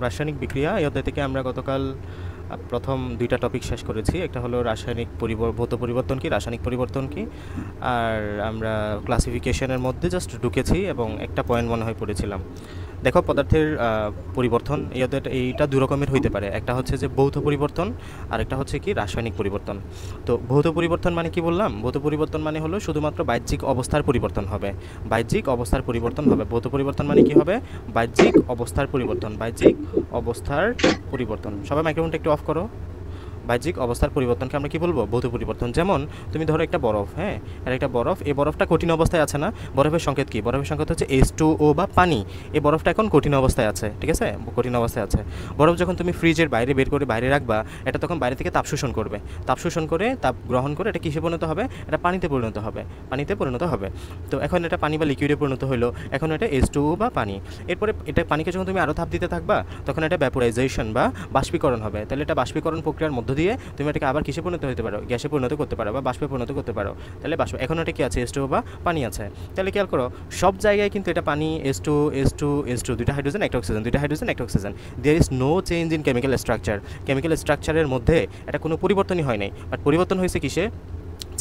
রাসায়নিক বিক্রিয়া। এই অধ্যায় থেকে আমরা গতকাল প্রথম দুইটা টপিক শেষ করেছি। একটা হলো রাসায়নিক ভৌত পরিবর্তন কি, রাসায়নিক পরিবর্তন কি, আর আমরা ক্লাসিফিকেশনের মধ্যে জাস্ট ঢুকেছি এবং একটা পয়েন্ট মনে হয় পড়েছিলাম। দেখো, পদার্থের পরিবর্তন এইটা দু রকমের হইতে পারে। একটা হচ্ছে যে ভৌত পরিবর্তন, আর একটা হচ্ছে কি রাসায়নিক পরিবর্তন। তো ভৌত পরিবর্তন মানে কি বললাম? ভৌত পরিবর্তন মানে হলো শুধুমাত্র বাহ্যিক অবস্থার পরিবর্তন হবে। বাহ্যিক অবস্থার পরিবর্তন হবে। ভৌত পরিবর্তন মানে কি হবে? বাহ্যিক অবস্থার পরিবর্তন। বাহ্যিক অবস্থার পরিবর্তন। সবাই মাইক্রোফোনটা একটু অফ করো। বাহ্যিক অবস্থার পরিবর্তনকে আমরা কি বলবো? ভৌত পরিবর্তন। যেমন তুমি ধরো একটা বরফ, হ্যাঁ, আর একটা বরফ, এই বরফটা কঠিন অবস্থায় আছে না? বরফের সংকেত কি? বরফের সংকেত হচ্ছে H2O বা পানি। এই বরফটা এখন কঠিন অবস্থায় আছে, ঠিক আছে? কঠিন অবস্থায় আছে। বরফ যখন তুমি ফ্রিজের বাইরে বের করে বাইরে রাখবা, এটা তখন বাইরে থেকে তাপ শোষণ করবে। তাপ শোষণ করে, তাপ গ্রহণ করে এটা কিসে পরিণত হবে? এটা পানিতে পরিণত হবে। পানিতে পরিণত হবে। তো এখন এটা পানি বা লিকুইডে পরিণত হলো। এখন এটা H2O বা পানি। এরপরে এটা পানিকে যখন তুমি আরও তাপ দিতে থাকবা, তখন এটা ভ্যাপোরাইজেশন বা বাষ্পীকরণ হবে। তাহলে এটা বাষ্পীকরণ প্রক্রিয়ার মধ্য দিয়ে তুমি এটাকে আবার কিসে পরিণত হতে পারো? গ্যাসে পরিণত করতে পারো বা বাষ্পে পরিণত করতে পারো। তাহলে বাষ্প, এখন এটা কি আছে? H2O বা পানি আছে। তাহলে খেয়াল করো, সব জায়গায় কিন্তু এটা পানি, H2, H2, H2, দুইটা হাইড্রোজেন একটা অক্সিজেন, দুইটা হাইড্রোজেন একটা oxygen. There is no change in chemical structure. Chemical স্ট্রাকচারের মধ্যে এটা কোনো পরিবর্তনই হয় নাই। বাট পরিবর্তন হয়েছে কিসে?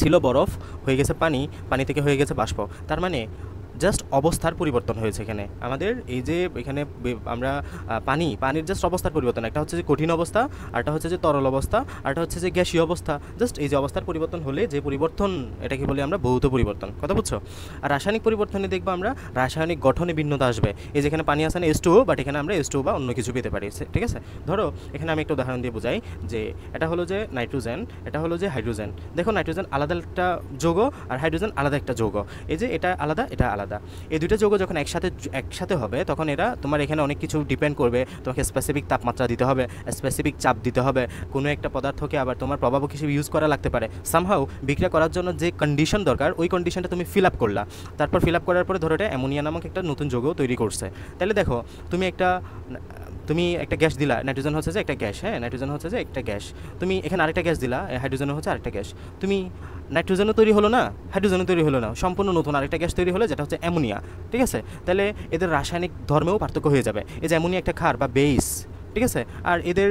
ছিল বরফ, হয়ে গেছে পানি, পানি থেকে হয়ে গেছে বাষ্প। তার মানে জাস্ট অবস্থার পরিবর্তন হয়েছে এখানে আমাদের। এই যে এখানে আমরা পানির জাস্ট অবস্থার পরিবর্তন। একটা হচ্ছে যে কঠিন অবস্থা, আরটা হচ্ছে যে তরল অবস্থা, আরটা হচ্ছে যে গ্যাসীয় অবস্থা। জাস্ট এই যে অবস্থার পরিবর্তন হলে যে পরিবর্তন, এটাকে বলি আমরা ভৌত পরিবর্তন। কথা বুঝছো? আর রাসায়নিক পরিবর্তনে দেখবো আমরা রাসায়নিক গঠনে ভিন্নতা আসবে। এই যেখানে পানি আছে না H2O, বাট এখানে আমরা H2O বা অন্য কিছু পেতে পারি, ঠিক আছে? ধরো এখানে আমি একটা উদাহরণ দিয়ে বোঝাই যে এটা হলো যে নাইট্রোজেন, এটা হলো যে হাইড্রোজেন। দেখো, নাইট্রোজেন আলাদা একটা যৌগ আর হাইড্রোজেন আলাদা একটা যৌগ। এই যে এটা আলাদা, এটা আলাদা। এই দুটো যৌগ যখন একসাথে হবে, তখন এরা তোমার এখানে অনেক কিছু ডিপেন্ড করবে। তোমাকে স্পেসিফিক তাপমাত্রা দিতে হবে, স্পেসিফিক চাপ দিতে হবে। কোনো একটা পদার্থকে আবার তোমার প্রভাবক হিসেবে ইউজ করা লাগতে পারে। সামহাউ বিক্রিয়া করার জন্য যে কন্ডিশন দরকার, ওই কন্ডিশনটা তুমি ফিল আপ করলা। তারপর ফিল আপ করার পরে ধরো এটা অ্যামোনিয়া নামক একটা নতুন যৌগ তৈরি করছে। তাহলে দেখো, তুমি একটা গ্যাস দিলা, নাইট্রোজেন হচ্ছে যে একটা গ্যাস, হ্যাঁ, নাইট্রোজেন হচ্ছে যে একটা গ্যাস। তুমি এখানে আরেকটা গ্যাস দিলা, হাইড্রোজেন হচ্ছে আরেকটা গ্যাস। তুমি নাইট্রোজেনও তৈরি হলো না, হাইড্রোজেনও তৈরি হলো না, সম্পূর্ণ নতুন আরেকটা গ্যাস তৈরি হলো, যেটা হচ্ছে অ্যামোনিয়া, ঠিক আছে? তাহলে এদের রাসায়নিক ধর্মেও পার্থক্য হয়ে যাবে। এই যে অ্যামোনিয়া একটা ক্ষার বা বেস, ঠিক আছে? আর এদের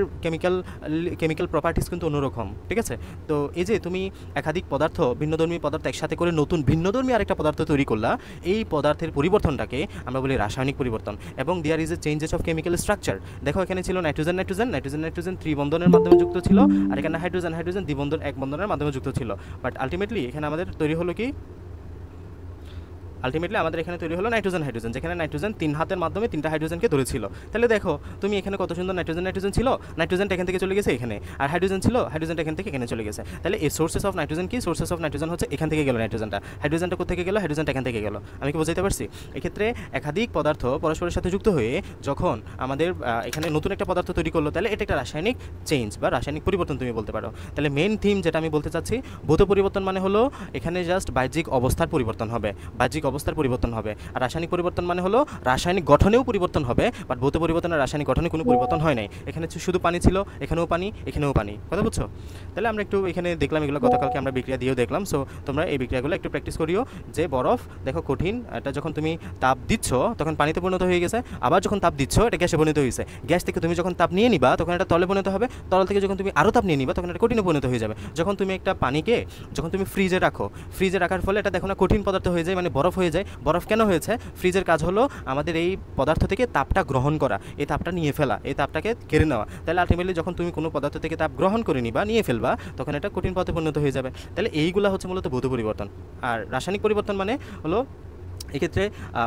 কেমিক্যাল প্রপার্টিস কিন্তু অন্যরকম, ঠিক আছে? তো এই যে তুমি একাধিক পদার্থ, ভিন্নধর্মী পদার্থ একসাথে করে নতুন ভিন্নধর্মী আরেকটা পদার্থ তৈরি করলা, এই পদার্থের পরিবর্তনটাকে আমরা বলি রাসায়নিক পরিবর্তন। এবং there is a changes of chemical structure. দেখো, এখানে ছিল নাইট্রোজেন নাইট্রোজেন নাইট্রোজেন নাইট্রোজেন ত্রিবন্ধনের মাধ্যমে যুক্ত ছিল, আর এখানে হাইড্রোজেন হাইড্রোজেন দ্বিবন্ধন এক বন্ধনের মাধ্যমে যুক্ত ছিল। বাট আলটিমেটলি এখানে আমাদের তৈরি হলো কি? আলটিমেটলি আমাদের এখানে তৈরি হলো নাইট্রোজেন হাইড্রোজেন, যেখানে নাইট্রোজেন তিন হাতের মাধ্যমে তিনটা হাইড্রোজেনকে ধরেছিল। তাহলে দেখো, তুমি এখানে কত সুন্দর নাইট্রোজেন নাইট্রোজেন ছিল, নাইট্রোজেনটা এখান থেকে চলে গেছে এখানে, আর হাইড্রোজেন ছিল, হাইড্রোজেনটা এখান থেকে এখানে চলে গেছে। তাহলে এই সোর্সেস অফ নাইট্রোজেন কি? সোর্সেস অফ নাইট্রোজেন হচ্ছে এখান থেকে গেল নাইট্রোজেনটা, হাইড্রোজেনটা কোথেকে গেল? হাইড্রোজেনটা এখান থেকে গেল। আমি কি বোঝাতে পারছি? এক্ষেত্রে একাধিক পদার্থ পরস্পরের সাথে যুক্ত হয়ে যখন আমাদের এখানে নতুন একটা পদার্থ তৈরি করলো, তাহলে এটা একটা রাসায়নিক চেঞ্জ বা রাসায়নিক পরিবর্তন তুমি বলতে পারো। তাহলে মেইন থিম যেটা আমি বলতে চাচ্ছি, ভৌত পরিবর্তন মানে হলো এখানে জাস্ট বাহ্যিক অবস্থার পরিবর্তন হবে, বাহ্যিক অবস্থার পরিবর্তন হবে। আর রাসায়নিক পরিবর্তন মানে হলো রাসায়নিক গঠনেও পরিবর্তন হবে। বাট ভৌত পরিবর্তনের রাসায়নিক গঠনে কোনো পরিবর্তন হয় নাই। এখানে শুধু পানি ছিল, এখানেও পানি, এখানেও পানি। কথা বুঝছো? তাহলে আমরা একটু এখানে দেখলাম, এগুলো গতকালকে আমরা বিক্রিয়া দিয়েও দেখলাম। সো তোমরা এই বিক্রিয়াগুলো একটু প্র্যাকটিস করিও। যে বরফ দেখো কঠিন, এটা যখন তুমি তাপ দিচ্ছ তখন পানিতে পরিণত হয়ে গেছে, আবার যখন তাপ দিচ্ছ এটা গ্যাসে পরিণত হয়েছে। গ্যাস থেকে তুমি যখন তাপ নিয়ে নিবা, তখন এটা তলে পরিণত হবে। তরল থেকে যখন তুমি আরও তাপ নিয়ে নিবা, তখন এটা কঠিনে পরিণত হয়ে যাবে। যখন তুমি একটা পানিকে যখন তুমি ফ্রিজে রাখো, ফ্রিজে রাখার ফলে এটা দেখো না কঠিন পদার্থ হয়ে যায়, মানে বরফ হয়ে যায়। বরফ কেন হয়েছে? ফ্রিজের কাজ হলো আমাদের এই পদার্থ থেকে তাপটা গ্রহণ করা, এই তাপটা নিয়ে ফেলা, এই তাপটাকে কেড়ে নেওয়া। তাহলে আলটিমেটলি যখন তুমি কোনো পদার্থ থেকে তাপ গ্রহণ করে নিবা, নিয়ে ফেলবা, তখন এটা কঠিন পদার্থে পরিণত হয়ে যাবে। তাহলে এইগুলা হচ্ছে মূলত ভৌত পরিবর্তন। আর রাসায়নিক পরিবর্তন মানে হলো এক্ষেত্রে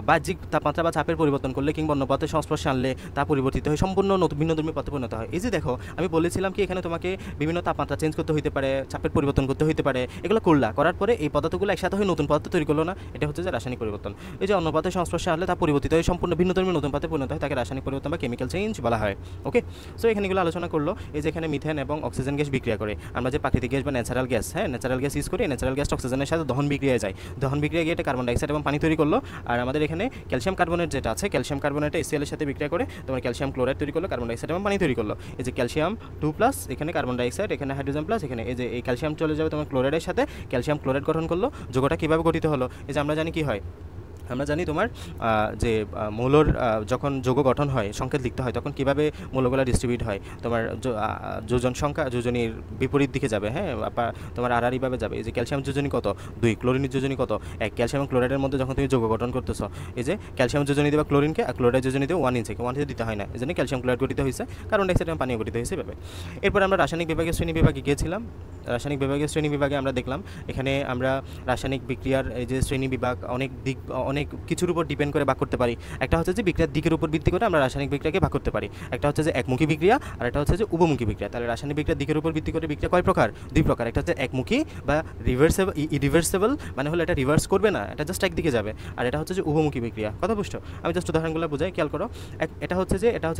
বাহ্যিক তাপমাত্রা বা চাপের পরিবর্তন করলে কিংবা অন্য পদার্থের সংস্পর্শে আনলে তা পরিবর্তিত হয়, সম্পূর্ণ নতুন ভিন্নধর্মী পদার্থে পরিণত হয়। এই যে দেখো, আমি বলেছিলাম কি এখানে তোমাকে বিভিন্ন তাপমাত্রা চেঞ্জ করতে হতে পারে, চাপের পরিবর্তন করতে হতে পারে। এগুলো করার পরে এই পদার্থগুলো একসাথে হয়ে নতুন পদার্থ তৈরি করলো না, এটা হচ্ছে যে রাসায়নিক পরিবর্তন। এই যে অন্য পদার্থের সংস্পর্শে আনলে তা পরিবর্তিত হয়, সম্পূর্ণ ভিন্নধর্মী নতুন পদার্থে পরিণত হয়, তাকে রাসায়নিক পরিবর্তন বা কেমিক্যাল চেঞ্জ বলা হয়। ওকে, সো এখানে এগুলো আলোচনা করলো। এই যে এখানে মিথেন এবং অক্সিজেন গ্যাস বিক্রিয়া করে, আমরা যে প্রাকৃতিক গ্যাস বা ন্যাচারাল গ্যাস, হ্যাঁ, ন্যাচারাল গ্যাস ইউজ করি, ন্যাচারাল গ্যাস অক্সিজেনের সাথে দহন বিক্রিয়া যায়, দহন বিক্রিয়া গিয়ে এটা কার্বন ডাইঅক্সাইড এবং পানি তৈরি করলো। আর আমাদের এখানে ক্যালসিয়াম কার্বনেট যেটা আছে, ক্যালসিয়াম কার্বনেট HCl এর সাথে বিক্রিয়া করে তোমার ক্যালসিয়াম ক্লোরাইড তৈরি করলো, কার্বন ডাইঅক্সাইড এবং পানি তৈরি করলো। এই যে ক্যালসিয়াম 2+, এখানে কার্বন ডাইঅক্সাইড, এখানে হাইড্রোজেন প্লাস, এখানে এই যে এই ক্যালসিয়াম চলে যাবে তোমার ক্লোরাইডের সাথে, ক্যালসিয়াম ক্লোরাইড গঠন করলো। যোগটা কীভাবে গঠিত হলো? এই যে আমরা জানি কি হয়, আমরা জানি তোমার যে মৌলর যখন যৌগ গঠন হয়, সংকেত লিখতে হয়, তখন কীভাবে মৌলগুলো ডিস্ট্রিবিউট হয়। তোমার যোজন সংখ্যা যোজনীর বিপরীত দিকে যাবে, হ্যাঁ, বা তোমার আড়াআড়িভাবে যাবে। এই যে ক্যালসিয়াম যোজনী কত 2, ক্লোরিনের যোজনী কত 1। ক্যালসিয়াম এবং ক্লোরাইডের মধ্যে যখন তুমি যৌগ গঠন করতেছো, এই যে ক্যালসিয়াম যোজনী দেবা ক্লোরিনকে, আর ক্লোরাইড যোজনী দেবে 1 ইঞ্চিকে। 1 ইঞ্চি দিতে হয় না, এই জন্য ক্যালসিয়াম ক্লোরাইড গঠিত হয়েছে, কার্বন ডাইঅক্সাইড এবং পানিও গঠিত হয়েছে এভাবে। এরপর আমরা রাসায়নিক বিভাগের শ্রেণী বিভাগে গিয়েছিলাম। রাসায়নিক বিভাগের শ্রেণী বিভাগে আমরা দেখলাম এখানে আমরা রাসায়নিক বিক্রিয়ার এই যে শ্রেণী বিভাগ অনেক কিছুর উপর ডিপেন্ড করে ভাগ করতে পারি। একটা হচ্ছে যে বিক্রিয়ার দিকের উপর ভিত্তি করে আমরা রাসায়নিক বিক্রিয়াকে ভাগ করতে পারি। একটা হচ্ছে যে একমুখী বিক্রিয়া, আর একটা হচ্ছে যে উভমুখী বিক্রিয়া। তাহলে রাসায়নিক বিক্রিয়ার দিকের উপর ভিত্তি করে বিক্রিয়া কয় প্রকার? 2 প্রকার। একটা হচ্ছে একমুখী বা ইরিভার্সেবল, মানে হলো এটা রিভার্স করবে না, এটা জাস্ট একদিকে যাবে। আর এটা হচ্ছে যে উভমুখী বিক্রিয়া। কথা বুঝছো? আমি জাস্ট উদাহরণগুলো বোঝাই, খেয়াল করো। এটা হচ্ছে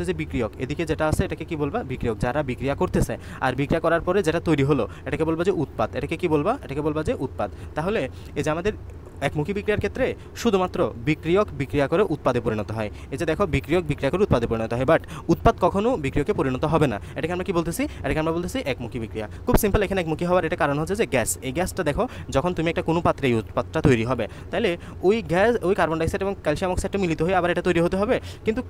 যে বিক্রিয়ক, এদিকে যেটা আছে এটাকে কি বলবা? বিক্রিয়ক। যারা বিক্রিয়া করতেছে, আর বিক্রিয়া করার পরে যেটা তৈরি হলো এটাকে বলবা যে উৎপাদ। এটাকে কি বলবা? এটাকে বলবা যে উৎপাদ। তাহলে এই যে আমাদের একমুখী বিক্রিয়ার ক্ষেত্রে শুধুমাত্র বিক্রিয়ক বিক্রিয়া করে উৎপাদে পরিণত হয়। এই যে দেখো, বিক্রিয়ক বিক্রিয়া করে উৎপাদে পরিণত হয়, বাট উৎপাদ কখনো বিক্রিয়কে পরিণত হবে না। এটাকে আমরা কি বলতেছি? এটাকে আমরা বলতেছি একমুখী বিক্রিয়া। খুব সিম্পল। এখানে একমুখী হওয়ার এটা কারণ হচ্ছে যে গ্যাস। এই গ্যাসটা দেখো, যখন তুমি একটা কোনো পাত্রে এই উৎপাদটা তৈরি হবে, তাহলে ওই গ্যাস, ওই কার্বন ডাইঅক্সাইড এবং ক্যালসিয়াম অক্সাইডটা মিলিত হয়ে আবার এটা তৈরি হতে হবে। কিন্তু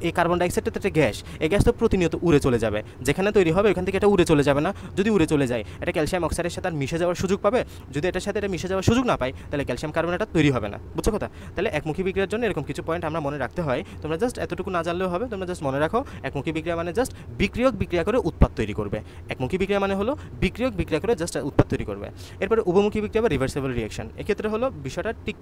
এই কার্বন ডাইঅক্সাইডটা তো একটা গ্যাস, এই গ্যাস তো প্রতিনিয়ত উড়ে চলে যাবে। যেখানে তৈরি হবে ওখান থেকে এটা উড়ে চলে যাবে না? যদি উড়ে চলে যায়, এটা ক্যালসিয়াম অক্সাইডের সাথে আর মিশে যাওয়ার সুযোগ পাবে। যদি এটার সাথে এটা মিশে যাওয়ার সুযোগ না পায়, তাহলে ক্যালসিয়াম কার্বনেট তৈরি হবে না। বুঝছো কথা? তাহলে একমুখী বিক্রিয়ার জন্য এরকম কিছু পয়েন্ট আমরা মনে রাখতে হয়। তোমরা জাস্ট এতটুকু না জানলেও হবে, তোমরা জাস্ট মনে রাখো একমুখী বিক্রিয়া মানে জাস্ট বিক্রিয়ক বিক্রিয়া করে উৎপাদ তৈরি করবে। একমুখী বিক্রিয়া মানে হলো বিক্রিয়ক বিক্রিয়া করে জাস্ট উৎপাদ তৈরি করবে। এরপরে উভমুখী বিক্রিয়া বা রিভার্সেবল রিঅ্যাকশন, এক্ষেত্রে হলো বিষয়টা ঠিক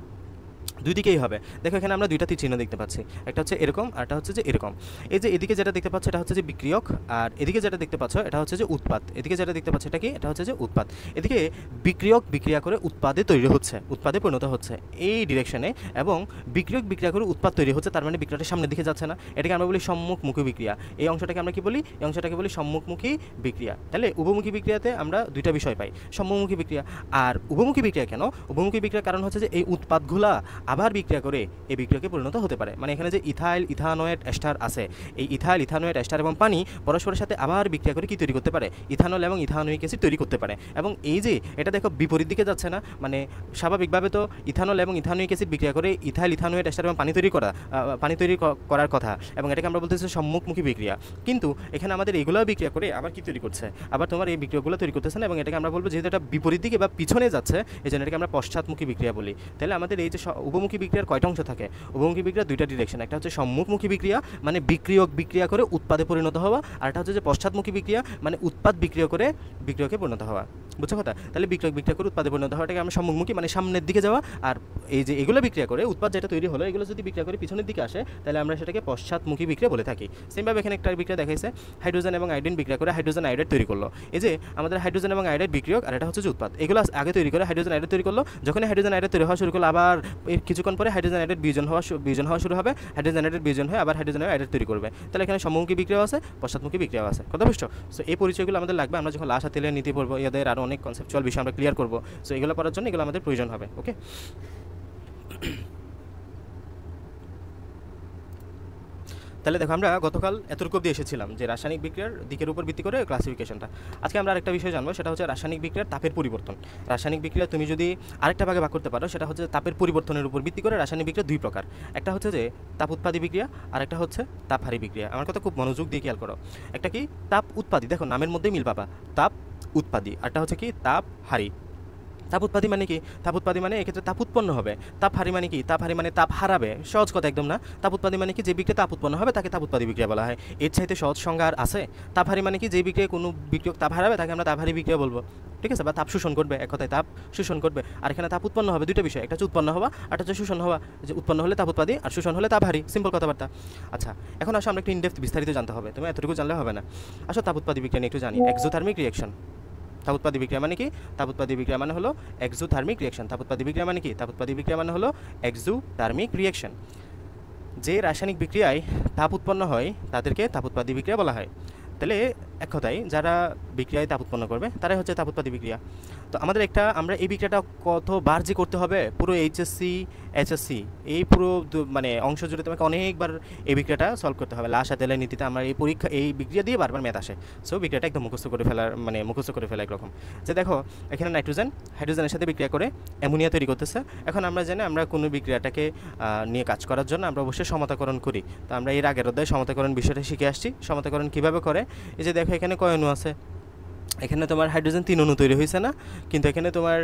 দুই দিকেই হবে। দেখো এখানে আমরা দুইটা তীর চিহ্ন দেখতে পাচ্ছি, একটা হচ্ছে এরকম আর একটা হচ্ছে যে এরকম। এই যে এদিকে যেটা দেখতে পাচ্ছ এটা হচ্ছে যে বিক্রিয়ক, আর এদিকে যেটা দেখতে পাচ্ছ এটা হচ্ছে যে উৎপাদ। এদিকে যেটা দেখতে পাচ্ছ এটা কি? এটা হচ্ছে যে উৎপাদ। এদিকে বিক্রিয়ক বিক্রিয়া করে উৎপাদে তৈরি হচ্ছে, উৎপাদে পরিণত হচ্ছে এই ডিরেকশনে, এবং বিক্রিয়ক বিক্রিয়া করে উৎপাদ তৈরি হচ্ছে, তার মানে বিক্রিয়াটা সামনের দিকে যাচ্ছে না। এটাকে আমরা বলি সম্মুখমুখী বিক্রিয়া। এই অংশটাকে আমরা কি বলি? এই অংশটাকে বলি সম্মুখমুখী বিক্রিয়া। তাহলে উভমুখী বিক্রিয়াতে আমরা দুইটা বিষয় পাই, সম্মুখমুখী বিক্রিয়া আর উভমুখী বিক্রিয়া। কেন উভমুখী বিক্রিয়ার কারণ হচ্ছে যে এই উৎপাদগুলা আবার বিক্রিয়া করে এই বিক্রিয়াকে পরিণত হতে পারে। মানে এখানে যে ইথাইল ইথানোয়েট এস্টার আছে, এই ইথাইল ইথানোয়েট এস্টার এবং পানি পরস্পরের সাথে আবার বিক্রিয়া করে কি তৈরি করতে পারে? ইথানল এবং ইথানোয়িক অ্যাসিড তৈরি করতে পারে। এবং এই যে এটা দেখো বিপরীত দিকে যাচ্ছে না, মানে স্বাভাবিকভাবে তো ইথানল এবং ইথানোয়িক অ্যাসিড বিক্রিয়া করে ইথাইল ইথানোয়েট এস্টার এবং পানি তৈরি করার কথা, এবং এটাকে আমরা বলতেছি সম্মুখমুখী বিক্রিয়া। কিন্তু এখানে আমাদের এগুলোও বিক্রিয়া করে আবার কি তৈরি করছে? আবার তোমার এই বিক্রিয়াগুলো তৈরি করতেছে না, এবং এটাকে আমরা বলবো যেহেতু এটা বিপরীত দিকে বা পিছনে যাচ্ছে, এই জন্য এটাকে আমরা পশ্চাৎমুখী বিক্রিয়া বলি। তাহলে আমাদের এই যে উভমুখী বিক্রিয়ার কয়টা অংশ থাকে? উভমুখী বিক্রিয়া দুইটা ডিরেকশন, একটা হচ্ছে সম্মুখমুখী বিক্রিয়া মানে বিক্রিয়ক বিক্রিয়া করে উৎপাদে পরিণত হওয়া, আর একটা হচ্ছে যে পশ্চাৎমুখী বিক্রিয়া মানে উৎপাদ বিক্রিয়া করে বিক্রিয়কে পরিণত হওয়া। বুঝছো কথা? তাহলে বিক্রিয়ক বিক্রিয়া করে উৎপাদে পরিণত হওয়াটাকে আমরা সম্মুখমুখী মানে সামনের দিকে যাওয়া, আর এই যে এগুলো বিক্রিয়া করে উৎপাদ যেটা তৈরি হলো, এগুলো যদি বিক্রিয়া করে পিছনের দিকে আসে, তাহলে আমরা সেটাকে পশ্চাৎমুখী বিক্রিয়া বলে থাকি। সেমভাবে এখানে একটা বিক্রিয়া দেখাইছে, হাইড্রোজেন এবং আয়োডিন বিক্রিয়া করে হাইড্রোজেন আয়োডাইড তৈরি করলো। এই যে আমাদের হাইড্রোজেন এবং আয়োডাইড বিক্রিয়ক, আর এটা হচ্ছে যে উৎপাদ। এগুলো আগে তৈরি করে হাইড্রোজেন আয়োডাইড তৈরি করলো। যখন হাইড্রোজেন আয়োডাইড তৈরি হওয়া শুরু করলো, আবার এর কিছুক্ষণ পরে হাইড্রোজেন আয়োডাইড বিয়োজন হওয়া শুরু হবে। হাইড্রোজেন আয়োডাইড বিয়োজন হয়ে আবার হাইড্রোজেন আয়োডাইড তৈরি করবে। তাহলে এখানে সম্মুখী বিক্রিয়া আছে, পশ্চাৎমুখী বিক্রিয়া আছে। কথা বুঝছো? সো এই পরিচয়গুলো আমাদের লাগবে আমরা যখন লাশ তেলের নীতি পড়বো, এদের আরও অনেক কনসেপচুয়াল বিষয় আমরা ক্লিয়ার করবো। সো এগুলো করার জন্য এগুলো আমাদের প্রয়োজন হবে। ওকে, তাহলে দেখো আমরা গতকাল এতটুকু অবধি এসেছিলাম যে রাসায়নিক বিক্রিয়ার দিকের উপর ভিত্তি করে ক্লাসিফিকেশনটা। আজকে আমরা আরেকটা বিষয় জানবো, সেটা হচ্ছে রাসায়নিক বিক্রিয়ার তাপের পরিবর্তন। রাসায়নিক বিক্রিয়া তুমি যদি আরেকটা ভাগে ভাগ করতে পারো, সেটা হচ্ছে তাপের পরিবর্তনের উপর ভিত্তি করে রাসায়নিক বিক্রিয়া দুই প্রকার। একটা হচ্ছে যে তাপ উৎপাদী বিক্রিয়া, আর একটা হচ্ছে তাপহারী বিক্রিয়া। আমার কথা খুব মনোযোগ দিয়ে খেয়াল করো। একটা কি তাপ উৎপাদী, দেখো নামের মধ্যেই মিল পাবা, তাপ উৎপাদী। আরটা হচ্ছে কি তাপহারী। তাপ উৎপাদী মানে কি? তাপ উৎপাদী মানে এক্ষেত্রে তাপ উৎপন্ন হবে। তাপহারী মানে কি? তাপহারী মানে তাপ হারাবে। সহজ কথা একদম না? তাপ উৎপাদী মানে কি? যে বিক্রিয়া তাপ উৎপন্ন হবে তাকে তাপ উৎপাদী বিক্রিয়া বলা হয়। এর চাইতে সহজ সংজ্ঞা আর আছে? তাপহারী মানে কি? যে বিক্রিয়ায় কোনো বিক্রিয়ক তাপ হারাবে তাকে আমরা তাপহারী বিক্রিয়া বলবো। ঠিক আছে? বা তাপ শোষণ করবে, এক কথায় তাপ শোষণ করবে। আর এখানে তাপ উৎপন্ন হবে, দুটো বিষয়, একটা হচ্ছে উৎপন্ন হওয়া আর একটা হচ্ছে শোষণ হওয়া। যে উৎপন্ন হলে তাপ উৎপাদী আর শোষণ হলে তাপহারী। সিম্পল কথাবার্তা। আচ্ছা, এখন আসো আমরা একটু ইনডেপথ বিস্তারিত জানতে হবে। তুমি এতটুকু জানলে হবে না। আসো তাপ উৎপাদী বিক্রিয়া নিয়ে একটু জানি। Exothermic reaction. তাপ উৎপাদী বিক্রিয়া মানে কি? তাপ উৎপাদী বিক্রিয়া মানে হলো এক্সোথার্মিক রিঅ্যাকশন। তাপ উৎপাদী বিক্রিয়া মানে কি? তাপ উৎপাদী বিক্রিয়া মানে হলো এক্সোথার্মিক রিঅ্যাকশন। যে রাসায়নিক বিক্রিয়ায় তাপ উৎপন্ন হয় তাদেরকে তাপ উৎপাদী বিক্রিয়া বলা হয়। তাহলে এক কথায় যারা বিক্রিয়ায় তাপ উৎপন্ন করবে তারাই হচ্ছে তাপ উৎপাদী বিক্রিয়া। তো আমাদের আমরা এই বিক্রিয়াটা কতবার যে করতে হবে, পুরো এইচএসসি এইচএসসি এই পুরো মানে অংশ জুড়ে তোমাকে অনেকবার এই বিক্রিয়াটা সলভ করতে হবে। লাশ তেলের নীতিতে আমার এই পরীক্ষা এই বিক্রিয়া দিয়ে বারবার ম্যাথ আসে। সো বিক্রিয়াটা একদম মুখস্থ করে ফেলা একরকম। যে দেখো এখানে নাইট্রোজেন হাইড্রোজেনের সাথে বিক্রিয়া করে অ্যামোনিয়া তৈরি করতেছে। এখন আমরা জানি আমরা কোনো বিক্রিয়াটাকে নিয়ে কাজ করার জন্য আমরা অবশ্যই সমতাকরণ করি। তো আমরা এর আগের অধ্যায়ে সমতাকরণ বিষয়টা শিখে আসছি। সমতাকরণ কীভাবে করে, এই যে দেখো এখানে কয় অণু আছে, এখানে তোমার হাইড্রোজেন 3 অণু তৈরি হয়েছে না, কিন্তু এখানে তোমার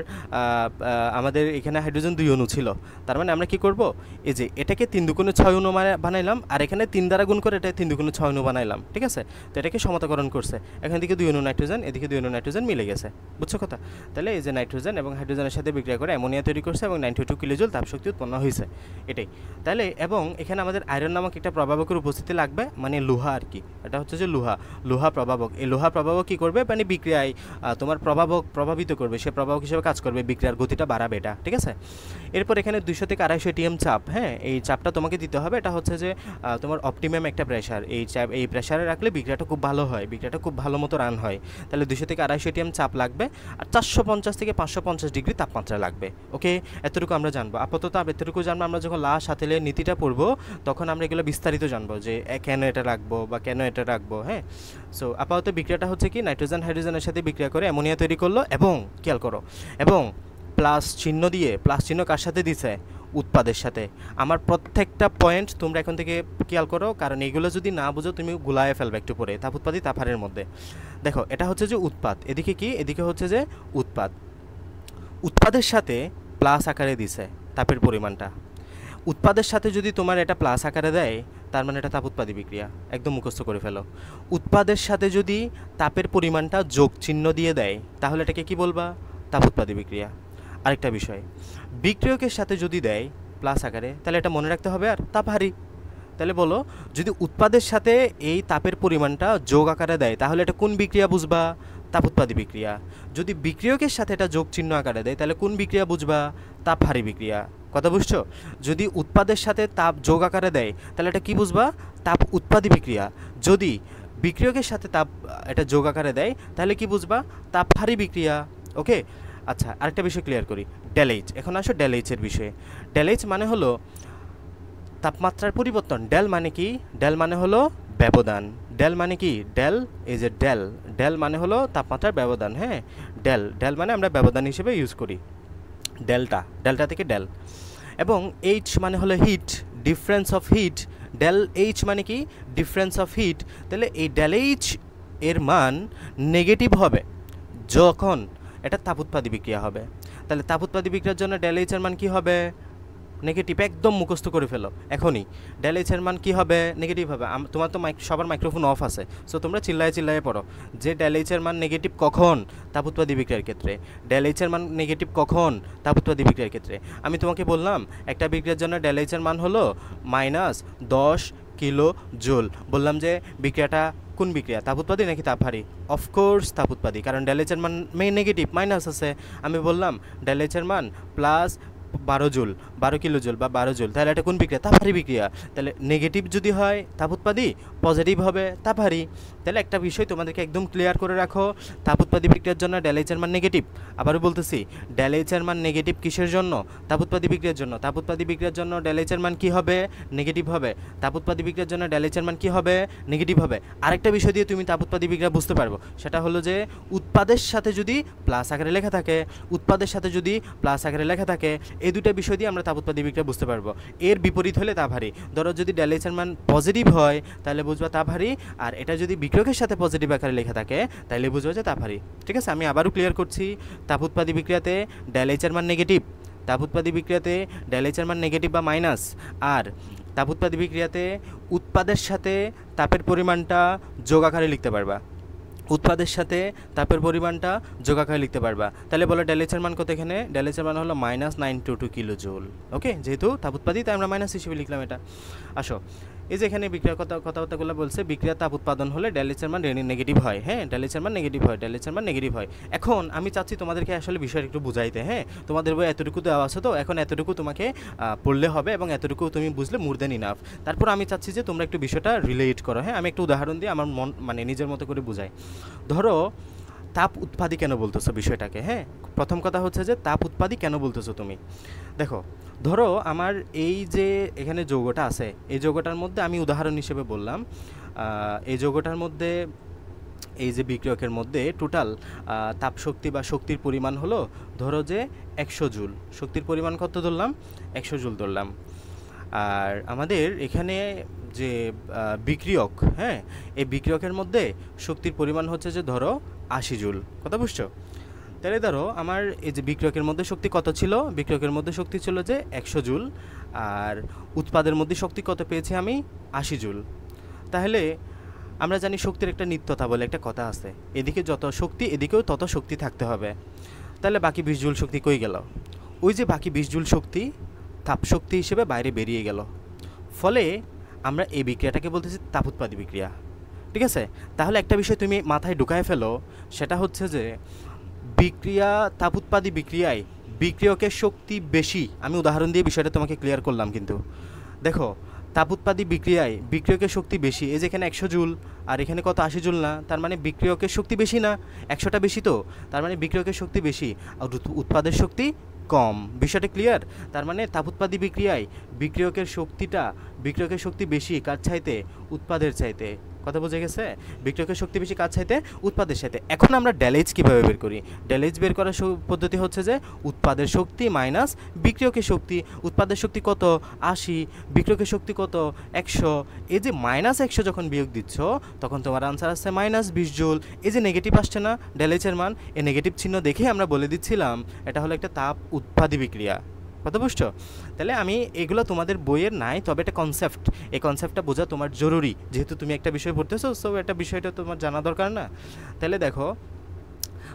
আমাদের এখানে হাইড্রোজেন 2 অণু ছিল। তার মানে আমরা কি করব, এই যে এটাকে 3 দুগুণে 6 অণু বানাইলাম, আর এখানে 3 দ্বারা গুণ করে এটা 3 দুগুণে 6 অণু বানাইলাম, ঠিক আছে। তো এটাকে সমতাকরণ করছে, এখান থেকে 2 অণু নাইট্রোজেন, এদিকে 2 অণু নাইট্রোজেন মিলে গেছে, বুঝছো কথা। তাহলে এই যে নাইট্রোজেন এবং হাইড্রোজেনের সাথে বিক্রিয়া করে অ্যামোনিয়া তৈরি করছে এবং 92 কিলোজুল তাপশক্তি উৎপন্ন হয়েছে, এটাই। তাহলে এবং এখানে আমাদের আয়রন নামক একটা প্রভাবকের উপস্থিতি লাগবে, মানে লোহা আর কি, এটা হচ্ছে যে লোহা প্রভাবক। এই লোহা প্রভাবক কী করবে, মানে বিক্রিয়ায় তোমার প্রভাবিত করবে, সে প্রভাবক হিসেবে কাজ করবে, বিক্রিয়ার গতিটা বাড়াবে, এটা ঠিক আছে। এরপর এখানে 200 থেকে 250 ATM চাপ, হ্যাঁ, এই চাপটা তোমাকে দিতে হবে। এটা হচ্ছে যে তোমার অপটিমাম একটা প্রেশার, এই প্রেশারে রাখলে বিক্রিয়াটা খুব ভালো হয়, বিক্রিয়াটা খুব ভালো মতো রান হয়। তাহলে 200 থেকে 250 ATM চাপ লাগবে, আর 450 থেকে 550 ডিগ্রি তাপমাত্রা লাগবে। ওকে, এতটুকু আমরা জানবো আপাতত। এতটুকু জানবো আমরা যখন লাশ হাতেলের নীতিটা পড়বো তখন আমরা এগুলো বিস্তারিত জানবো, যে কেন এটা রাখবো বা কেন এটা রাখবো, হ্যাঁ। সো আপাতত বিক্রিয়াটা হচ্ছে কি, নাইট্রোজেন হাইড্রোজেনের সাথে বিক্রিয়া করে অ্যামোনিয়া তৈরি করলো, এবং খেয়াল করো, এবং প্লাস চিহ্ন কার সাথে দিছে, উৎপাদের সাথে। আমার প্রত্যেকটা পয়েন্ট তোমরা এখন থেকে খেয়াল করো, কারণ এগুলো যদি না বুঝো তুমি গুলায় ফেলবে একটু পরে। তাপ উৎপাদী তাপহারের মধ্যে দেখো এটা হচ্ছে যে উৎপাদ, এদিকে কি, এদিকে হচ্ছে যে উৎপাদের সাথে প্লাস আকারে দিছে তাপের পরিমাণটা। উৎপাদের সাথে যদি তোমার এটা প্লাস আকারে দেয় তার মানে এটা তাপ উৎপাদী বিক্রিয়া, একদম মুখস্থ করে ফেলো। উৎপাদের সাথে যদি তাপের পরিমাণটা যোগ চিহ্ন দিয়ে দেয় তাহলে এটাকে কি বলবা, তাপ উৎপাদী বিক্রিয়া। আরেকটা বিষয়, বিক্রিয়কের সাথে যদি দেয় প্লাস আকারে তাহলে এটা মনে রাখতে হবে, আর তাপহারী। তাহলে বলো, যদি উৎপাদের সাথে এই তাপের পরিমাণটা যোগ আকারে দেয় তাহলে এটা কোন বিক্রিয়া বুঝবা, তাপ উৎপাদী বিক্রিয়া। যদি বিক্রিয়কের সাথে এটা যোগ চিহ্ন আকারে দেয় তাহলে কোন বিক্রিয়া বুঝবা, তাপহারী বিক্রিয়া। কথা বুঝছো? যদি উৎপাদের সাথে তাপ যোগ আকারে দেয় তাহলে এটা কি বুঝবা, তাপ উৎপাদী বিক্রিয়া। যদি বিক্রিয়কের সাথে তাপ এটা যোগ আকারে দেয় তাহলে কি বুঝবা, তাপহারী বিক্রিয়া। ওকে, আচ্ছা আরেকটা বিষয় ক্লিয়ার করি, ডেলএইচ। এখন আসো ডেলএইচের বিষয়ে। ডেলএইচ মানে হলো তাপমাত্রার পরিবর্তন। ডেল মানে কি, ডেল মানে হলো ব্যবধান। ডেল মানে কি, এই যে ডেল মানে হলো তাপমাত্রার ব্যবধান, হ্যাঁ। ডেল মানে আমরা ব্যবধান হিসেবে ইউজ করি, ডেল্টা থেকে ডেল। এবং এইচ মানে হলো heat, difference of heat. Del H মানে কি, ডিফারেন্স অফ হিট। তাহলে এই ডেল এইচ এর মান নেগেটিভ হবে যখন এটা তাপ উৎপাদী বিক্রিয়া হবে। তাহলে তাপ উৎপাদী বিক্রিয়ার জন্য ডেল এইচ এর মান কি হবে, নেগেটিভ। একদম মুখস্থ করে ফেলো এখনই, ডেল এইচ এর মান কী হবে, নেগেটিভ হবে। তোমার তো সবার মাইক্রোফোন অফ আছে, সো তোমরা চিল্লায়ে পড়ো যে ডেল এইচ এর মান নেগেটিভ কখন, তাপ উৎপাদী বিক্রিয়ার ক্ষেত্রে। ডেল এইচ এর মান নেগেটিভ কখন, তাপ উৎপাদী বিক্রিয়ার ক্ষেত্রে। আমি তোমাকে বললাম একটা বিক্রিয়ার জন্য ডেল এইচ এর মান হলো -10 কিলো জুল। বললাম যে বিক্রিয়াটা কোন বিক্রিয়া, তাপ উৎপাদী নাকি তাপহারী? অফকোর্স তাপ উৎপাদী, কারণ ডেল এইচ এর মান নেগেটিভ, মাইনাস আছে। আমি বললাম ডেল এইচ এর মান প্লাস 12 কিলো জুল বা 12 জুল, তাহলে এটা কোন বিক্রিয়া, তাপহারী বিক্রিয়া। তাহলে নেগেটিভ যদি হয় তাপ উৎপাদী, পজিটিভ হবে তাপহারী। তাহলে একটা বিষয় তোমাদেরকে একদম ক্লিয়ার করে রাখো, তাপ উৎপাদী বিক্রিয়ার জন্য ডেল এইচ এর মান নেগেটিভ। আবারও বলতেছি, ডেল এইচ এর মান নেগেটিভ কিসের জন্য, তাপ উৎপাদী বিক্রিয়ার জন্য। তাপ উৎপাদী বিক্রিয়ার জন্য ডেল এইচ এর মান কী হবে, নেগেটিভ হবে। তাপ উৎপাদী বিক্রিয়ার জন্য ডেল এইচ এর মান কী হবে, নেগেটিভ হবে। আরেকটা বিষয় দিয়ে তুমি তাপ উৎপাদী বিক্রিয়া বুঝতে পারবো, সেটা হলো যে উৎপাদের সাথে যদি প্লাস আকারে লেখা থাকে, এই দুটো বিষয় দিয়ে আমরা তাপ উৎপাদী বিক্রিয়া বুঝতে পারবো। এর বিপরীত হলে তাপহারী। ধরো যদি ডেল এইচ এর মান পজিটিভ হয় তাহলে বুঝবা তাপহারী, আর এটা যদি বিক্রিয়কের সাথে পজিটিভ আকারে লেখা থাকে তাহলে বুঝবা যে তাপহারী। ঠিক আছে, আমি আবারও ক্লিয়ার করছি, তাপ উৎপাদী বিক্রিয়াতে ডেল এইচ এর মান নেগেটিভ, তাপ উৎপাদী বিক্রিয়াতে ডেল এইচ এর মান নেগেটিভ বা মাইনাস। আর তাপ উৎপাদী বিক্রিয়াতে উৎপাদের সাথে তাপের পরিমাণটা যোগ আকারে লিখতে পারবা, উৎপাদের সাথে তাপের পরিমাণটা যোগাকারে লিখতে পারবা। তাহলে বলো ডেল এইচ এর মান কত, এখানে ডেল এইচ এর মান হলো -922 কিলো জুল। ওকে, যেহেতু তাপ উৎপাদী তাই আমরা মাইনাস হিসেবে লিখলাম এটা। আসো এই যে এখানে বিক্রিয়ার কথাবার্তাগুলো বলছে, বিক্রিয়ার তাপ উৎপাদন হলে ডেল এইচের মান নেগেটিভ হয়। হ্যাঁ, ডেল এইচের মান নেগেটিভ হয়, ডেল এইচের মান নেগেটিভ হয়। এখন আমি চাচ্ছি তোমাদেরকে আসলে বিষয়টা একটু বুঝাইতে। হ্যাঁ, তোমাদের বই এতটুকু দেওয়া আছে, তো এখন এতটুকু তোমাকে পড়লে হবে এবং এতটুকু তুমি বুঝলে মোর দেন ইনাফ। তারপর আমি চাচ্ছি যে তোমরা একটু বিষয়টা রিলেট করো। হ্যাঁ, আমি একটু উদাহরণ দিয়ে আমার মন মানে নিজের মতো করে বুঝাই। ধরো তাপ উৎপাদী কেন বলতেছো বিষয়টাকে। হ্যাঁ, প্রথম কথা হচ্ছে যে তাপ উৎপাদী কেন বলতেছো তুমি। দেখো, ধরো আমার এই যে এখানে যৌগটা আছে, এই যৌগটার মধ্যে আমি উদাহরণ হিসেবে বললাম, এই যৌগটার মধ্যে এই যে বিক্রিয়কের মধ্যে টোটাল তাপশক্তি বা শক্তির পরিমাণ হলো ধরো যে 100 জুল। শক্তির পরিমাণ কত ধরলাম? 100 জুল ধরলাম। আর আমাদের এখানে যে বিক্রিয়ক, হ্যাঁ, এই বিক্রিয়কের মধ্যে শক্তির পরিমাণ হচ্ছে যে ধরো 80 জুল। কথা বুঝছো? তাহলে ধরো আমার এই যে বিক্রিয়কের মধ্যে শক্তি কত ছিল? বিক্রিয়কের মধ্যে শক্তি ছিল যে 100 জুল, আর উৎপাদের মধ্যে শক্তি কত পেয়েছি আমি? 80 জুল। তাহলে আমরা জানি শক্তির একটা নিত্যতা বলে একটা কথা আছে, এদিকে যত শক্তি এদিকেও তত শক্তি থাকতে হবে। তাহলে বাকি 20 জুল শক্তি কই গেল? ওই যে বাকি 20 জুল শক্তি তাপশক্তি হিসেবে বাইরে বেরিয়ে গেল। ফলে আমরা এই বিক্রিয়াটাকে বলতেছি তাপোৎপাদী বিক্রিয়া। ঠিক আছে? তাহলে একটা বিষয় তুমি মাথায় ঢুকায় ফেলো, সেটা হচ্ছে যে বিক্রিয়া তাপোৎপাদী বিক্রিয়ায় বিক্রিয়কের শক্তি বেশি। আমি উদাহরণ দিয়ে বিষয়টা তোমাকে ক্লিয়ার করলাম, কিন্তু দেখো তাপোৎপাদী বিক্রিয়ায় বিক্রিয়কের শক্তি বেশি। এই যে এখানে 100 জুল আর এখানে কত 80 জুল না, তার মানে বিক্রিয়কের শক্তি বেশি না, 100টা বেশি, তো তার মানে বিক্রিয়কের শক্তি বেশি আর উৎপাদের শক্তি কম। বিষয়টা ক্লিয়ার? তার মানে তাপোৎপাদী বিক্রিয়ায় বিক্রিয়কের শক্তি বেশি কার চাইতে? উৎপাদের চাইতে। কথা বোঝা গেছে? বিক্রিয়কের শক্তি বেশি কার চাইতে? উৎপাদের সাথে। এখন আমরা ডেলেজ কীভাবে বের করি? ডেলেজ বের করার পদ্ধতি হচ্ছে যে উৎপাদের শক্তি মাইনাস বিক্রিয়কের শক্তি। উৎপাদের শক্তি কত? 80, বিক্রিয়কের শক্তি কত? 100। এই যে -100 যখন বিয়োগ দিচ্ছ তখন তোমার আনসার আসছে -20 জুল। এই যে নেগেটিভ আসছে না ডেলেজের মান, এই নেগেটিভ চিহ্ন দেখে আমরা বলে দিচ্ছিলাম এটা হলো একটা তাপ উৎপাদী বিক্রিয়া। কথা বুঝছো? তাহলে আমি এগুলো তোমাদের বইয়ের নাই, তবে এটা কনসেপ্ট, এই কনসেপ্টটা বোঝা তোমার জরুরি, যেহেতু তুমি একটা বিষয় পড়তেছো, সো এটা বিষয়টা তোমার জানা দরকার না? তাহলে দেখো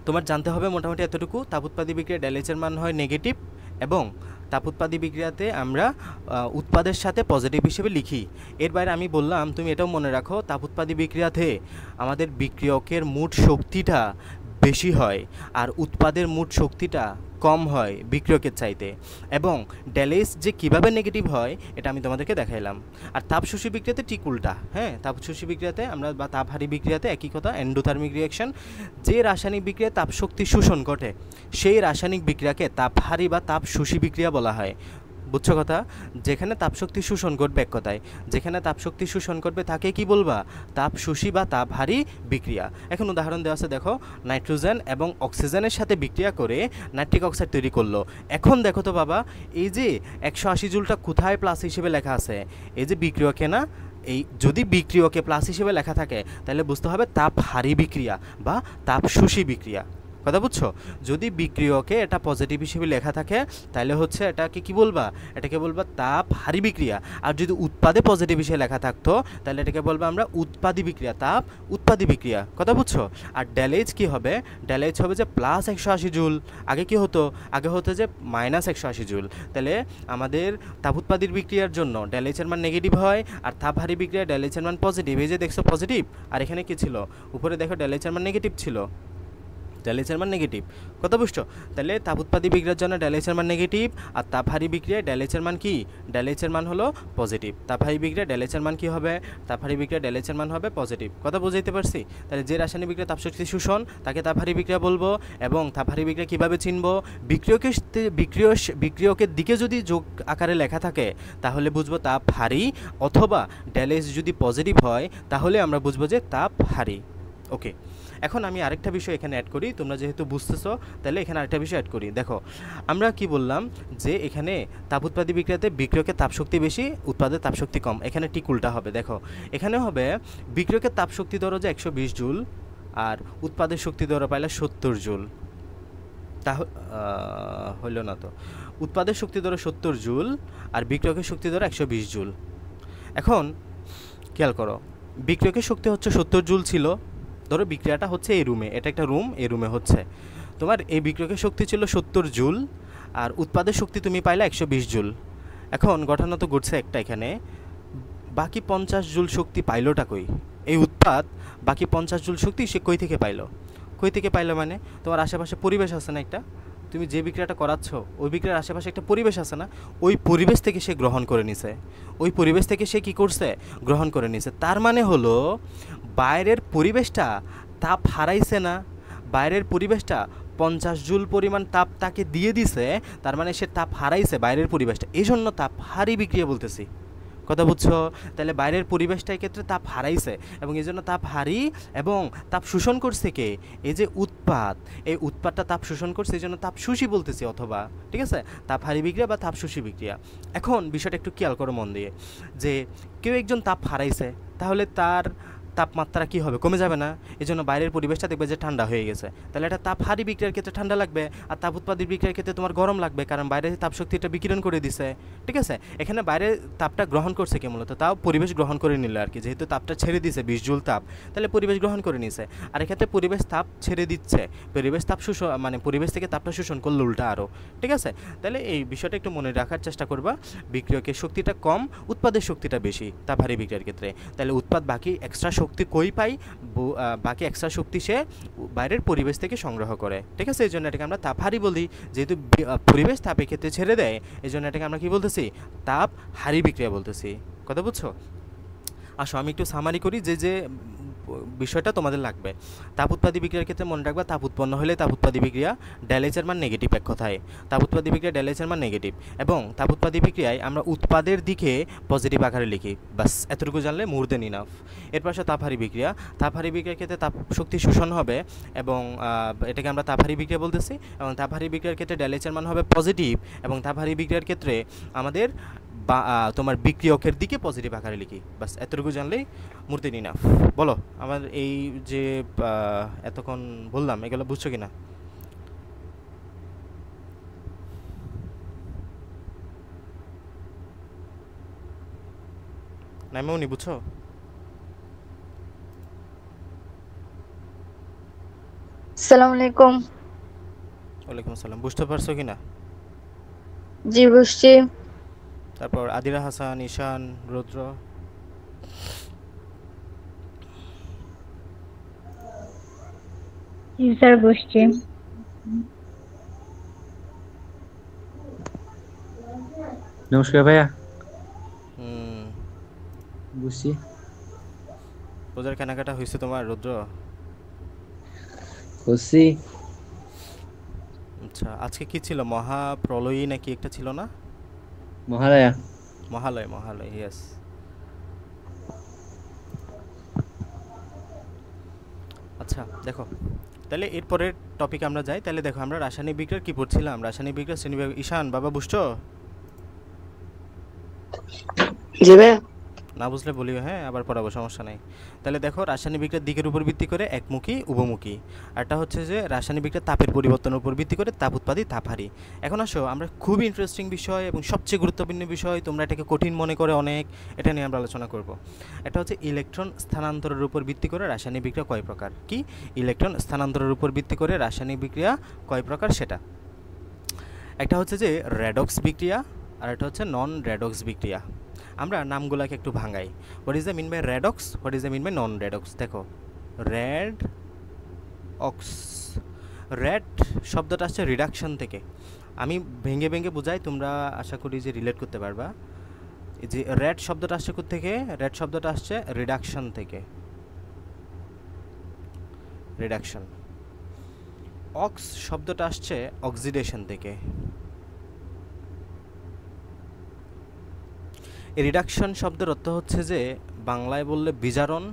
তোমার জানতে হবে মোটামুটি এতটুকু, তাপোৎপাদী বিক্রিয়া ডেলেজের মান হয় নেগেটিভ এবং তাপোৎপাদী বিক্রিয়াতে আমরা উৎপাদের সাথে পজিটিভ হিসেবে লিখি। এর বাইরে আমি বললাম তুমি এটাও মনে রাখো, তাপোৎপাদী বিক্রিয়াতে আমাদের বিক্রিয়কের মোট শক্তিটা বেশি হয় আর উৎপাদের মোট শক্তিটা কম হয় বিক্রিয়কের চাইতে। এবং ডেলেজ যে কীভাবে নেগেটিভ হয় এটা আমি তোমাদেরকে দেখাইলাম। আর তাপশোষী বিক্রিয়াতে ঠিক উল্টা। হ্যাঁ, তাপশোষী বিক্রিয়াতে আমরা বা তাপহারী বিক্রিয়াতে একই কথা, এন্ডোথার্মিক রিঅ্যাকশন। যে রাসায়নিক বিক্রিয়ায় তাপশক্তি শোষণ ঘটে সেই রাসায়নিক বিক্রিয়াকে তাপহারী বা তাপশোষী বিক্রিয়া বলা হয়। বুঝছো কথা? যেখানে তাপশক্তি শোষণ ঘটবে, এক কথায় যেখানে তাপশক্তি শোষণ করবে তাকে কি বলবা? তাপশোষী বা তাপহারী বিক্রিয়া। এখন উদাহরণ দেওয়া আছে, দেখো নাইট্রোজেন এবং অক্সিজেনের সাথে বিক্রিয়া করে নাইট্রিক অক্সাইড তৈরি করলো। এখন দেখো তো বাবা, এই যে 180 জুলটা কোথায় প্লাস হিসেবে লেখা আছে? এই যে বিক্রিয়কে না, এই যদি বিক্রিয়কে প্লাস হিসেবে লেখা থাকে তাহলে বুঝতে হবে তাপহারী বিক্রিয়া বা তাপশোষী বিক্রিয়া। কথা বুঝছো? যদি বিক্রিয়কে এটা পজিটিভ হিসেবে লেখা থাকে তাহলে হচ্ছে এটাকে কি বলবা? এটাকে বলবা তাপহারী বিক্রিয়া। আর যদি উৎপাদে পজিটিভ হিসেবে লেখা থাকতো তাহলে এটাকে বলবো আমরা উৎপাদী বিক্রিয়া, তাপ উৎপাদী বিক্রিয়া। কথা বুঝছো? আর ডেলেজ কি হবে? ডেলেজ হবে যে প্লাস 180 জুল। আগে কি হতো? আগে হতো যে -180 জুল। তাহলে আমাদের তাপ উৎপাদীর বিক্রিয়ার জন্য ডেলেজের মান নেগেটিভ হয় আর তাপহারী বিক্রিয়া ডেলেজের মান পজিটিভ। এই যে দেখছো পজিটিভ, আর এখানে কি ছিল? উপরে দেখো ডেলেজের মান নেগেটিভ ছিল, ডেলেজের মান নেগেটিভ। কথা বুঝছো? তাহলে তাপ উৎপাদী বিক্রিয়ার জন্য ডেলেজের মান নেগেটিভ আর তাপহারী বিক্রিয়ায় ডেলেজের মান কি? ডেলেজের মান হলো পজিটিভ। তাপহারী বিক্রিয়া ডেলেজের মান কি হবে? তাপহারী বিক্রিয়া ডেলেজের মান হবে পজিটিভ। কথা বুঝাইতে পারছি? তাহলে যে রাসায়নিক বিক্রিয়া তাপশক্তি শোষণ তাকে তাপহারী বিক্রিয়া বলবো। এবং তাপহারী বিক্রিয়া কীভাবে চিনবো? বিক্রিয়কের দিকে যদি যোগ আকারে লেখা থাকে তাহলে বুঝবো তাপহারী, অথবা ডেলেজ যদি পজিটিভ হয় তাহলে আমরা বুঝবো যে তাপহারী। ওকে, এখন আমি আরেকটা বিষয় এখানে অ্যাড করি, তোমরা যেহেতু বুঝতেছো তাহলে এখানে আরেকটা বিষয় অ্যাড করি। দেখো আমরা কি বললাম যে এখানে তাপ উৎপাদী বিক্রিয়াতে বিক্রিয়কের তাপশক্তি বেশি, উৎপাদের তাপশক্তি কম। এখানে ঠিক উল্টা হবে। দেখো এখানে হবে বিক্রিয়কের তাপশক্তি ধরো যে 120 জুল আর উৎপাদের শক্তি ধরো পাইলে 70 জুল। তা হইল না তো, উৎপাদের শক্তি ধরো 70 জুল আর বিক্রিয়কের শক্তি ধরো 120 জুল। এখন খেয়াল করো, বিক্রিয়কের শক্তি হচ্ছে 70 জুল ছিল। ধরো বিক্রিয়াটা হচ্ছে এই রুমে, এটা একটা রুম, এই রুমে হচ্ছে তোমার এই বিক্রিয়কের শক্তি ছিল 70 জুল আর উৎপাদের শক্তি তুমি পাইলে 120 জুল। এখন ঘটনা তো ঘটছে একটা, এখানে বাকি 50 জুল শক্তি পাইলোটা কই? এই উৎপাদ বাকি 50 জুল শক্তি সে কই থেকে পাইলো? কই থেকে পাইলো মানে তোমার আশেপাশে পরিবেশ আছে না একটা, তুমি যে বিক্রিয়াটা করাচ্ছ ওই বিক্রিয়ার আশেপাশে একটা পরিবেশ আছে না, ওই পরিবেশ থেকে সে গ্রহণ করে নিছে, ওই পরিবেশ থেকে সে কি করছে, গ্রহণ করে নিছে। তার মানে হলো বাইরের পরিবেশটা তাপ হারাইছে না, বাইরের পরিবেশটা 50 জুল পরিমাণ তাপ তাকে দিয়ে দিছে, তার মানে সে তাপ হারাইছে বাইরের পরিবেশটা, এই জন্য তাপ হারি বিক্রিয়া বলতেছি। কথা বুঝছো? তাহলে বাইরের পরিবেশটার ক্ষেত্রে তাপ হারাইছে এবং এই জন্য তাপ হারি, এবং তাপ শোষণ করছে কে? এই যে উৎপাদ, এই উৎপাদটা তাপ শোষণ করছে, এই জন্য তাপ শোষী বলতেছি, অথবা ঠিক আছে তাপ হারি বিক্রিয়া বা তাপ শোষী বিক্রিয়া। এখন বিষয়টা একটু খেয়াল করো মন দিয়ে, যে কেউ একজন তাপ হারাইছে, তাহলে তার তাপমাত্রা কি হবে? কমে যাবে না? এই জন্য বাইরের পরিবেশটা দেখবে যে ঠান্ডা হয়ে গেছে, তাহলে এটা তাপ হারি বিক্রিয়ার ক্ষেত্রে ঠান্ডা লাগবে, আর তাপ উৎপাদী বিক্রিয়ার ক্ষেত্রে তোমার গরম লাগবে, কারণ বাইরে তাপ শক্তিটা বিকিরণ করে দিছে। ঠিক আছে, এখানে বাইরে তাপটা গ্রহণ করছে কে? মূলত তাও পরিবেশ গ্রহণ করে নিল আর কি, যেহেতু তাপটা ছেড়ে দিছে 20 জুল তাপ, তাহলে পরিবেশ গ্রহণ করে নিছে। আর এক্ষেত্রে পরিবেশ তাপ ছেড়ে দিচ্ছে, পরিবেশ তাপ শোষণ, মানে পরিবেশ থেকে তাপটা শোষণ করলো উল্টা আরও। ঠিক আছে, তাহলে এই বিষয়টা একটু মনে রাখার চেষ্টা করবা, বিক্রিয়কের শক্তিটা কম, উৎপাদের শক্তিটা বেশি তাপ হারি বিক্রিয়ার ক্ষেত্রে। তাহলে উৎপাদ বাকি এক্সট্রা শক্তি কই পাই? বাকি এক্সট্রা শক্তি সে বাইরের পরিবেশ থেকে সংগ্রহ করে। ঠিক আছে, এই জন্য এটাকে আমরা তাপ হারি বলি, যেহেতু পরিবেশ তাপের ক্ষেত্রে ছেড়ে দেয়, এই জন্য এটাকে আমরা কি বলতেছি? তাপ হারি বিক্রিয়া বলতেছি। কথা বুঝছো? আসো আমি একটু সামারি করি যে যে বিষয়টা তোমাদের লাগবে। তাপ উৎপাদী বিক্রিয়ার ক্ষেত্রে মনে রাখবা, তাপ উৎপন্ন হলে তাপ উৎপাদী বিক্রিয়া ডেলএইচের মান নেগেটিভ, এক কথায় তাপ উৎপাদী বিক্রিয়া ডেলএইচের মান নেগেটিভ, এবং তাপ উৎপাদী বিক্রিয়ায় আমরা উৎপাদের দিকে পজিটিভ আকারে লিখি, বাস এতটুকু জানলে মোর দেন ইনাফ। এর পাশে তাপহারী বিক্রিয়া, তাপহারী বিক্রিয়ার ক্ষেত্রে তাপ শক্তি শোষণ হবে, এবং এটাকে আমরা তাপহারী বিক্রিয়া বলতেছি, এবং তাপহারী বিক্রিয়ার ক্ষেত্রে ডেলএইচের মান হবে পজিটিভ, এবং তাপহারী বিক্রিয়ার ক্ষেত্রে আমাদের বা তোমার বিক্রিয়কের দিকে পজিটিভ আকারে লিখি, বাস এতটুকু জানলেই মূর্তি নিনাফ। বলো আমার এই যে এতক্ষণ বললাম এগুলো বুঝছো কিনা? নাইমাউনি বুঝছো? আসসালামু আলাইকুম। ওয়ালাইকুম আসসালাম। বুঝতে পারছো কিনা? জি বুঝছি। তারপর আদিরা হাসান, ঈশান, রুদ্র? জি স্যার বুঝছি। নমস্কার ভাইয়া। বুঝছি। রোজার কেনাকাটা হয়েছে তোমার, রুদ্র? করছি। আচ্ছা, আজকে কি ছিল? মহাপ্রলয়ী নাকি একটা ছিল না? মহালয়া। মহালয়, মহালয়, ইয়েস। আচ্ছা দেখো, তাহলে এরপরের টপিক আমরা যাই। তাহলে দেখো আমরা রাসায়নিক বিক্রিয়ার কি পড়ছিলাম, রাসায়নিক বিক্রিয়ার শ্রেণীবিভাগ। ঈশান বাবা বুঝছো? জি ভাইয়া। না বুঝলে বলিও, হ্যাঁ আবার পড়াবো, সমস্যা নাই। তাহলে দেখো রাসায়নিক বিক্রিয়ার দিকের উপর ভিত্তি করে একমুখী, উভমুখী। আরটা হচ্ছে যে রাসায়নিক বিক্রিয়া তাপের পরিবর্তনের উপর ভিত্তি করে তাপ উৎপাদী, তাপ হারি। এখন আসো আমরা খুবই ইন্টারেস্টিং বিষয় এবং সবচেয়ে গুরুত্বপূর্ণ বিষয়, তোমরা এটাকে কঠিন মনে করে অনেক, এটা নিয়ে আমরা আলোচনা করব। এটা হচ্ছে ইলেকট্রন স্থানান্তরের উপর ভিত্তি করে রাসায়নিক বিক্রিয়া কয় প্রকার। কি? ইলেকট্রন স্থানান্তরের উপর ভিত্তি করে রাসায়নিক বিক্রিয়া কয় প্রকার সেটা। একটা হচ্ছে যে রেডক্স বিক্রিয়া, আর একটা হচ্ছে নন রেডক্স বিক্রিয়া। আমরা নামগুলোকে একটু ভাঙাই। What is the mean by redox, what is the mean by non redox. দেখো রেড অক্স, রেড শব্দটা আসছে রিডাকশন থেকে। আমি ভেঙে ভেঙে বোঝাই, তোমরা আশা করি যে রিলেট করতে পারবা। এই যে রেড শব্দটা আসছে কোথা থেকে? রেড শব্দটা আসছে রিডাকশন থেকে, রিডাকশন। অক্স শব্দটা আসছে অক্সিডেশন থেকে। এই রিডাকশন শব্দের অর্থ হচ্ছে যে বাংলায় বললে বিজারণ,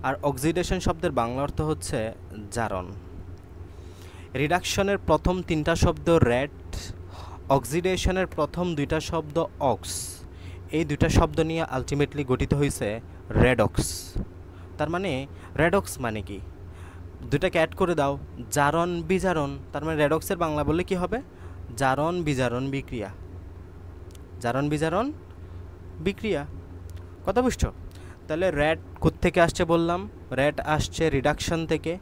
আর অক্সিডেশন শব্দের বাংলা অর্থ হচ্ছে জারণ। রিডাকশনের প্রথম তিনটা শব্দ রেড, অক্সিডেশনের প্রথম দুইটা শব্দ অক্স, এই দুইটা শব্দ নিয়ে আলটিমেটলি গঠিত হয়েছে রেডক্স। তার মানে রেডক্স মানে কি? দুটাকে অ্যাড করে দাও, জারণ বিজারণ। তার মানে রেডক্সের বাংলা বললে কি হবে? জারণ বিজারণ বিক্রিয়া, জারণ বিজারণ বিক্রিয়া। কথা বুঝছো? তাহলে রেড কোত্থেকে আসছে বললাম? রেড আসছে রিডাকশন থেকে,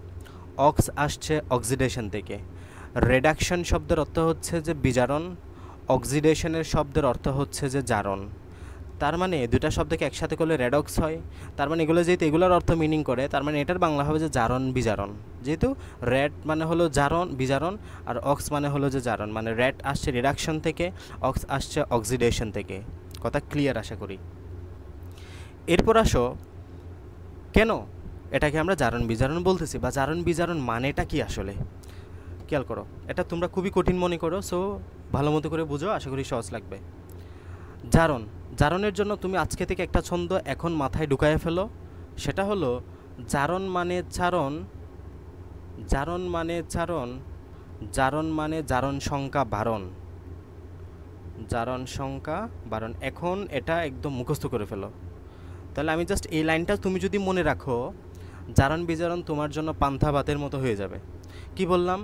অক্স আসছে অক্সিডেশন থেকে। রিডাকশন শব্দের অর্থ হচ্ছে যে বিজারণ, অক্সিডেশনের শব্দের অর্থ হচ্ছে যে জারণ। তার মানে দুটা শব্দকে একসাথে করলে রেডক্স হয়। তার মানে এগুলো যেহেতু এগুলোর অর্থ মিনিং করে, তার মানে এটার বাংলা হবে যে জারণ বিজারণ। যেহেতু রেড মানে হলো জারণ বিজারণ, আর অক্স মানে হলো যে জারণ, মানে রেড আসছে রিডাকশন থেকে, অক্স আসছে অক্সিডেশন থেকে। কথা ক্লিয়ার আশা করি। এরপর আসো, কেন এটাকে আমরা জারণ বিজারণ বলতেছি, বা জারণ বিজারণ মানেটা কি আসলে। খেয়াল করো, এটা তোমরা খুবই কঠিন মনে করো, সো ভালো মতো করে বুঝো, আশা করি সহজ লাগবে। জারণ, জারণের জন্য তুমি আজকে থেকে একটা ছন্দ এখন মাথায় ঢুকায় ফেলো, সেটা হলো জারণ মানে চারণ, জারণ মানে চারণ, জারণ মানে জারণ সংখ্যা বারণ, জারণ সংখ্যা বারণ। এখন এটা একদম মুখস্থ করে ফেলো। তাহলে আমি জাস্ট এই লাইনটা তুমি যদি মনে রাখো, জারণ বিজারণ তোমার জন্য পান্থা ভাতের মতো হয়ে যাবে। কি বললাম?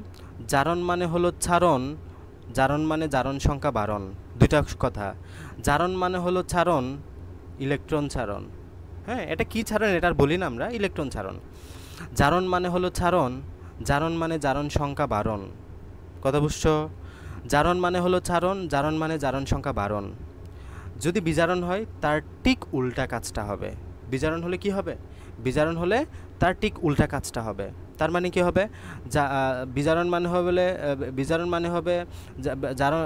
জারণ মানে হলো ছারণ, জারণ মানে জারণ সংখ্যা বারণ, দুইটা কথা। জারণ মানে হলো ছারণ, ইলেকট্রন ছারণ। হ্যাঁ, এটা কি ছারণ এটা আর বলি না আমরা, ইলেকট্রন ছারণ। জারণ মানে হলো ছারণ, জারণ মানে জারণ সংখ্যা বারণ। কথা বুঝছো? জারণ মানে হলো ছারণ, জারণ মানে জারণ সংখ্যা বারণ। যদি বিজারণ হয় তার ঠিক উল্টা কাজটা হবে। বিজারণ হলে কি হবে? বিজারণ হলে তার ঠিক উল্টা কাজটা হবে। তার মানে কি হবে? বিজারণ মানে হবে, বিজারণ মানে হবে জারণ,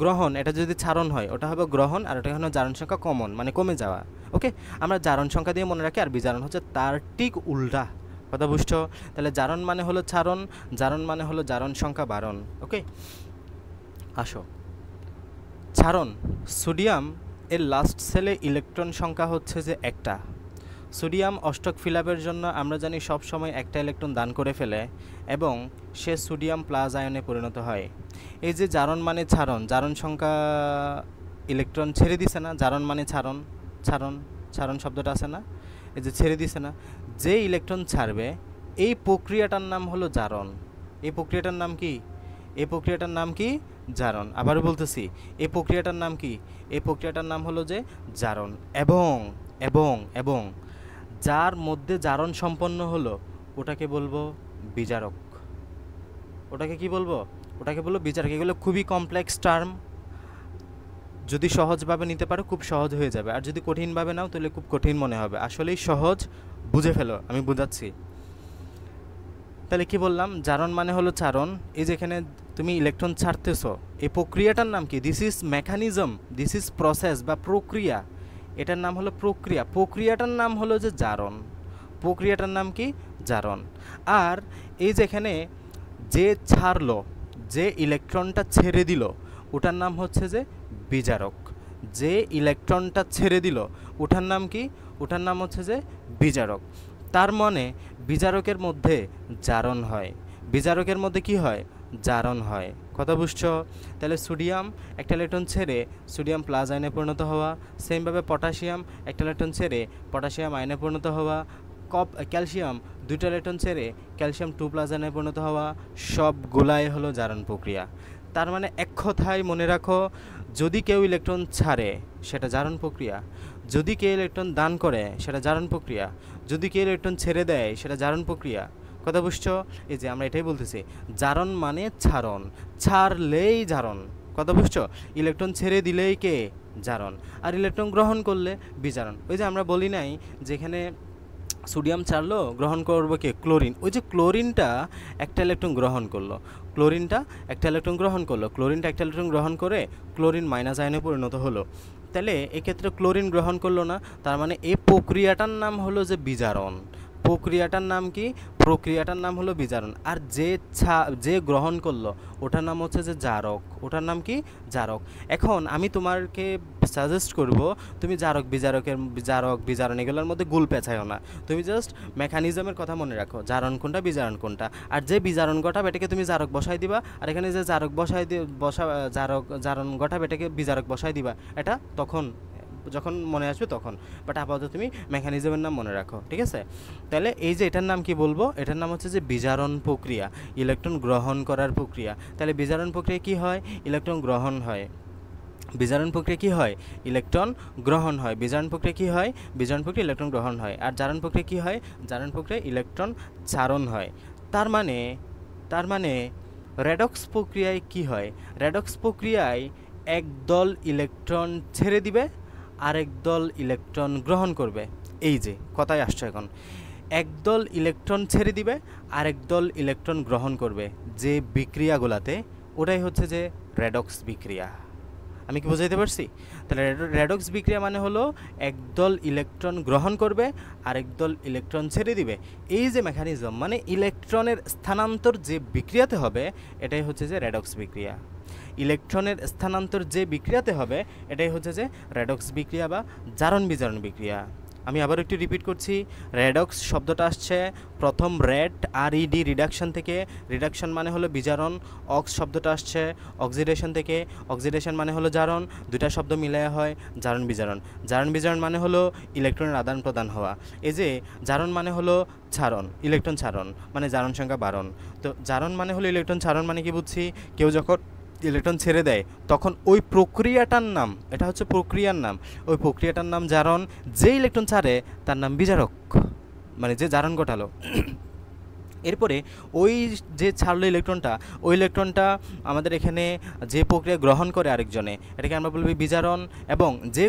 গ্রহণ। এটা যদি ছারণ হয় ওটা হবে গ্রহণ, আর ওটা হলো জারণ সংখ্যা কমন, মানে কমে যাওয়া। ওকে, আমরা জারণ সংখ্যা দিয়ে মনে রাখি, আর বিজারণ হচ্ছে তার ঠিক উল্টা। কথা বুঝছো? তাহলে জারণ মানে হলো ছারণ, জারণ মানে হলো জারণ সংখ্যা বারণ। ওকে, আসো ছারণ। সোডিয়াম এর লাস্ট সেলে ইলেকট্রন সংখ্যা হচ্ছে যে একটা। সোডিয়াম অষ্টক ফিলাপের জন্য আমরা জানি সব সময় একটা ইলেকট্রন দান করে ফেলে এবং সে সোডিয়াম প্লাস আয়নে পরিণত হয়। এই যে জারণ মানে ছারণ, জারণ সংখ্যা ইলেকট্রন ছেড়ে দিছে না, জারণ মানে ছারণ, ছারণ ছারণ শব্দটা আছে না, এই যে ছেড়ে দিছে না, যে ইলেকট্রন ছাড়বে এই প্রক্রিয়াটার নাম হলো জারণ। এই প্রক্রিয়াটার নাম কি? এই প্রক্রিয়াটার নাম কি? জারণ। আবারও বলতেছি, এই প্রক্রিয়াটার নাম কি? এই প্রক্রিয়াটার নাম হলো যে জারণ। এবং এবং এবং যার মধ্যে জারণ সম্পন্ন হলো ওটাকে বলবো বিজারক। ওটাকে কি বলবো? ওটাকে বলবো বিজারক। এগুলো খুবই কমপ্লেক্স টার্ম, যদি সহজভাবে নিতে পারো খুব সহজ হয়ে যাবে, আর যদি কঠিনভাবে নাও তাহলে খুব কঠিন মনে হবে। আসলেই সহজ, বুঝে ফেলো, আমি বোঝাচ্ছি। তাহলে কি বললাম? জারণ মানে হলো চারণ। এই যেখানে তুমি ইলেকট্রন ছাড়তেছো, এই প্রক্রিয়াটার নাম কি? This is mechanism, this is process বা প্রক্রিয়া। এটার নাম হলো প্রক্রিয়া। প্রক্রিয়াটার নাম হলো যে জারণ। প্রক্রিয়াটার নাম কি? জারণ। আর এই যেখানে যে ছাড়লো, যে ইলেকট্রনটা ছেড়ে দিল, ওটার নাম হচ্ছে যে বিজারক। যে ইলেকট্রনটা ছেড়ে দিল ওটার নাম কি? ওটার নাম হচ্ছে যে বিজারক। তার মানে বিজারকের মধ্যে জারণ হয়। বিজারকের মধ্যে কি হয়? জারণ হয়। কথা বুঝছো? তাহলে সোডিয়াম একটা ইলেকট্রন ছেড়ে সোডিয়াম প্লাস আয়নে পরিণত হওয়া, সেমভাবে পটাশিয়াম একটা ইলেকট্রন ছেড়ে পটাশিয়াম আয়নে পরিণত হওয়া, ক্যালসিয়াম দুইটা ইলেকট্রন ছেড়ে ক্যালসিয়াম 2 প্লাস আয়নে পরিণত হওয়া, সবগুলাই হলো জারণ প্রক্রিয়া। তার মানে এক কথায় মনে রাখো, যদি কেউ ইলেকট্রন ছাড়ে সেটা জারণ প্রক্রিয়া, যদি কেউ ইলেকট্রন দান করে সেটা জারণ প্রক্রিয়া, যদি কেউ ইলেকট্রন ছেড়ে দেয় সেটা জারণ প্রক্রিয়া। কথা বুঝছো? এই যে আমরা এটাই বলতেছি, জারণ মানে ছাড়ন, ছাড়লেই জারণ। কথা বুঝছো? ইলেকট্রন ছেড়ে দিলেই কে? জারণ। আর ইলেকট্রন গ্রহণ করলে বিজারণ। ওই যে আমরা বলি নাই যেখানে সোডিয়াম ছাড়লো, গ্রহণ করবো কে? ক্লোরিন। ওই যে ক্লোরিনটা একটা ইলেকট্রন গ্রহণ করলো, ক্লোরিনটা একটা ইলেকট্রন গ্রহণ করলো, ক্লোরিনটা একটা ইলেকট্রন গ্রহণ করে ক্লোরিন মাইনাস আয়নে পরিণত হলো। তাহলে এক্ষেত্রে ক্লোরিন গ্রহণ করলো না, তার মানে এই প্রক্রিয়াটার নাম হলো যে বিজারণ। প্রক্রিয়াটার নাম কি? প্রক্রিয়াটার নাম হলো বিজারণ। আর যে গ্রহণ করলো ওটার নাম হচ্ছে যে জারক। ওটার নাম কি? জারক। এখন আমি তোমাকে সাজেস্ট করব, তুমি জারক বিজারণ এগুলোর মধ্যে গুল পেঁচায়ও না। তুমি জাস্ট মেকানিজমের কথা মনে রাখো, জারণ কোনটা বিজারণ কোনটা। আর যে বিজারণ ঘটাবে এটাকে তুমি জারক বসাই দিবা, আর এখানে যে জারক জারণ ঘটাবে এটাকে বিজারক বসাই দিবা। এটা তখন যখন মনে আসবে তখন, বাট আপাতত তুমি মেকানিজমের নাম মনে রাখো, ঠিক আছে? তাহলে এই যে এটার নাম কি বলবো? এটার নাম হচ্ছে যে বিজারণ প্রক্রিয়া, ইলেকট্রন গ্রহণ করার প্রক্রিয়া। তাহলে বিজারণ প্রক্রিয়া কি হয়? ইলেকট্রন গ্রহণ হয়। বিজারণ প্রক্রিয়া কি হয়? ইলেকট্রন গ্রহণ হয়। বিজারণ প্রক্রিয়া কি হয়? বিজারণ প্রক্রিয়া ইলেকট্রন গ্রহণ হয়। আর জারণ প্রক্রিয়া কি হয়? জারণ প্রক্রিয়া ইলেকট্রন চারণ হয়। তার মানে রেডক্স প্রক্রিয়ায় কি হয়? রেডক্স প্রক্রিয়ায় একদল ইলেকট্রন ছেড়ে দিবে আরেক দল ইলেকট্রন গ্রহণ করবে। এই যে কথায় আসছে এখন, একদল ইলেকট্রন ছেড়ে দিবে, আরেক দল ইলেকট্রন গ্রহণ করবে যে বিক্রিয়াগুলাতে, ওটাই হচ্ছে যে রেডক্স বিক্রিয়া। আমি কি বুঝাইতে পারছি? তাহলে রেডক্স বিক্রিয়া মানে হলো একদল ইলেকট্রন গ্রহণ করবে, আরেক দল ইলেকট্রন ছেড়ে দিবে। এই যে মেকানিজম, মানে ইলেকট্রনের স্থানান্তর যে বিক্রিয়াতে হবে, এটাই হচ্ছে যে রেডক্স বিক্রিয়া। ইলেকট্রনের স্থানান্তর যে বিক্রিয়াতে হবে, এটাই হচ্ছে যে রেডক্স বিক্রিয়া বা জারণ বিজারণ বিক্রিয়া। আমি আবার একটু রিপিট করছি, রেডক্স শব্দটা আসছে প্রথম রেড আর ইডি রিডাকশন থেকে, রিডাকশন মানে হলো বিজারণ। অক্স শব্দটা আসছে অক্সিডেশন থেকে, অক্সিডেশন মানে হলো জারণ। দুইটা শব্দ মিলায়া হয় জারণ বিজারণ। জারণ বিজারণ মানে হলো ইলেকট্রনের আদান প্রদান হওয়া। এই যে জারণ মানে হলো ছাড়ন, ইলেকট্রন ছাড়ন মানে জারণ সংখ্যা বাড়ন। তো জারণ মানে হলো ইলেকট্রন ছাড়ন, মানে কি বুঝছি, কেউ যখন ইলেকট্রন ছেড়ে দেয় তখন ওই প্রক্রিয়াটার নাম, এটা হচ্ছে প্রক্রিয়ার নাম, ওই প্রক্রিয়াটার নাম জারণ। যে ইলেকট্রন ছাড়ে তার নাম বিজারক, মানে যে জারণ ঘটালো। এরপরে ওই যে ছাড়লো ইলেকট্রনটা, ওই ইলেকট্রনটা আমাদের এখানে যে প্রক্রিয়া গ্রহণ করে আরেকজনে, এটাকে আমরা বলবি বিজারণ। এবং যে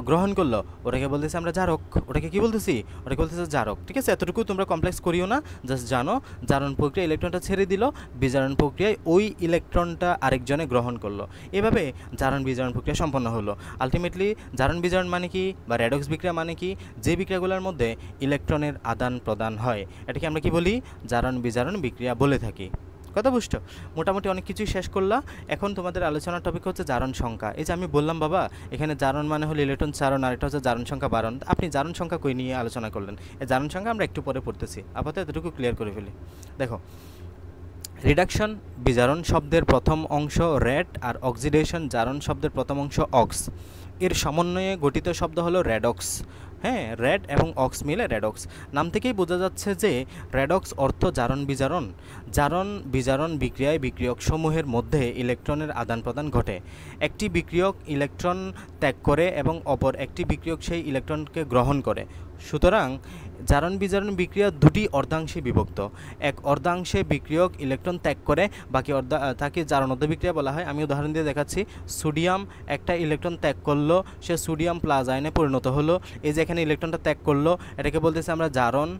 গ্রহণ করলো ওটাকে বলতেছি আমরা জারক। ওটাকে কি বলতেছি? ওটাকে বলতেছে জারক। ঠিক আছে, এতটুকু তোমরা কমপ্লেক্স করিও না, জাস্ট জানো জারণ প্রক্রিয়া ইলেকট্রনটা ছেড়ে দিল, বিজারণ প্রক্রিয়ায় ওই ইলেকট্রনটা আরেকজনে গ্রহণ করলো। এভাবে জারণ বিজারণ প্রক্রিয়া সম্পন্ন হলো। আলটিমেটলি জারণ বিজারণ মানে কি, বা রেডক্স বিক্রিয়া মানে কি, যে বিক্রিয়াগুলোর মধ্যে ইলেকট্রনের আদান প্রদান হয়, এটাকে আমরা কি বলি? জারণ বিজারণ বিক্রিয়া বলে থাকি। কথা বুঝছো? মোটামুটি অনেক কিছুই শেষ করলা। এখন তোমাদের আলোচনার টপিক হচ্ছে জারণ সংখ্যা। এই যে আমি বললাম বাবা, এখানে জারণ মানে হলো ইলেকট্রন চারণ, আর এটা হচ্ছে জারণ সংখ্যা বারণ। আপনি জারণ সংখ্যা কই নিয়ে আলোচনা করলেন? এই জারণ সংখ্যা আমরা একটু পরে পড়তেছি, আপাতত এতটুকু ক্লিয়ার করে ফেলি। দেখো, রিডাকশন বিজারণ শব্দের প্রথম অংশ রেড, আর অক্সিডেশন জারণ শব্দের প্রথম অংশ অক্স, এর সমন্বয়ে গঠিত শব্দ হলো রেডক্স। হ্যাঁ, রেড এবং অক্স মিলে রেডক্স। নাম থেকেই বোঝা যাচ্ছে যে রেডক্স অর্থ জারণ বিজারণ। জারণ বিজারণ বিক্রিয়ায় বিক্রিয়ক সমূহের মধ্যে ইলেকট্রনের আদান প্রদান ঘটে। একটি বিক্রিয়ক ইলেকট্রন ত্যাগ করে এবং অপর একটি বিক্রিয়ক সেই ইলেকট্রনকে গ্রহণ করে। সুতরাং জারণ বিজারণ বিক্রিয়া দুটি অর্ধাংশে বিভক্ত। এক অর্ধাংশে বিক্রিয়ক ইলেকট্রন ত্যাগ করে, বাকি তাকে জারণ অর্ধ বিক্রিয়া বলা হয়। আমি উদাহরণ দিয়ে দেখাচ্ছি। সোডিয়াম একটা ইলেকট্রন ত্যাগ করলো, সে সোডিয়াম প্লাস আয়নে পরিণত হলো। এই যে এখানে ইলেকট্রনটা ত্যাগ করলো, এটাকে বলতেছে আমরা জারণ।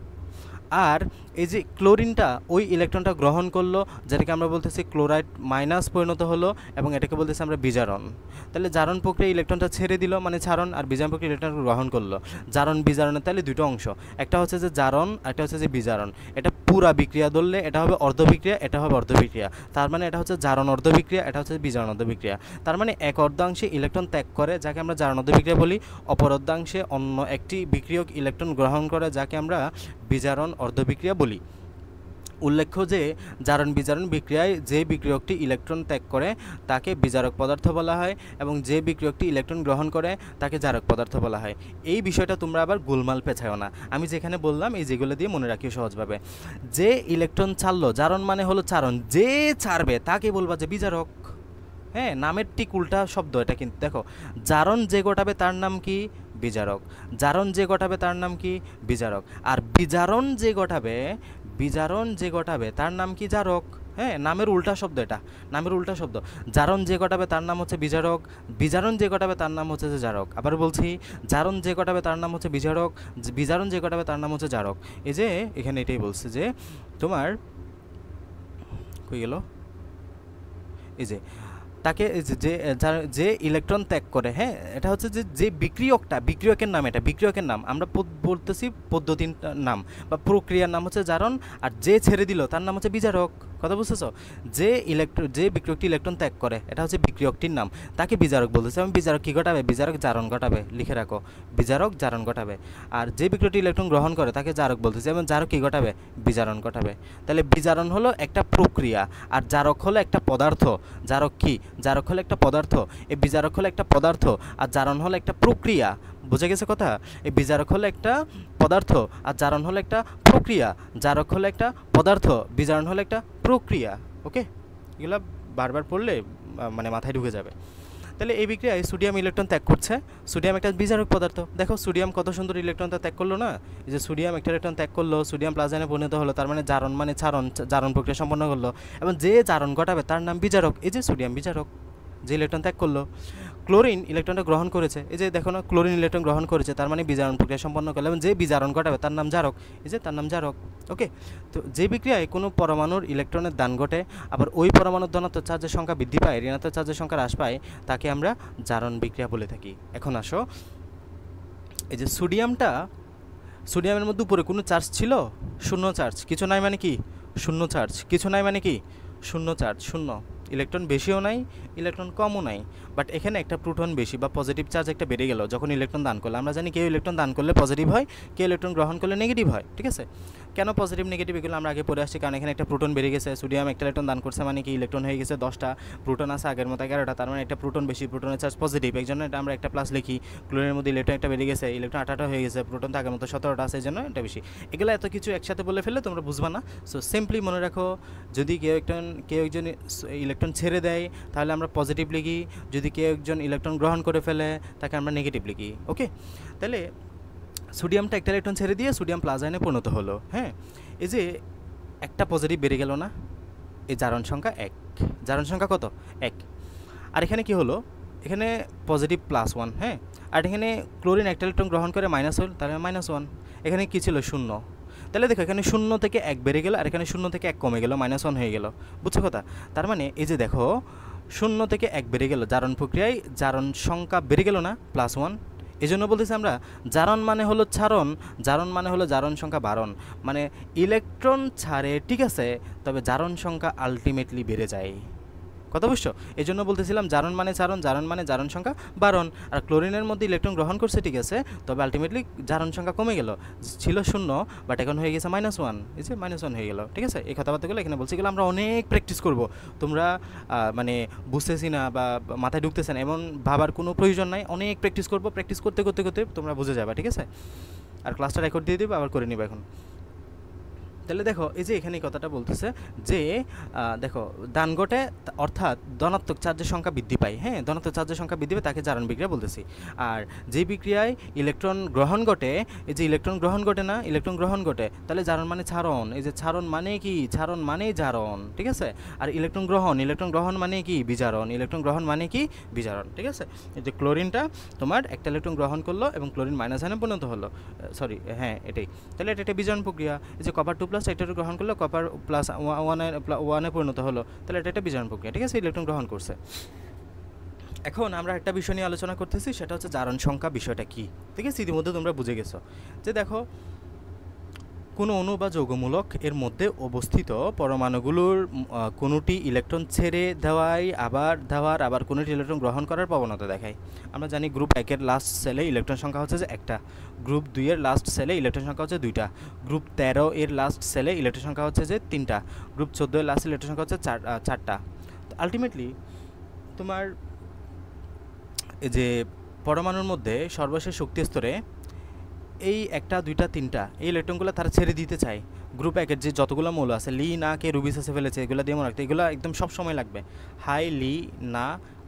আর এই যে ক্লোরিনটা ওই ইলেকট্রনটা গ্রহণ করলো, যেটাকে আমরা বলতেছি ক্লোরাইড মাইনাস পরিণত হলো, এবং এটাকে বলতেছি আমরা বিজারণ। তাহলে জারণ প্রক্রিয়া ইলেকট্রনটা ছেড়ে দিল মানে ছাড়ন, আর বিজারণ প্রক্রিয়া ইলেকট্রনটা গ্রহণ করলো। জারণ বিজারণের তাহলে দুটো অংশ, একটা হচ্ছে যে জারণ, একটা হচ্ছে যে বিজারণ। এটা পুরা বিক্রিয়া ধরলে এটা হবে অর্ধ বিক্রিয়া, এটা হবে অর্ধ বিক্রিয়া। তার মানে এটা হচ্ছে জারণ অর্ধ বিক্রিয়া, এটা হচ্ছে বিজারণ অর্ধ বিক্রিয়া। তার মানে এক অর্ধাংশে ইলেকট্রন ত্যাগ করে, যাকে আমরা জারণ অর্ধ বিক্রিয়া বলি, অপর অর্ধাংশে অন্য একটি বিক্রিয়ক ইলেকট্রন গ্রহণ করে, যাকে আমরা বিজারণ অর্ধ বিক্রিয়া বলি। উল্লেখ্য যে জারণ বিজারণ বিক্রিয়ায় যে বিক্রিয়কটি ইলেকট্রন ত্যাগ করে তাকে বিজারক পদার্থ বলা হয়, এবং যে বিক্রিয়কটি ইলেকট্রন গ্রহণ করে তাকে জারক পদার্থ বলা হয়। এই বিষয়টা তোমরা আবার গোলমাল পেছাও না, আমি যেখানে বললাম এই যেগুলো দিয়ে মনে রাখিও সহজভাবে। যে ইলেকট্রন ছাড়লো, জারণ মানে হলো চারণ, যে ছাড়বে তাকে বলবা যে বিজারক। হ্যাঁ, নামের ঠিক উল্টা শব্দ এটা, কিন্তু দেখো, জারণ যে ঘটাবে তার নাম কি? বিজারক। জারণ যে ঘটাবে তার নাম কি? বিজারক। আর বিজারণ যে ঘটাবে তার নাম কি? জারক। হ্যাঁ, নামের উল্টা শব্দ এটা, নামের উল্টা শব্দ। জারণ যে ঘটাবে তার নাম হচ্ছে বিজারক, বিজারণ যে ঘটাবে তার নাম হচ্ছে যে জারক। আবার বলছি, জারণ যে ঘটাবে তার নাম হচ্ছে বিজারক, বিজারণ যে ঘটাবে তার নাম হচ্ছে জারক। এই যে এখানে এটাই বলছে যে তোমার কই গেল, এই যে তাকে যে ইলেকট্রন ত্যাগ করে, হ্যাঁ, এটা হচ্ছে যে বিক্রিয়কের নাম, এটা বিক্রিয়কের নাম। আমরা বলতেছি পদ্ধতির নাম বা প্রক্রিয়ার নাম হচ্ছে জারণ, আর যে ছেড়ে দিল তার নাম হচ্ছে বিজারক। কথা বুঝতেছো? যে বিক্রিয়কটি ইলেকট্রন ত্যাগ করে, এটা হচ্ছে বিক্রিয়কটির নাম, তাকে বিজারক বলতেছে। এবং বিজারক কী ঘটাবে? বিজারক জারণ ঘটাবে, লিখে রাখো, বিজারক জারণ ঘটাবে। আর যে বিক্রিয়কটি ইলেকট্রন গ্রহণ করে তাকে জারক বলতেছে, এবং জারক কী ঘটাবে? বিজারণ ঘটাবে। তাহলে বিজারণ হলো একটা প্রক্রিয়া, আর জারক হলো একটা পদার্থ। জারক কি? জারক হলো একটা পদার্থ, এই বিজারক হলো একটা পদার্থ, আর জারণ হলো একটা প্রক্রিয়া। বুঝে গেছে কথা? এই বিজারক হলো একটা পদার্থ, আর জারণ হলো একটা প্রক্রিয়া। জারক হলো একটা পদার্থ, বিজারণ হলো একটা প্রক্রিয়া। ওকে, এগুলো বারবার পড়লে মানে মাথায় ঢুকে যাবে। তাহলে এই বিক্রিয়ায় সোডিয়াম ইলেকট্রন ত্যাগ করছে। সোডিয়াম একটা বিজারক পদার্থ। দেখো সোডিয়াম কত সুন্দর ইলেকট্রনটা ত্যাগ করলো না? এই যে সোডিয়াম একটা ইলেকট্রন ত্যাগ করলো, সোডিয়াম প্লাস আয়নে পরিণত হলো, তার মানে জারণ মানে জারণ প্রক্রিয়া সম্পন্ন করলো, এবং যে জারণ ঘটাবে তার নাম বিজারক। এই যে সোডিয়াম বিজারক, যে ইলেকট্রন ত্যাগ করলো। ক্লোরিন ইলেকট্রনটা গ্রহণ করেছে, এই যে দেখো না ক্লোরিন ইলেকট্রন গ্রহণ করেছে, তার মানে বিজারণ প্রক্রিয়া সম্পন্ন করলে এবং যে বিজারণ ঘটাবে তার নাম জারক, এই যে তার নাম জারক। ওকে, তো যে বিক্রিয়ায় কোনো পরমাণুর ইলেকট্রনের দান ঘটে আবার ওই পরমাণুর ধনাত্মক চার্জের সংখ্যা বৃদ্ধি পায়, ঋণাত্মক চার্জের সংখ্যা হ্রাস পায়, তাকে আমরা জারণ বিক্রিয়া বলে থাকি। এখন আসো, এই যে সোডিয়ামের মধ্যে উপরে কোনো চার্জ ছিল, শূন্য চার্জ, কিছু নাই মানে কি শূন্য চার্জ, কিছু নাই মানে কি শূন্য চার্জ, শূন্য, ইলেকট্রন বেশিও নাই ইলেকট্রন কমও নাই, বাট এখানে একটা প্রোটন বেশি বা পজিটিভ চার্জ একটা বেড়ে গেল যখন ইলেকট্রন দান করলে। আমরা জানি কেউ ইলেকট্রন দান করলে পজিটিভ হয়, কেউ ইলেকট্রন গ্রহণ করলে নেগেটিভ হয়, ঠিক আছে। কেন পজিটিভ নেগেটিভ এগুলো আমরা আগে পড়ে আসছি, কারণ এখানে একটা প্রোটন বেড়ে গেছে, সোডিয়াম একটা ইলেকট্রন দান করছে মানে কি ইলেকট্রন হয়ে গেছে 10টা, প্রোটন আছে আগের মতো 11টা, তার মানে একটা প্রোটন বেশি, প্রোটনের চার্জ পজিটিভ, এই জন্য এটা আমরা একটা প্লাস লিখি। ক্লোরিনের মধ্যে ইলেকট্রন একটা বেড়ে গেছে, ইলেকট্রন 8টা হয়ে গেছে, প্রোটন তো আগের মতো 17টা আছে, এই জন্য এটা বেশি। এগুলো এত কিছু একসাথে বলে ফেললে তোমরা বুঝবা না। সো সিম্পলি মনে রাখো, যদি কেউ একজন ইলেকট্রন ছেড়ে দেয় তাহলে আমরা পজিটিভ লিখি, যদি কেউ একজন ইলেকট্রন গ্রহণ করে ফেলে তাকে আমরা নেগেটিভ লিখি। ওকে, তাহলে সোডিয়ামটা একটা ইলেকট্রন ছেড়ে দিয়ে সোডিয়াম প্লাস আয়নে পরিণত হলো। হ্যাঁ, এই যে একটা পজিটিভ বেড়ে গেল না, এই জারণ সংখ্যা 1, জারণ সংখ্যা কত 1। আর এখানে কি হলো, এখানে পজিটিভ +1, হ্যাঁ, আর এখানে ক্লোরিন একটা ইলেকট্রন গ্রহণ করে মাইনাস হল, তাহলে -1। এখানে কি ছিল শূন্য, তাহলে দেখো এখানে 0 থেকে 1 বেড়ে গেল আর এখানে 0 থেকে 1 কমে গেল, -1 হয়ে গেল, বুঝছো কথা। তার মানে এই যে দেখো 0 থেকে 1 বেড়ে গেল, জারণ প্রক্রিয়ায় জারণ সংখ্যা বেড়ে গেল না, +1। এই জন্য বলতেছি আমরা জারণ মানে হলো ছারণ, জারণ মানে হলো জারণ সংখ্যা বাড়ন, মানে ইলেকট্রন ছাড়ে ঠিক আছে, তবে জারণ সংখ্যা আলটিমেটলি বেড়ে যায়। কথা বুঝছো? এই জন্য বলতেছিলাম জারণ মানে চারণ, জারণ মানে জারণ সংখ্যা বাড়ন। আর ক্লোরিনের মধ্যে ইলেকট্রন গ্রহণ করছে ঠিক আছে, তবে আলটিমেটলি জারণ সংখ্যা কমে গেল, ছিল 0 বাট এখন হয়ে গেছে -1, এই যে -1 হয়ে গেল, ঠিক আছে। এই কথাবার্তাগুলো এখানে বলছি, গেলে আমরা অনেক প্র্যাকটিস করব, তোমরা মানে বুঝতেছি না বা মাথায় ঢুকতেছে না এমন ভাবার কোনো প্রয়োজন নাই, অনেক প্র্যাকটিস করব, প্র্যাকটিস করতে করতে করতে তোমরা বুঝে যাবে, ঠিক আছে। আর ক্লাসটা রেকর্ড দিয়ে দেবো, আবার করে নিবে এখন। তাহলে দেখো এই যে এখানে কথাটা বলতেছে যে দেখো দান ঘটে অর্থাৎ ধনাত্মক চার্জের সংখ্যা বৃদ্ধি পায়, হ্যাঁ, ধনাত্মক চার্জের সংখ্যা বৃদ্ধি পায়, তাকে জারণ বিক্রিয়া বলতেছি। আর যে বিক্রিয়ায় ইলেকট্রন গ্রহণ ঘটে, এই যে ইলেকট্রন গ্রহণ ঘটে না, ইলেকট্রন গ্রহণ ঘটে, তাহলে জারণ মানে ছারণ, এই যে ছারণ মানে কি, ছারণ মানে জারণ, ঠিক আছে। আর ইলেকট্রন গ্রহণ মানে কি বিজারণ, ইলেকট্রন গ্রহণ মানে কি বিজারণ, ঠিক আছে। এই যে ক্লোরিনটা তোমার একটা ইলেকট্রন গ্রহণ করলো এবং ক্লোরিন -আয়নে পরিণত হলো, সরি হ্যাঁ এটাই, তাহলে এটা একটা বিজারণ প্রক্রিয়া। এই যে কপার 2+ একটা গ্রহণ করলো, কপার +1 পরিণত হলো, তাহলে এটা একটা বিজারণ প্রক্রিয়া, ঠিক আছে, ইলেকট্রন গ্রহণ করছে। এখন আমরা একটা বিষয় নিয়ে আলোচনা করতেছি, সেটা হচ্ছে জারণ সংখ্যা বিষয়টা কি, ঠিক আছে। ইতিমধ্যে তোমরা বুঝে গেছো যে দেখো কোনো অণু বা যৌগমূলক এর মধ্যে অবস্থিত পরমাণুগুলোর কোনোটি ইলেকট্রন ছেড়ে আবার কোনোটি ইলেকট্রন গ্রহণ করার প্রবণতা দেখায়। আমরা জানি গ্রুপ 1-এর লাস্ট সেলে ইলেকট্রন সংখ্যা হচ্ছে যে 1টা, গ্রুপ 2-এর লাস্ট সেলে ইলেকট্রন সংখ্যা হচ্ছে 2টা, গ্রুপ 13-এর লাস্ট সেলে ইলেকট্রন সংখ্যা হচ্ছে যে 3টা, গ্রুপ 14-এর লাস্ট ইলেকট্রন সংখ্যা হচ্ছে 4টা। তো আলটিমেটলি তোমার এই যে পরমাণুর মধ্যে সর্বশেষ শক্তি স্তরে এই 1টা 2টা 3টা এই ইলেকট্রনগুলো তারা ছেড়ে দিতে চায়। গ্রুপ 1-এর যে যতগুলো মৌল আছে, লি না কে রুবিস এসে ফেলেছে, এগুলো দিয়ে মনে রাখতে, এগুলো একদম সব সময় লাগবে। হাই লি না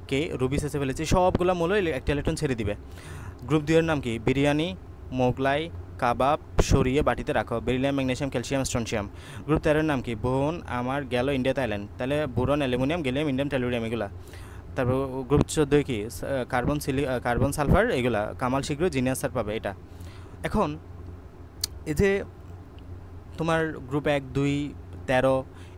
কে রুবিস এসে ফেলেছে, সবগুলো মৌল একটা ইলেকট্রন ছেড়ে দিবে। গ্রুপ 2-এর নাম কি, বিরিয়ানি, মোগলাই, কাবাব, সরিয়ে বাটিতে রাখো, beryllium, magnesium, calcium, strontium. Group 13-এর নাম কি, বোন আমার গেল ইন্ডিয়া থাইল্যান্ড, তাহলে boron, aluminium, gallium, indium, tellurium, এগুলা। তারপর গ্রুপ 14 কি, কার্বন সালফার, এগুলা। কামাল শীঘ্র জিনিয়াস স্যার পাবে এটা। এখন এই যে তোমার গ্রুপ 1, 2, 13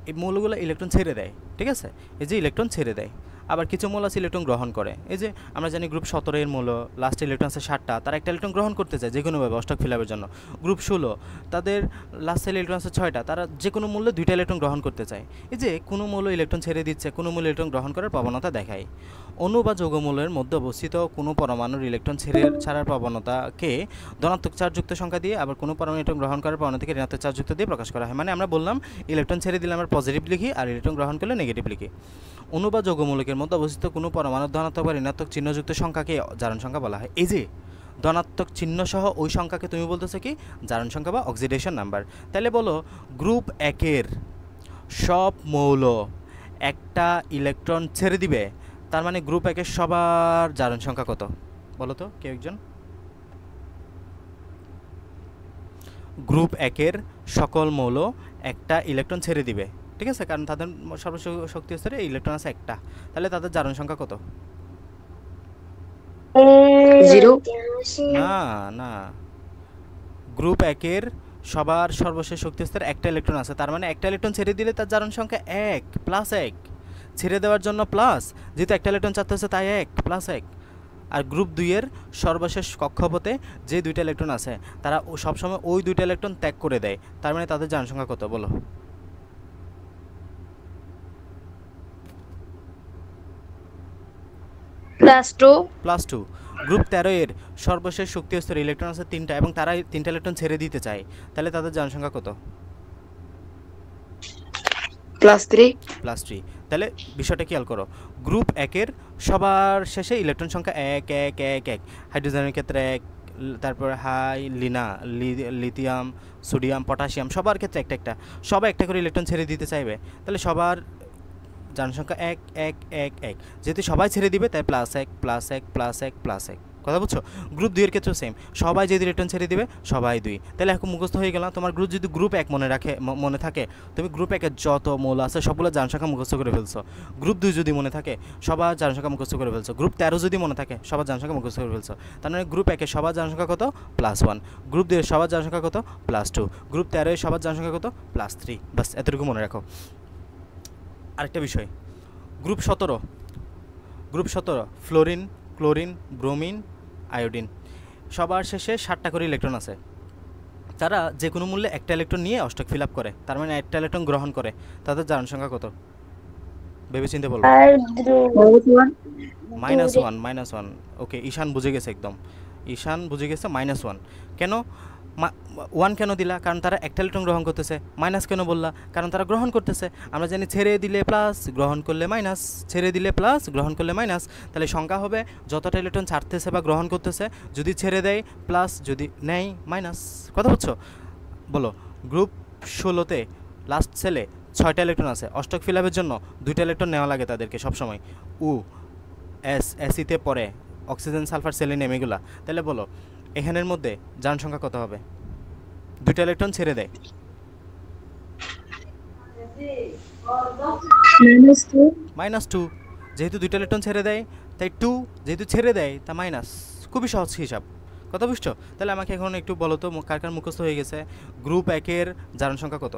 এই মৌলগুলো ইলেকট্রন ছেড়ে দেয়, ঠিক আছে, এই যে ইলেকট্রন ছেড়ে দেয়। আবার কিছু মৌল আছে ইলেকট্রন গ্রহণ করে, এই যে আমরা জানি গ্রুপ 17-এর মৌল লাস্ট ইলেকট্রন আছে 7টা, তারা একটা ইলেকট্রন গ্রহণ করতে চায় যে কোনোভাবে অষ্টক ফিলাপের জন্য। গ্রুপ 16 তাদের লাস্ট ইলেকট্রন আছে 6টা, তারা যে কোনো মূল্যে 2টা ইলেকট্রন গ্রহণ করতে চায়। এই যে কোনো মৌল ইলেকট্রন ছেড়ে দিচ্ছে, কোনো মৌল ইলেকট্রন গ্রহণ করার প্রবণতা দেখায়। অণু বা যৌগমূলের মধ্যে অবস্থিত কোনো পরমাণুর ইলেকট্রন ছাড়ার প্রবণতাকে ধনাত্মক চার্জযুক্ত সংখ্যা দিয়ে, আবার কোনো পরমাণু ইলেকট্রন গ্রহণ করার প্রবণতাকে ঋণাত্মক চার্জযুক্ত দিয়ে প্রকাশ করা হয়। মানে আমরা বললাম ইলেকট্রন ছেড়ে দিলে আমরা পজিটিভ লিখি আর ইলেকট্রন গ্রহণ করলে নেগেটিভ লিখি। অণু বা যৌগমূলকের মধ্যে অবস্থিত কোনো পরমাণুর ধনাত্মক বা ঋণাত্মক চিহ্নযুক্ত সংখ্যাকে জারণ সংখ্যা বলা হয়। এই যে ধনাত্মক চিহ্ন সহ ওই সংখ্যাকে তুমি বলতেছো কি, জারণ সংখ্যা বা অক্সিডেশন নাম্বার। তাহলে বলো গ্রুপ 1-এর সব মৌল একটা ইলেকট্রন ছেড়ে দিবে, তার মানে গ্রুপ 1-এর সবার জারণ সংখ্যা কত বলো তো কেউ একজন। গ্রুপ 1-এর সকল মৌল একটা ইলেকট্রন ছেড়ে দিবে, ঠিক আছে, কারণ তাদের সর্বশক্তি স্তরে ইলেকট্রন আছে 1টা, তাহলে তাদের জারণ সংখ্যা কত? জিরো। না না, গ্রুপ একের সবার সর্বশেষ শক্তি স্তর একটা ইলেকট্রন আছে, তার মানে একটা ইলেকট্রন ছেড়ে দিলে তার জারণ সংখ্যা 1 প্লাস 1, ছেড়ে দেওয়ার জন্য প্লাস, যেহেতু একটা ইলেকট্রন চাচ্ছে তাই 1 প্লাস 1। আর গ্রুপ 2 এর সর্বশেষ কক্ষপথে যে দুইটা ইলেকট্রন আছে তারা সবসময় ওই দুইটা ইলেকট্রন ত্যাগ করে দেয়, তার মানে তাদের জারণ সংখ্যা কত বলো? +2। +2। গ্রুপ 13 এর সর্বশেষ শক্তি স্তরে ইলেকট্রন আছে 3টা এবং তারা 3টা ইলেকট্রন ছেড়ে দিতে চায়, তাহলে তাদের জারণ সংখ্যা কত? +3। +3। তাহলে বিষয়টা খেয়াল করো, গ্রুপ একের সবার শেষে ইলেকট্রন সংখ্যা 1 1 1 1, হাইড্রোজেনের ক্ষেত্রে 1, তারপর লিথিয়াম, সোডিয়াম, পটাশিয়াম সবার ক্ষেত্রে একটা একটা, সবাই একটা করে ইলেকট্রন ছেড়ে দিতে চাইবে, তাহলে সবার জারণ সংখ্যা 1 1 1 1, যেহেতু সবাই ছেড়ে দিবে তাই +1 +1 +1 +1, কথা বুঝছো? গ্রুপ 2 এর ক্ষেত্রেও সেম, সবাই যদি ইলেকট্রন ছেড়ে দিবে সবাই 2, তাহলে এখন মুখস্থ হয়ে গেল। তোমার গ্রুপ যদি গ্রুপ 1 মনে থাকে, তুমি গ্রুপ 1 এর যত মৌল আছে সবগুলো জারণ সংখ্যা মুখস্থ করে ফেলছো। গ্রুপ 2 যদি মনে থাকে সবার জারণ সংখ্যা মুখস্থ করে ফেলছো। গ্রুপ 13 যদি মনে থাকে সবার জারণ সংখ্যা মুখস্থ করে ফেলছো। তার মানে গ্রুপ 1 এর সবার জারণ সংখ্যা কত? +1। গ্রুপ 2 এর সবার জারণ সংখ্যা কত? +2। গ্রুপ 13 এর সবার জারণ সংখ্যা কত? +3। বাস এতটুকু মনে রাখো। আরেকটা বিষয়, group 17 fluorine, chlorine, bromine, iodine, সবার শেষে 7টা করে ইলেকট্রন আছে, তারা যে কোনো মূল্যে একটা ইলেকট্রন নিয়ে অষ্টক ফিল আপ করে, তার মানে একটা ইলেকট্রন গ্রহণ করে, তাদের জারণ সংখ্যা কত? ভেবেচিন্তে বলবো। -1। ওকে, ঈশান বুঝে গেছে একদম, ঈশান বুঝে গেছে। -1 কেন? 1 কেন দিলা? কারণ তারা একটা ইলেকট্রন গ্রহণ করতেছে। মাইনাস কেন বললা? কারণ তারা গ্রহণ করতেছে। আমরা জানি ছেড়ে দিলে প্লাস, গ্রহণ করলে মাইনাস, ছেড়ে দিলে প্লাস, গ্রহণ করলে মাইনাস, তাহলে সংখ্যা হবে যতটা ইলেকট্রন ছাড়তেছে বা গ্রহণ করতেছে, যদি ছেড়ে দেয় প্লাস, যদি নেয় মাইনাস, কথা বুঝছো? বলো, গ্রুপ 16তে লাস্ট সেলে 6টা ইলেকট্রন আছে, অষ্টক ফিল আপের জন্য 2টা ইলেকট্রন নেওয়া লাগে তাদেরকে সবসময়, এসিতে পড়ে, অক্সিজেন, সালফার, সেলেনিয়াম এগুলা। তাহলে বলো এখানের মধ্যে জারণ সংখ্যা কত হবে? 2টা ইলেকট্রন ছেড়ে দেয়, -2। যেহেতু 2টা ইলেকট্রন ছেড়ে দেয় তাই 2, যেহেতু ছেড়ে দেয় তা মাইনাস। খুবই সহজ হিসাব, কথা বুঝছো? তাহলে আমাকে এখন একটু বলো তো, কার কার মুখস্থ হয়ে গেছে গ্রুপ 1 এর জারণ সংখ্যা কত?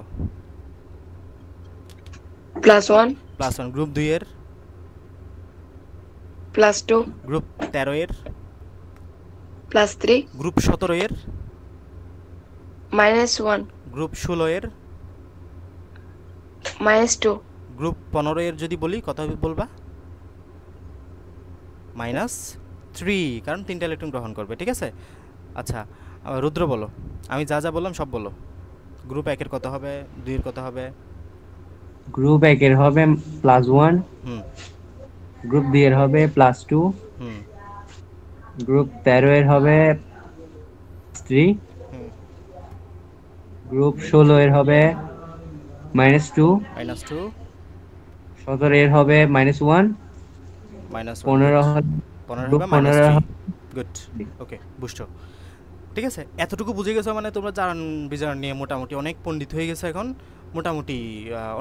+1। গ্রুপ 2 এর? +2। গ্রুপ 13 এর? +3। গ্রুপ 17 এর? -1। গ্রুপ 16 এর? -2। গ্রুপ 15 এর যদি বলি কত বলবা? -3, কারণ 3টা ইলেকট্রন গ্রহণ করবে, ঠিক আছে? আচ্ছা, রুদ্র বলো, আমি যা যা বললাম সব বলো। গ্রুপ 1 এর কত হবে, 2 এর কত হবে? গ্রুপ 1 এর হবে +1, হুম গ্রুপ 2 এর হবে +2, হুম গ্রুপ 13 এর হবে 3, হুম গ্রুপ 16 এর হবে -2, -2, 17 এর হবে -1, -1, গুড। 15 হবে 15 গ্রুপ হবে 15 -3, হবে গুড। 3। ওকে, বুঝছো? ঠিক আছে, এতটুকু বুঝে গেছো মানে তোমরা জারণ বিজারণ নিয়ে মোটামুটি অনেক পণ্ডিত হয়ে গেছো এখন, মোটামুটি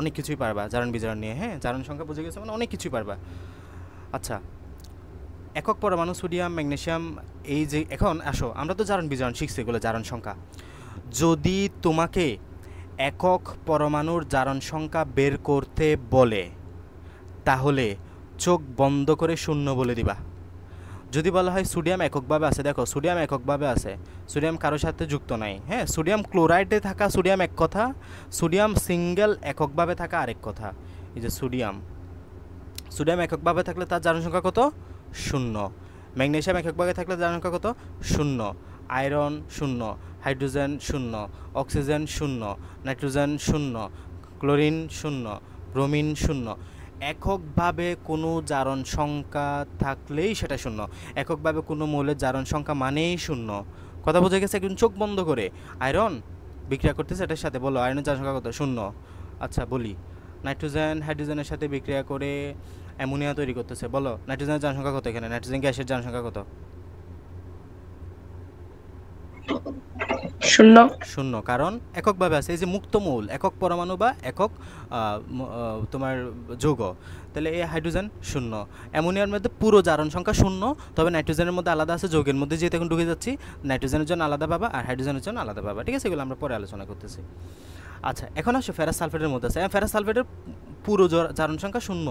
অনেক কিছুই পারবা জারণ বিজারণ নিয়ে। হ্যাঁ, জারণ সংখ্যা বুঝে গেছো মানে অনেক কিছুই পারবা। আচ্ছা, একক পরমাণু সোডিয়াম, ম্যাগনেসিয়াম, এই যে এখন আসো, আমরা তো জারণ বিজারণ শিখছি, এগুলো জারণ সংখ্যা। যদি তোমাকে একক পরমাণুর জারণ সংখ্যা বের করতে বলে তাহলে চোখ বন্ধ করে শূন্য বলে দিবা। যদি বলা হয় সোডিয়াম এককভাবে আছে, দেখো সোডিয়াম এককভাবে আছে, সোডিয়াম কারোর সাথে যুক্ত নাই। হ্যাঁ, সোডিয়াম ক্লোরাইডে থাকা সোডিয়াম এক কথা, সোডিয়াম সিঙ্গেল এককভাবে থাকা আরেক কথা। এই যে সোডিয়াম এককভাবে থাকলে তার জারণ সংখ্যা কত? 0। ম্যাগনেসিয়াম এককভাবে থাকলে জারণ সংখ্যা কত? 0। Iron 0, hydrogen 0, oxygen 0, nitrogen 0, chlorine 0, bromine 0। এককভাবে কোনো জারণ সংখ্যা থাকলেই সেটা 0। এককভাবে কোনো মৌলের জারণ সংখ্যা মানেই 0। কথা বোঝা গেছে? একদম চোখ বন্ধ করে। আয়রন বিক্রিয়া করতেছে এটার সাথে, বলো আয়রনের জারণ সংখ্যা কত? 0। আচ্ছা বলি, নাইট্রোজেন হাইড্রোজেনের সাথে বিক্রিয়া করে অ্যামোনিয়া তৈরি করতেছে, বলো নাইট্রোজেনের জারণ সংখ্যা কত? এখানে নাইট্রোজেন গ্যাসের জারণ সংখ্যা কত? শূন্য শূন্য, কারণ এককভাবে আছে, এই যে মুক্ত মৌল, একক পরমাণু বা একক তোমার যৌগ, তাহলে এই হাইড্রোজেন শূন্য। অ্যামোনিয়ার মধ্যে পুরো জারণ সংখ্যা শূন্য, তবে নাইট্রোজেনের মধ্যে আলাদা আছে, যৌগের মধ্যে যেহেতু এখন ঢুকে যাচ্ছি, নাইট্রোজেনের জন্য আলাদা পাবা আর হাইড্রোজেনের জন্য আলাদা পাবা, ঠিক আছে? এগুলো আমরা পরে আলোচনা করতেছি। আচ্ছা, এখন আসো ফেরাস সালফেটের মধ্যে আছে। ফেরাস সালফেটের পুরো জারণ সংখ্যা শূন্য,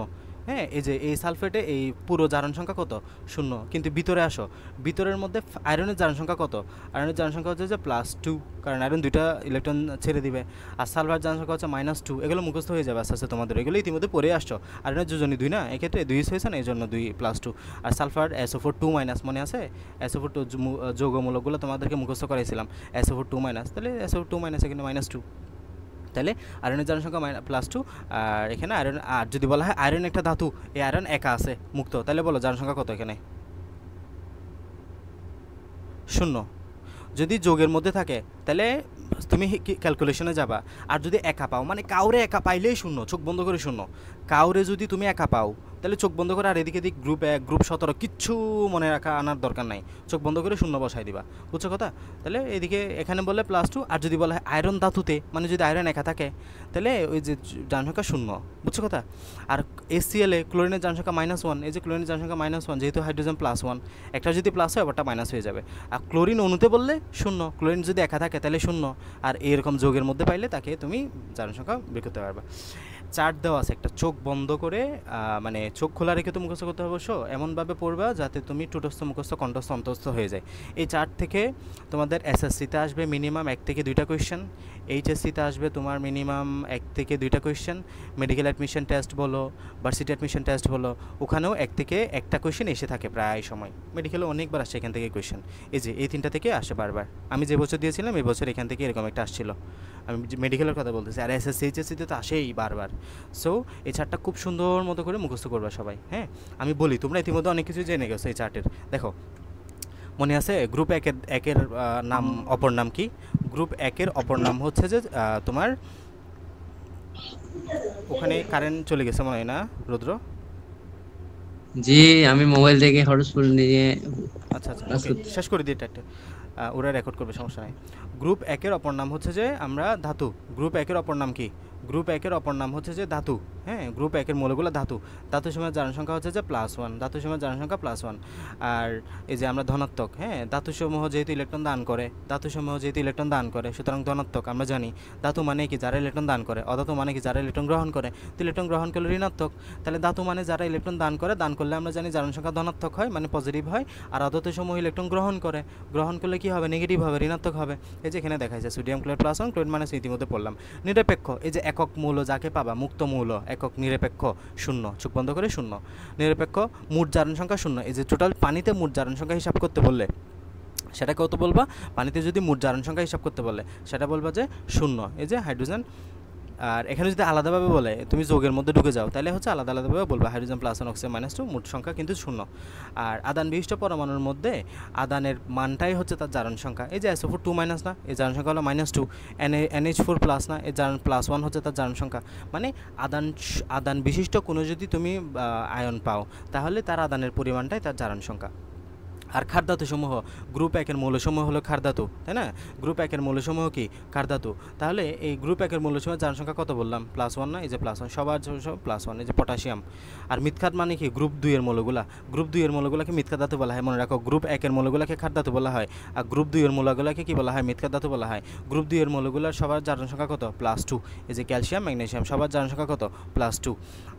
হ্যাঁ, এই যে এই সালফেটে এই পুরো জারণ সংখ্যা কত? শূন্য। কিন্তু ভিতরে আসো, ভিতরের মধ্যে আয়রনের জারণ সংখ্যা কত? আয়রনের জারণ সংখ্যা হচ্ছে যে +2, কারণ আয়রন 2টা ইলেকট্রন ছেড়ে দিবে। আর সালফার জারণ সংখ্যা হচ্ছে -2। এগুলো মুখস্থ হয়ে যাবে আস্তে আস্তে তোমাদের, এগুলো ইতিমধ্যে পড়ে আসছো। আয়রনের যোজনী 2 না, এক্ষেত্রে 2 হয়েছে না, এই জন্য 2 +2। আর সালফার SO4 2- মনে আছে? SO4 যৌগমূলকগুলো তোমাদেরকে মুখস্থ করাইছিলাম, SO4 2-, তাহলে SO4 2- এখানে -2, তাহলে আয়রনের জারণ সংখ্যা +2। আর এখানে আয়রন, আর যদি বলা হয় আয়রন একটা ধাতু, এই আয়রন একা আছে মুক্ত, তাহলে বলো জারণ সংখ্যা কত এখানে? শূন্য। যদি যোগের মধ্যে থাকে তাহলে তুমি ক্যালকুলেশনে যাবা, আর যদি একা পাও, মানে কাউরে একা পাইলেই শূন্য, চোখ বন্ধ করে শূন্য। কাউরে যদি তুমি একা পাও তাহলে চোখ বন্ধ করে, আর এদিকে দিক গ্রুপ 1 গ্রুপ 17 কিচ্ছু মনে রাখা আনার দরকার নাই, চোখ বন্ধ করে শূন্য বসাই দিবা, বুঝছো কথা? তাহলে এদিকে এখানে বলে +2, আর যদি বলা হয় আয়রন ধাতুতে, মানে যদি আয়রন একা থাকে তাহলে ওই যে জারণ সংখ্যা শূন্য, বুঝছো কথা? আর HCl এ ক্লোরিনের জারণ সংখ্যা -1, এই যে ক্লোরিনের জারণ সংখ্যা -1, যেহেতু হাইড্রোজেন +1, একটা যদি প্লাস হয় ওটা মাইনাস হয়ে যাবে। আর ক্লোরিন অণুতে বললে শূন্য, ক্লোরিন যদি একা থাকে তাহলে শূন্য, আর এরকম যোগের মধ্যে পাইলে তাকে তুমি জারণ সংখ্যা বের করতে পারবা। চার্ট দেওয়া আছে একটা, চোখ বন্ধ করে, মানে চোখ খোলা রেখে তো মুখস্থ করতে হবে অবশ্য, এমনভাবে পড়বা যাতে তুমি টুটস্থ মুখস্থ কণ্ঠস্থ অন্তস্থ হয়ে যায়। এই চার্ট থেকে তোমাদের SSC-তে আসবে মিনিমাম 1 থেকে 2টা কোয়েশ্চেন, HSC-তে আসবে তোমার মিনিমাম 1 থেকে 2টা কোয়েশ্চেন, মেডিকেল অ্যাডমিশন টেস্ট বলো, ভার্সিটি অ্যাডমিশন টেস্ট বলো, ওখানেও 1 থেকে 1টা কোয়েশ্চেন এসে থাকে প্রায় সময়। মেডিকেলে অনেকবার আসছে এখান থেকে কোয়েশ্চেন, এই যে এই 3টা থেকে আসে বারবার। আমি যে বছর দিয়েছিলাম এই বছর এখান থেকে এরকম একটা আসছিল, আমি মেডিকেলের কথা বলতেছি। আর SSC HSC-তে তো আসেই বারবার। সো এই চার্টটা খুব সুন্দর মতো করে মুখস্থ করবা সবাই, হ্যাঁ? আমি বলি, তোমরা ইতিমধ্যে অনেক কিছু জেনে গেছো এই চার্টের। দেখো, মনে আছে গ্রুপ 1-এর নাম, অপর নাম কি? গ্রুপ 1-এর অপর নাম হচ্ছে যে তোমার, ওখানে কারেন্ট চলে গেছে মনে হয় না রুদ্র? জি, আমি মোবাইল থেকে হটস্পট নিয়ে আচ্ছা আচ্ছা, ওকে, শেষ করে দিই এটা, ওরা রেকর্ড করবে, সমস্যা নাই। গ্রুপ 1-এর অপর নাম হচ্ছে যে আমরা ধাতু। গ্রুপ 1-এর অপর নাম কি? গ্রুপ 1-এর অপর নাম হচ্ছে যে ধাতু, হ্যাঁ? গ্রুপ 1-এর মৌলগুলো ধাতু। ধাতুর সময় জারণ সংখ্যা হচ্ছে যে +1, ধাতুর সময় জারণ সংখ্যা +1। আর এই যে আমরা ধনাত্মক, হ্যাঁ, ধাতুসমূহ যেহেতু ইলেকট্রন দান করে, ধাতুসমূহ যেহেতু ইলেকট্রন দান করে, সুতরাং ধনাত্মক আমরা জানি। ধাতু মানে কি? যারা ইলেকট্রন দান করে। অধাতু মানে কি? যারা ইলেকট্রন গ্রহণ করে। তো ইলেকট্রন গ্রহণ করলে ঋণাত্মক, তাহলে ধাতু মানে যারা ইলেকট্রন দান করে, দান করলে আমরা জানি জারণ সংখ্যা ধনাত্মক হয়, মানে পজিটিভ হয়। আর অধাতুসমূহ ইলেকট্রন গ্রহণ করে, গ্রহণ করলে কি হবে? নেগেটিভ হবে, ঋণাত্মক হবে। এই যে এখানে দেখাইছে সোডিয়াম ক্লোরাইড +1, ক্লোরিন -, ইতিমধ্যে পড়লাম। নিরপেক্ষ, এই যে একক মৌল যাকে পাবা, মুক্ত মৌল, একক নিরপেক্ষ, শূন্য, চোখ বন্ধ করে শূন্য। নিরপেক্ষ, মোট জারণ সংখ্যা শূন্য। এই যে টোটাল পানিতে মোট জারণ সংখ্যা হিসাব করতে বললে সেটা কত বলবা? পানিতে যদি মোট জারণ সংখ্যা হিসাব করতে বলে সেটা বলবা যে শূন্য। এই যে হাইড্রোজেন, আর এখানে যদি আলাদাভাবে বলে তুমি যোগের মধ্যে ঢুকে যাও তাহলে হচ্ছে আলাদা আলাদাভাবে বলবা হাইড্রোজেন +1 অক্সিজেন -2, মোট সংখ্যা কিন্তু শূন্য। আর আদান বিশিষ্ট পরমাণুর মধ্যে আদানের মানটাই হচ্ছে তার জারণ সংখ্যা। এই যে SO4 2- না, এই জারণ সংখ্যা হলো -2। NH4+ না, এই জারণ +1 হচ্ছে তার জারণ সংখ্যা। মানে আদান বিশিষ্ট কোনো যদি তুমি আয়ন পাও তাহলে তার আদানের পরিমাণটাই তার জারণ সংখ্যা। আর ক্ষারধাতুসমূহ, গ্রুপ 1-এর মৌলসমূহ হলো ক্ষারধাতু, তাই না? গ্রুপ 1-এর মৌলসমূহ কি? ক্ষারধাতু। তাহলে এই গ্রুপ 1-এর মৌলসমূহ জারণ সংখ্যা কত বললাম? +1 না, এই যে +1, সবার +1। এই যে পটাশিয়াম। আর মিথখাত মানে কি? গ্রুপ 2-এর মৌলগুলা। গ্রুপ 2-এর মৌলগুলাকে মিথখাত ধাতু বলা হয়, মনে রাখো। গ্রুপ 1-এর মৌলগুলাকে ক্ষারধাতু বলা হয়, আর গ্রুপ 2-এর মৌলগুলাকে কি বলা হয়? মিথখাত ধাতু বলা হয়। গ্রুপ 2-এর মৌলগুলার সবার জারণ সংখ্যা কত? +2। এই যে ক্যালসিয়াম, ম্যাগনেসিয়াম, সবার জারণ সংখ্যা কত? +2।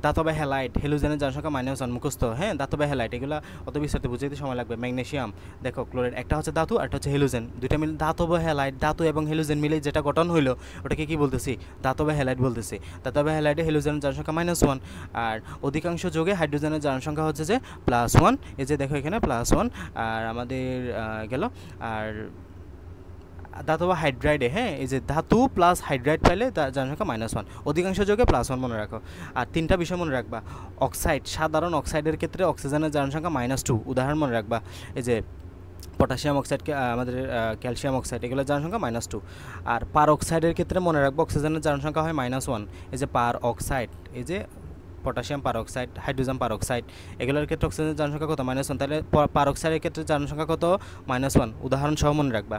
ধাতবে হ্যালাইড, হেলোজেনের জারণ সংখ্যা -1, মুখস্থ, হ্যাঁ? ধাতবে হ্যালাইড, এগুলো অত বিস্তারিত বুঝাইতে সময় লাগবে। ম্যাগনেসিয়াম, দেখো ক্লোরাইড, একটা হচ্ছে ধাতু আর একটা হচ্ছে হেলোজেন, দুইটা মিলে ধাতব হ্যালাইড। ধাতু এবং হেলোজেন মিলে যেটা গঠন হইলো ওটাকে কি বলতেছি? ধাতব হ্যালাইড বলতেছি। ধাতব হ্যালাইডে হেলোজেনের জারণ সংখ্যা -1, আর অধিকাংশ যোগে হাইড্রোজেনের জারণ সংখ্যা হচ্ছে যে +1। এই যে দেখো এখানে +1, আর আমাদের গেল। আর ধাতব হাইড্রাইডে, হ্যাঁ, এই যে ধাতু প্লাস হাইড্রাইড পাইলে তার জারণ সংখ্যা -1, অধিকাংশ যোগে +1 মনে রাখো। আর 3টা বিষয় মনে রাখবা। অক্সাইড, সাধারণ অক্সাইডের ক্ষেত্রে অক্সিজেনের জারণ সংখ্যা -2, উদাহরণ মনে রাখবা। এই যে পটাশিয়াম অক্সাইডকে আমাদের ক্যালসিয়াম অক্সাইড, এগুলোর জারণ সংখ্যা -2। আর পার অক্সাইডের ক্ষেত্রে মনে রাখবো অক্সিজেনের জারণ সংখ্যা হয় -1। এই যে পার অক্সাইড, এই যে পটাশিয়াম পারঅক্সাইড, হাইড্রোজেন পারঅক্সাইড, এগুলোর ক্ষেত্রে অক্সিজেনের জারণ সংখ্যা কত -1, তাহলে পারঅক্সাইডের ক্ষেত্রে জারণ সংখ্যা কত -1, উদাহরণ সহ মনে রাখবা।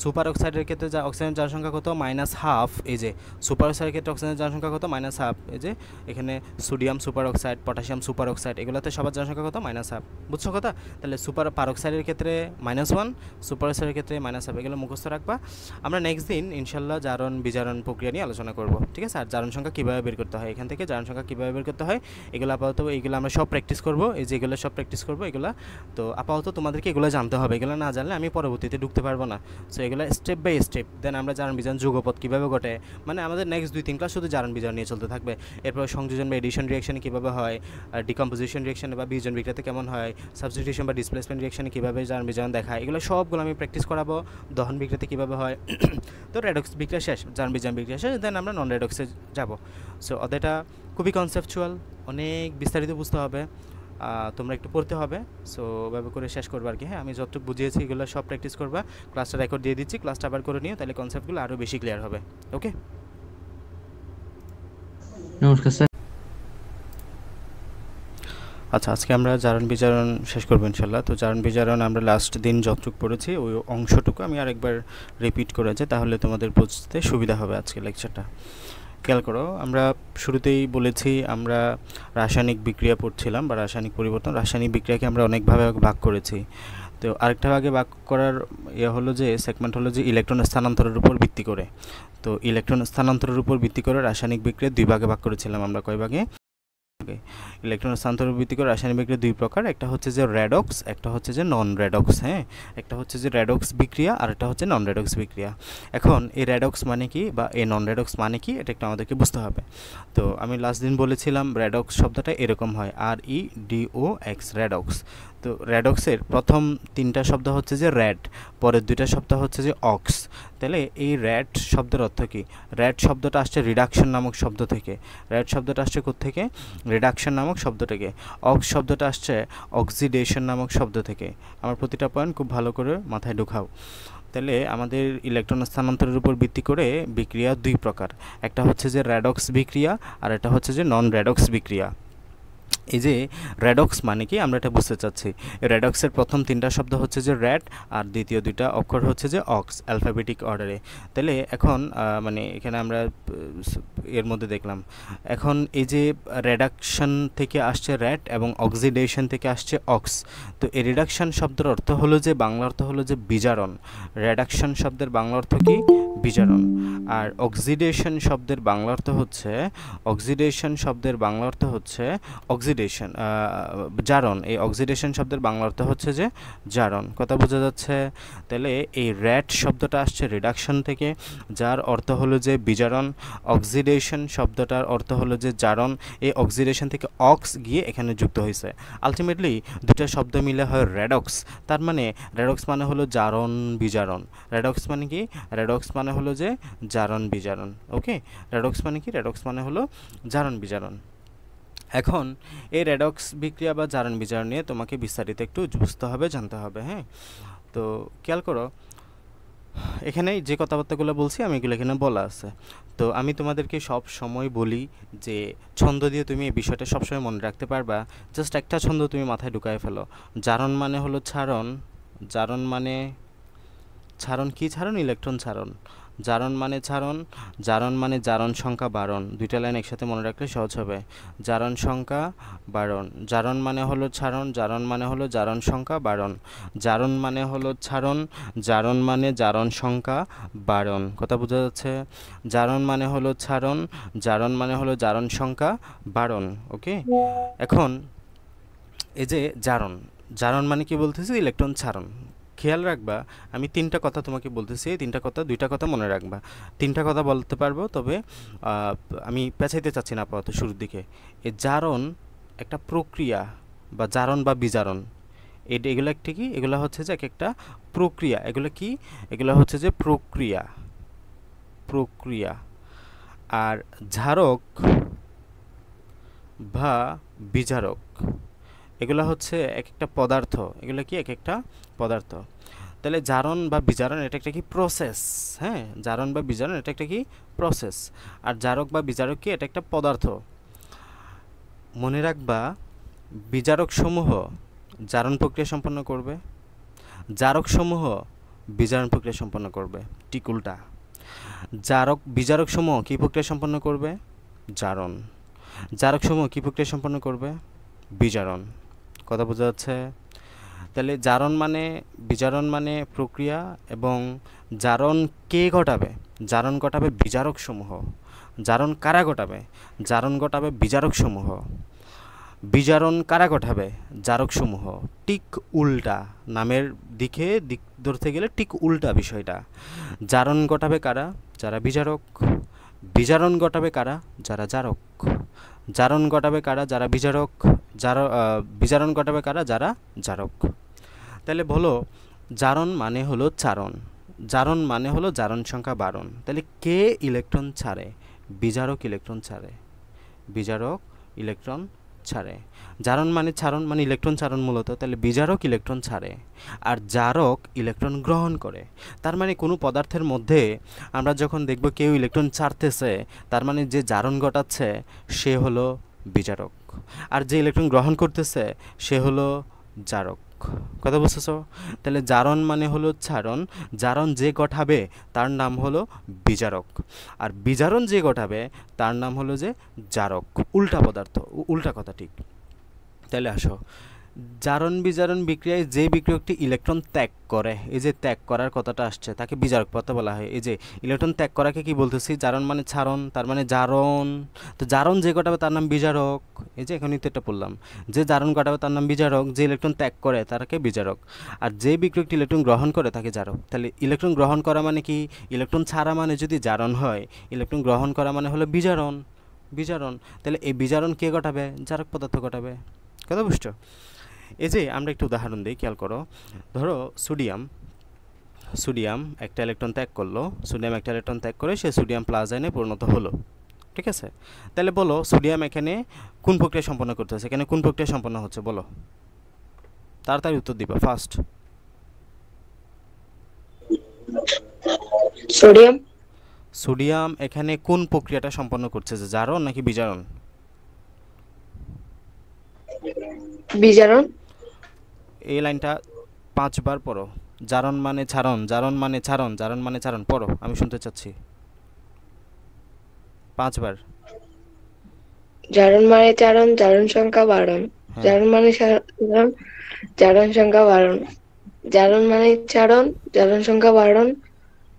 সুপার অক্সাইডের ক্ষেত্রে অক্সিজেনের জারণ সংখ্যা কত -1/2, এই যে সুপার অক্সাইডের ক্ষেত্রে অক্সিজেনের জারণ সংখ্যা কত -1/2, এই যে এখানে sodium super oxide, potassium super oxide, এগুলোতে সবার জারণ সংখ্যা কত -1/2, বুঝছো কথা? তাহলে সুপার পারঅক্সাইডের ক্ষেত্রে -1, সুপার অক্সাইডের ক্ষেত্রে -1/2, এগুলো মুখস্থ রাখবা। আমরা নেক্সট দিন ইনশাল্লাহ জারণ বিজারণ প্রক্রিয়া নিয়ে আলোচনা করব, ঠিক আছে? আর জারণ সংখ্যা কীভাবে বের করতে হয়, এখান থেকে জারণ সংখ্যা কীভাবে বের করতে হয় এগুলো আপাতত এইগুলো আমরা সব প্র্যাকটিস করব, এই যে এগুলো সব প্র্যাকটিস করব এগুলো। তো আপাতত তোমাদেরকে এগুলো জানতে হবে, এগুলো না জানলে আমি পরবর্তীতে ঢুকতে পারবো না। সো এগুলো স্টেপ বাই স্টেপ, দেন আমরা জারণ বিজারণ যুগপৎ কীভাবে ঘটে, মানে আমাদের নেক্সট 2-3 ক্লাস শুধু জারণ বিজারণ নিয়ে চলতে থাকবে। এরপর সংযোজন বা এডিশন রিয়াকশানে কীভাবে হয়, ডিকম্পোজিশন রিয়াকশানে বা বিয়োজন বিক্রিয়াতে কেমন হয়, সাবস্টিটিউশন বা ডিসপ্লেসমেন্ট রিয়াকশানে কীভাবে জারণ বিজারণ দেখায়, এগুলো সবগুলো আমি প্র্যাকটিস করাবো। দহন বিক্রিয়াতে কীভাবে হয়। তো রেডক্স বিক্রিয়া শেষ, জারণ বিজারণ বিক্রিয়া শেষ, দেন আমরা নন রেডক্সে যাব। সো ওদেরটা খুবই কনসেপচুয়াল, অনেক বিস্তারিত বুঝতে হবে, তোমরা একটু পড়তে হবে। সো ওভাবে করে শেষ করবো আর কি। হ্যাঁ, আমি যতটুকু বুঝিয়েছি এগুলো সব প্র্যাকটিস করবা, ক্লাসটা রেকর্ড দিয়ে দিচ্ছি, ক্লাসটা আবার করে নিও, তাহলে কনসেপ্টগুলো আরও বেশি ক্লিয়ার হবে। ওকে, নমস্কার স্যার। আচ্ছা, আজকে আমরা জারণ বিজারণ শেষ করবো ইনশাল্লাহ। তো জারণ বিজারণ আমরা লাস্ট দিন যতটুকু পড়েছি ওই অংশটুকু আমি আরেকবার রিপিট করেছি, তাহলে তোমাদের বুঝতে সুবিধা হবে আজকে লেকচারটা। খেয়াল করো, আমরা শুরুতেই বলেছি আমরা রাসায়নিক বিক্রিয়া পড়ছিলাম বা রাসায়নিক পরিবর্তন। রাসায়নিক বিক্রিয়াকে আমরা অনেকভাবে ভাগ করেছি। তো আরেকটা ভাগে ভাগ করার হলো যে সেগমেন্ট হলো যে ইলেকট্রন স্থানান্তরের উপর ভিত্তি করে। তো ইলেকট্রন স্থানান্তরের উপর ভিত্তি করে রাসায়নিক বিক্রিয়া 2 ভাগে ভাগ করেছিলাম আমরা। কয় ভাগে? ইলেকট্রন স্থানান্তরের ভিত্তি করে রাসায়নিক বিক্রিয়া 2 প্রকার, একটা হচ্ছে যে রেডক্স, একটা হচ্ছে যে নন রেডক্স। হ্যাঁ, একটা হচ্ছে যে রেডক্স বিক্রিয়া আর একটা হচ্ছে নন রেডক্স বিক্রিয়া। এখন এই রেডক্স মানে কি বা এই নন রেডক্স মানে কি, এটা একটু আমাদেরকে বুঝতে হবে। তো আমি লাস্ট দিন বলেছিলাম রেডক্স শব্দটা এরকম হয়, REDOX, রেডক্স। তো রেডক্সের প্রথম 3টা শব্দ হচ্ছে যে র্যাড, পরের 2টা শব্দ হচ্ছে যে অক্স। তাহলে এই র্যাড শব্দের অর্থ কি? র্যাড শব্দটা আসছে রিডাকশন নামক শব্দ থেকে। র্যাড শব্দটা আসছে কোত্থেকে? রিডাকশন নামক শব্দ থেকে। অক্স শব্দটা আসছে অক্সিডেশন নামক শব্দ থেকে। আমার প্রতিটা পয়েন্ট খুব ভালো করে মাথায় ঢুকাও। তাহলে আমাদের ইলেকট্রন স্থানান্তরের উপর ভিত্তি করে বিক্রিয়া 2 প্রকার, একটা হচ্ছে যে রেডক্স বিক্রিয়া আর একটা হচ্ছে যে নন রেডক্স বিক্রিয়া। এই যে রেডক্স মানে কি আমরা এটা বুঝতে চাচ্ছি। রেডক্সের প্রথম 3টা শব্দ হচ্ছে যে র্যাড আর দ্বিতীয় 2টা অক্ষর হচ্ছে যে অক্স, অ্যালফাবেটিক অর্ডারে। তাহলে এখন মানে এখানে আমরা এর মধ্যে দেখলাম এখন এই যে রেডাকশন থেকে আসছে র্যাড এবং অক্সিডেশন থেকে আসছে অক্স। তো এই রিডাকশন শব্দের অর্থ হলো যে বাংলা অর্থ হলো যে বিজারণ। রেডাকশন শব্দের বাংলা অর্থ কি? বিজারণ। আর অক্সিডেশন শব্দের বাংলা অর্থ হচ্ছে অক্সিডেশন, জারণ। এই অক্সিডেশন শব্দের বাংলা অর্থ হচ্ছে যে জারণ। কথা বোঝা যাচ্ছে? তাহলে এই র্যাড শব্দটা আসছে রিডাকশন থেকে, যার অর্থ হলো যে বিজারণ। অক্সিডেশন শব্দটার অর্থ হলো যে জারণ। এই অক্সিডেশন থেকে অক্স গিয়ে এখানে যুক্ত হয়েছে, আলটিমেটলি 2টা শব্দ মিলে হয় রেডক্স। তার মানে রেডক্স মানে হলো জারণ বিজারণ। রেডক্স মানে কি? রেডক্স মানে হলো যে জারণ বিজারণ। ওকে, রেডক্স মানে কি? রেডক্স মানে হলো জারণ বিজারণ। এখন এই রেডক্স বিক্রিয়া বা জারণ বিজারণ নিয়ে তোমাকে বিস্তারিত একটু বুঝতে হবে, জানতে হবে। হ্যাঁ, তো খেয়াল করো, এখানে যে কথাবার্তাগুলো বলছি আমি এগুলো এখানে বলা আছে। তো আমি তোমাদেরকে সব সময় বলি যে ছন্দ দিয়ে তুমি এই বিষয়টা সবসময় মনে রাখতে পারবা। জাস্ট একটা ছন্দ তুমি মাথায় ঢুকায় ফেলো। জারণ মানে হলো ছাড়ন, জারণ মানে ছাড়ন কি? ছাড়ন, ইলেকট্রন ছাড়ন। জারণ মানে ছাড়ন, জারণ মানে জারণ সংখ্যা বারণ। 2টা লাইন একসাথে মনে রাখলে সহজ হবে। জারণ সংখ্যা বারণ। জারণ মানে হলো ছাড়ন, জারণ মানে হলো জারণ সংখ্যা বারণ। জারণ মানে হলো ছাড়ন, জারণ মানে জারণ সংখ্যা বারণ। কথা বোঝা যাচ্ছে? জারণ মানে হলো ছাড়ন, জারণ মানে হলো জারণ সংখ্যা বারণ। ওকে, এখন এই যে জারণ, জারণ মানে কি বলতেছি? ইলেকট্রন ছাড়ন। খেয়াল রাখবা, আমি 3টা কথা তোমাকে বলতেছি, এই 3টা কথা 2টা কথা মনে রাখবা। 3টা কথা বলতে পারবো, তবে আমি পেঁচাইতে চাচ্ছি না আপাতত শুরুর দিকে। এই জারণ একটা প্রক্রিয়া বা জারণ বা বিজারণ, এগুলো একটা কি? এগুলো হচ্ছে যে একটা প্রক্রিয়া। এগুলো কি? এগুলো হচ্ছে যে প্রক্রিয়া। আর ঝারক বা বিজারক এগুলো হচ্ছে এক একটা পদার্থ। এগুলো কি? এক একটা পদার্থ। তাহলে জারণ বা বিজারণ এটা একটা কি? প্রসেস। হ্যাঁ, জারণ বা বিজারণ এটা একটা কি? প্রসেস। আর জারক বা বিজারক কি? এটা একটা পদার্থ। মনে রাখবা বিজারকসমূহ জারণ প্রক্রিয়া সম্পন্ন করবে, জারকসমূহ বিজারণ প্রক্রিয়া সম্পন্ন করবে, ঠিক উল্টা। বিজারকসমূহ কী প্রক্রিয়া সম্পন্ন করবে? জারণ। জারকসমূহ কী প্রক্রিয়া সম্পন্ন করবে? বিজারণ। কথা বোঝা যাচ্ছে? তাহলে জারণ মানে, বিজারণ মানে প্রক্রিয়া, এবং জারণ কে ঘটাবে? জারণ ঘটাবে বিজারকসমূহ। জারণ কারা ঘটাবে? জারণ ঘটাবে বিজারকসমূহ। বিজারণ কারা ঘটাবে? জারকসমূহ। ঠিক উল্টা, নামের দিক ধরতে গেলে ঠিক উল্টা বিষয়টা। জারণ ঘটাবে কারা? যারা বিজারক। বিজারণ ঘটাবে কারা? যারা জারক। জারণ ঘটাবে কারা? যারা বিজারক। বিজারণ ঘটাবে কারা? যারা জারক। তাহলে বলো, জারণ মানে হলো চারণ। জারণ মানে হলো জারণ সংখ্যা বারণ। তাহলে কে ইলেকট্রন ছাড়ে? বিজারক ইলেকট্রন ছাড়ে। বিজারক ইলেকট্রন ছাড়ে। জারণ মানে ছাড়ন, মানে ইলেকট্রন ছাড়ন মূলত। তাহলে বিজারক ইলেকট্রন ছাড়ে আর জারক ইলেকট্রন গ্রহণ করে। তার মানে কোনো পদার্থের মধ্যে আমরা যখন দেখব কেউ ইলেকট্রন ছাড়তেছে, তার মানে যে জারণ ঘটাচ্ছে সে হলো বিজারক, আর যে ইলেকট্রন গ্রহণ করতেছে সে হলো জারক। কথা বুঝতেছ? তাহলে জারণ মানে হলো ছাড়ন, জারণ যে ঘটাবে তার নাম হলো বিজারক, আর বিজারণ যে ঘটাবে তার নাম হলো যে জারক। উল্টা পদার্থ, উল্টা কথা, ঠিক। তাহলে আসো, জারণ বিজারণ বিক্রিয়ায় যে বিক্রিয়কটি ইলেকট্রন ত্যাগ করে, এই যে ত্যাগ করার কথাটা আসছে তাকে বিজারক পদার্থ বলা হয়। এই যে ইলেকট্রন ত্যাগ করাকে কি বলতেছি? জারণ মানে ছাড়ন, তার মানে জারণ। তো জারণ যে ঘটাবে তার নাম বিজারক। এই যে এখানেই তো এটা বললাম, যে জারণ ঘটাবে তার নাম বিজারক, যে ইলেকট্রন ত্যাগ করে তাকে বিজারক, আর যে বিক্রিয়কটি ইলেকট্রন গ্রহণ করে তাকে জারক। তাহলে ইলেকট্রন গ্রহণ করা মানে কি? ইলেকট্রন ছাড়া মানে যদি জারণ হয়, ইলেকট্রন গ্রহণ করা মানে হলো বিজারণ। বিজারণ। তাহলে এই বিজারণ কে ঘটাবে? জারক পদার্থ ঘটাবে। কথা বুঝছো? এই যে আমরা একটু উদাহরণ দিই, খেয়াল করো। ধরো সোডিয়াম একটা ইলেকট্রন ত্যাগ করলো, সোডিয়াম একটা ইলেকট্রন ত্যাগ করে সে সোডিয়াম প্লাস আয়নে পরিণত হলো, ঠিক আছে? তাহলে বলো, সোডিয়াম এখানে কোন প্রক্রিয়া সম্পন্ন করতেছে? এখানে কোন প্রক্রিয়া সম্পন্ন হচ্ছে বলো, তাড়াতাড়ি উত্তর দিবা, ফার্স্ট। সোডিয়াম। সোডিয়াম এখানে কোন প্রক্রিয়াটা সম্পন্ন করছে, যে জারণ নাকি বিজারণ? বিজারণ। এই লাইনটা 5 বার পড়ো। জারণ মানে ছাড়ন, জারণ মানে ছাড়ন, জারণ মানে ছাড়ন, পড়ো, আমি শুনতে চাচ্ছি 5 বার। জারণ মানে চারণ, জারণ সংখ্যা বারণ। হ্যাঁ। জারণ মানে চারণ, জারণ সংখ্যা বারণ। জারণ মানে চারণ, জারণ সংখ্যা বারণ।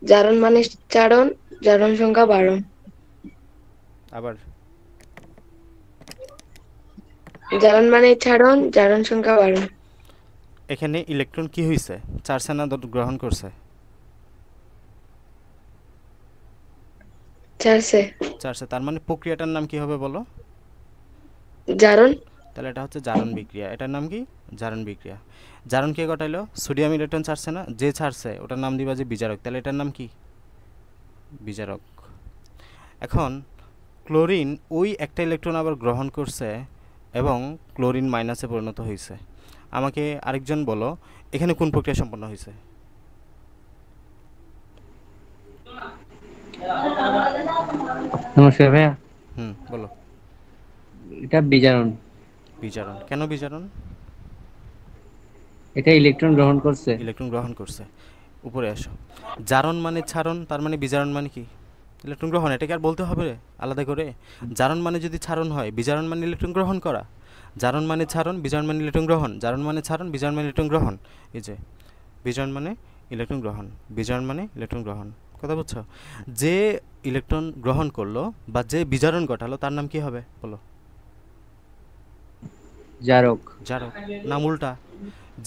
জারণ মানে চারণ, জারণ সংখ্যা বারণ। আবার। জারণ মানে চারণ, জারণ সংখ্যা বারণ। এখানে ইলেকট্রন কি হয়েছে? চারছে না গ্রহণ করছে? চারছে। চারছে, তার মানে প্রক্রিয়াটার নাম কি হবে বলো? জারণ। তাহলে এটা হচ্ছে জারণ বিক্রিয়া। এটার নাম কি? জারণ বিক্রিয়া। জারণ কে ঘটাইলো? সোডিয়াম ইলেকট্রন ছাড়ছে না, যে ছাড়ছে ওটার নাম দিবা যে বিজারক। তাহলে এটার নাম কি? বিজারক। এখন ক্লোরিন ওই একটা ইলেকট্রন আবার গ্রহণ করছে এবং ক্লোরিন মাইনাসে পরিণত হয়েছে। আমাকে আরেকজন বলো, এখানে কোন প্রক্রিয়া সম্পন্ন হয়েছে? নমস্কার ভাইয়া, বলো। এটা বিজারণ। বিজারণ। কেন বিজারণ? এটা ইলেকট্রন গ্রহণ করছে। ইলেকট্রন গ্রহণ করছে। উপরে আসো। জারণ মানে ছাড়ন, তার মানে বিজারণ মানে কি? ইলেকট্রন গ্রহণ। এটাকে আর বলতে হবে আলাদা করে? জারণ মানে যদি ছাড়ন হয়, বিজারণ মানে ইলেকট্রন গ্রহণ করা। জারণ মানে ছাড়ন, বিজারণ মানে ইলেকট্রন গ্রহণ। জারণ মানে ছাড়ন, বিজারণ মানে ইলেকট্রন গ্রহণ। এই যে বিজারণ মানে ইলেকট্রন গ্রহণ, বিজারণ মানে ইলেকট্রন গ্রহণ। কথা বুঝছো? যে ইলেকট্রন গ্রহণ করলো বা যে বিজারণ ঘটালো তার নাম কি হবে বলো? জারক। জারক। নাম উল্টা।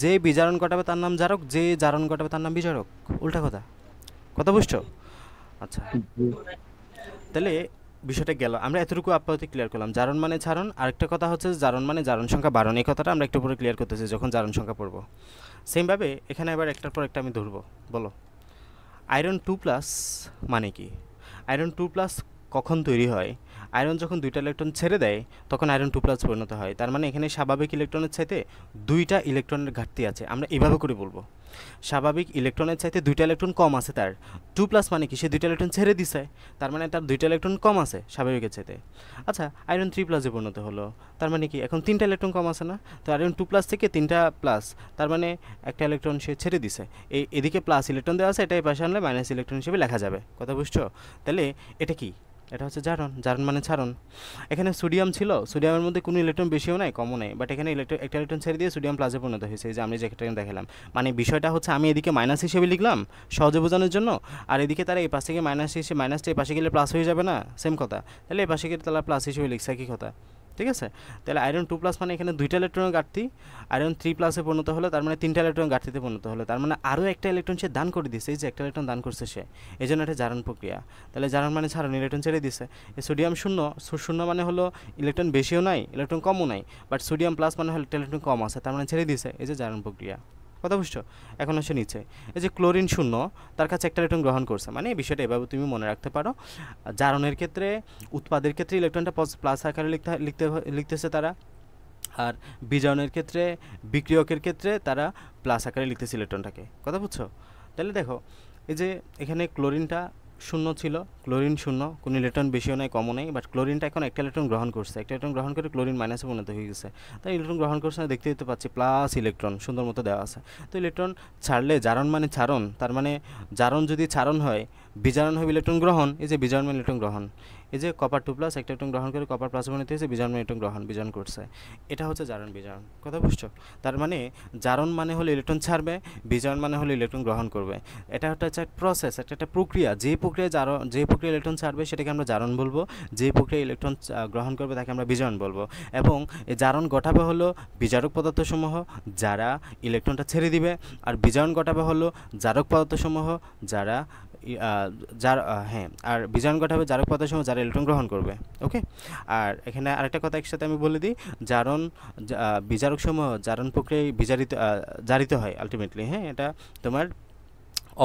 যে বিজারণ ঘটাবে তার নাম জারক, যে জারণ ঘটাবে তার নাম বিজারক। উল্টা কথা। কথা বুঝছো? আচ্ছা, তাহলে বিষয়টা গেল। আমরা এতটুকু আপাতত ক্লিয়ার করলাম। জারণ মানে ছাড়ন। আরেকটা কথা হচ্ছে জারণ মানে জারণ সংখ্যা বারণ। এই কথাটা আমরা একটু পরে ক্লিয়ার করতেছি যখন জারণ সংখ্যা পড়বো। সেমভাবে এখানে এবার একটার পর একটা আমি ধরবো। বলো, আয়রন 2+ মানে কি? আয়রন 2+ কখন তৈরি হয়? আয়রন যখন দুইটা ইলেকট্রন ছেড়ে দেয় তখন আয়রন 2+ পরিণত হয়। তার মানে এখানে স্বাভাবিক ইলেকট্রনের চাইতে দুইটা ইলেকট্রনের ঘাটতি আছে। আমরা এভাবে করে বলবো, স্বাভাবিক ইলেকট্রনের চাইতে দুইটা ইলেকট্রন কম আছে তার। 2+ মানে কি, সে দুইটা ইলেকট্রন ছেড়ে দিছে, তার মানে তার দুইটা ইলেকট্রন কম আছে স্বাভাবিকের চাইতে। আচ্ছা, আয়রন 3+ পরিণত হলো, তার মানে কি এখন তিনটা ইলেকট্রন কম আছে না? তো আয়রন 2+ থেকে 3টা প্লাস, তার মানে একটা ইলেকট্রন সে ছেড়ে দিছে। এদিকে প্লাস ইলেকট্রন দেওয়া আছে, এটাই পাশে আনলে মাইনাস ইলেকট্রন হিসেবে লেখা যাবে। কথা বুঝছো? তাহলে এটা কি? এটা হচ্ছে জারণ। জারণ মানে ছাড়ন। এখানে সোডিয়াম ছিল, সোডিয়ামের মধ্যে কোনো ইলেকট্রন বেশিও নাই কমও নাই, বাট এখানে একটা ইলেকট্রন ছেড়ে দিয়ে সোডিয়াম প্লাসে পরিণত হয়েছে, এই যে আমি যে একটা দেখালাম। মানে বিষয়টা হচ্ছে আমি এদিকে মাইনাস হিসেবে লিখলাম সহজে বোঝানোর জন্য, আর এদিকে তারা এই পাশ থেকে মাইনাস হিসেবে, মাইনাসটা এই পাশে গেলে প্লাস হয়ে যাবে না, সেম কথা। তাহলে এই পাশে গেলে তারা প্লাস হিসেবে লিখছে, কি কথা? ঠিক আছে? তাহলে আয়রন 2+ মানে এখানে দুইটা ইলেকট্রনের ঘাটতি, আয়রন 3+ পরিণত হলো, তার মানে তিনটা ইলেকট্রন ঘাটতিতে পরিণত হলো, তার মানে আরও একটা ইলেকট্রন সে দান করে দিছে, এই যে একটা ইলেকট্রন দান করছে সে, এই জন্য এটা জারণ প্রক্রিয়া। তাহলে জারণ মানে ছাড়ন, ইলেকট্রন ছেড়ে দিছে। এই সোডিয়াম শূন্য, শূন্য মানে হলো ইলেকট্রন বেশিও নাই ইলেকট্রন কমও নাই, বাট সোডিয়াম প্লাস মানে হলো একটা ইলেকট্রন কম আছে, তার মানে ছেড়ে দিছে, এই যে জারণ প্রক্রিয়া। কথা বুঝছো? এখন আসে নিচে, এই যে ক্লোরিন শূন্য, তার কাছে একটা ইলেকট্রন গ্রহণ করছে, মানে এই বিষয়টা এভাবে তুমি মনে রাখতে পারো। জারণের ক্ষেত্রে, উৎপাদের ক্ষেত্রে ইলেকট্রনটা প্লাস আকারে লিখতেছে তারা, আর বিজারণের ক্ষেত্রে, বিক্রিয়কের ক্ষেত্রে তারা প্লাস আকারে লিখতেছে ইলেকট্রনটাকে। কথা বুঝছো? তাহলে দেখো, এই যে এখানে ক্লোরিনটা শূন্য ছিল, ক্লোরিন শূন্য, কোনো ইলেকট্রন বেশিও নাই কমও নেই, বাট ক্লোরিনটা এখন একটা ইলেকট্রন গ্রহণ করছে, একটা ইলেকট্রন গ্রহণ করে ক্লোরিন মাইনাসে পরিণত হয়ে গেছে। তাই ইলেকট্রন গ্রহণ করছে না, দেখতে পাচ্ছি প্লাস ইলেকট্রন সুন্দর মতো দেওয়া আছে। তো ইলেকট্রন ছাড়লে জারণ মানে ছাড়ন, তার মানে জারণ যদি ছাড়ন হয়, বিজারণ হবে ইলেকট্রন গ্রহণ, এই যে বিজারণ মানে ইলেকট্রন গ্রহণ, এই যে কপার 2+ একটা ইলেকট্রন গ্রহণ করে কপার প্লাসে পরিণত হয়েছে, বিজারণ মানে ইলেকট্রন গ্রহণ, বিজারণ করছে, এটা হচ্ছে জারণ বিজারণ। কথা বুঝছো? তার মানে জারণ মানে হলো ইলেকট্রন ছাড়বে, বিজারণ মানে হলো ইলেকট্রন গ্রহণ করবে। এটা হচ্ছে একটা প্রসেস, একটা প্রক্রিয়া। যে প্রক্রিয়া ইলেকট্রন ছাড়বে সেটাকে আমরা জারণ বলবো, যে প্রক্রিয়া ইলেকট্রন গ্রহণ করবে তাকে আমরা বিজারণ বলবো। এবং এই জারণ ঘটাবে হলো বিজারক পদার্থসমূহ যারা ইলেকট্রনটা ছেড়ে দিবে, আর বিজারণ ঘটাবে হলো জারক পদার্থসমূহ যারা আর বিজারণ ঘটাবে জারক পদার্থসমূহ যারা ইলেকট্রন গ্রহণ করবে। ওকে, আর এখানে আরেকটা কথা একসাথে আমি বলে দিই, জারণ বিজারকসমূহ জারণ প্রক্রিয়ায় জারিত হয় আলটিমেটলি। হ্যাঁ, এটা তোমার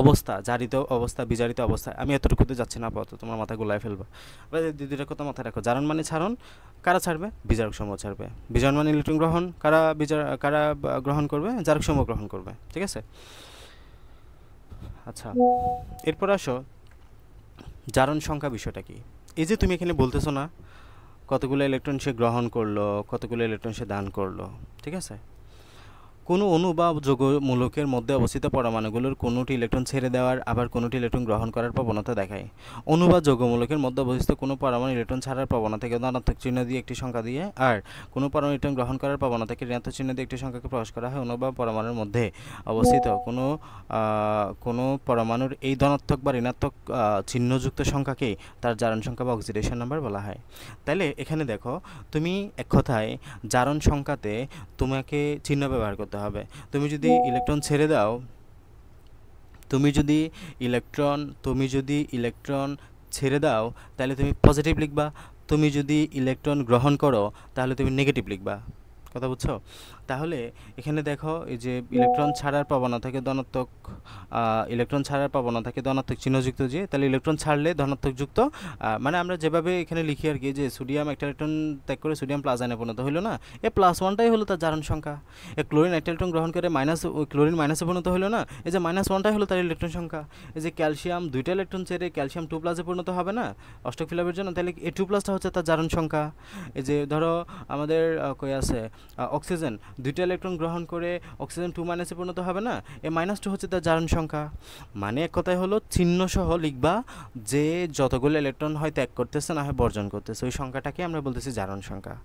অবস্থা, জারিত অবস্থা, বিজারিত অবস্থা, আমি এতটুকুতে যাচ্ছি না আপাতত, তোমার মাথা গোলায় ফেলবো। দুইটা কথা মাথায় রাখো, জারণ মানে ছাড়ন, কারা ছাড়বে? বিজারক সমূহ ছাড়বে। বিজারণ মানে ইলেকট্রন গ্রহণ, কারা গ্রহণ করবে? জারক সমূহ গ্রহণ করবে। ঠিক আছে? আচ্ছা, এরপর আসো জারণ সংখ্যা বিষয়টা কি। এই যে তুমি এখানে বলতেছো না কতগুলো ইলেকট্রন সে গ্রহণ করলো, কতগুলো ইলেকট্রন সে দান করলো, ঠিক আছে? কোনো অণু বা যৌগমূলকের মধ্যে অবস্থিত পরমাণুগুলোর কোনোটি ইলেকট্রন ছেড়ে দেওয়ার, আবার কোনোটি ইলেকট্রন গ্রহণ করার প্রবণতা দেখায়। অণু বা যৌগমূলকের মধ্যে অবস্থিত কোনো পরমাণু ইলেকট্রন ছাড়ার প্রবণতাকে ধনাত্মক চিহ্ন দিয়ে একটি সংখ্যা দিয়ে, আর কোনো পরমাণু ইলেকট্রন গ্রহণ করার প্রবণতাকে ঋণাত্মক চিহ্ন দিয়ে একটি সংখ্যাকে প্রকাশ করা হয়। অণু বা পরমাণুর মধ্যে অবস্থিত কোনো পরমাণুর এই ধনাত্মক বা ঋণাত্মক চিহ্নযুক্ত সংখ্যাকেই তার জারণ সংখ্যা বা অক্সিডেশন নাম্বার বলা হয়। তাহলে এখানে দেখো, তুমি এক কথায় জারণ সংখ্যাতে তোমাকে চিহ্ন ব্যবহার করতে হবে। তুমি যদি ইলেকট্রন ছেড়ে দাও, তুমি যদি ইলেকট্রন ছেড়ে দাও তাহলে তুমি পজিটিভ লিখবা, তুমি যদি ইলেকট্রন গ্রহণ করো তাহলে তুমি নেগেটিভ লিখবা। কথা বুঝছো? তাহলে এখানে দেখো, এই যে ইলেকট্রন ছাড়ার প্রবণতাকে ধনাত্মক চিহ্নযুক্ত, যে তাহলে ইলেকট্রন ছাড়লে ধনাত্মক যুক্ত, মানে আমরা যেভাবে এখানে লিখি আর কি, যে সোডিয়াম একটা ইলেকট্রন ত্যাগ করে সোডিয়াম প্লাস আয়নে পরিণত হলো না, এই +1টাই হলো তার জারণ সংখ্যা। এই ক্লোরিন একটা ইলেকট্রন গ্রহণ করে ক্লোরিন মাইনাসে পরিণত হলো না, এই যে -1টাই হলো তার ইলেকট্রন সংখ্যা। এই যে ক্যালসিয়াম দুইটা ইলেকট্রন ছেড়ে ক্যালসিয়াম 2+ পরিণত হবে না অষ্টক ফিলাপের জন্য, তাহলে এই 2+টা হচ্ছে তার জারণ সংখ্যা। এই যে ধরো আমাদের কই আছে অক্সিজেন দুইটা ইলেকট্রন গ্রহণ করে অক্সিজেন 2- পরিণত হবে না, এই -2 হচ্ছে তার জারণ সংখ্যা। মানে এক কথায় হলো চিহ্ন সহ লিখবা, যে যতগুলো ইলেকট্রন হয় ত্যাগ করতেছে না হয় বর্জন করতেছে, ওই সংখ্যাটাকে আমরা বলতেছি জারণ সংখ্যা।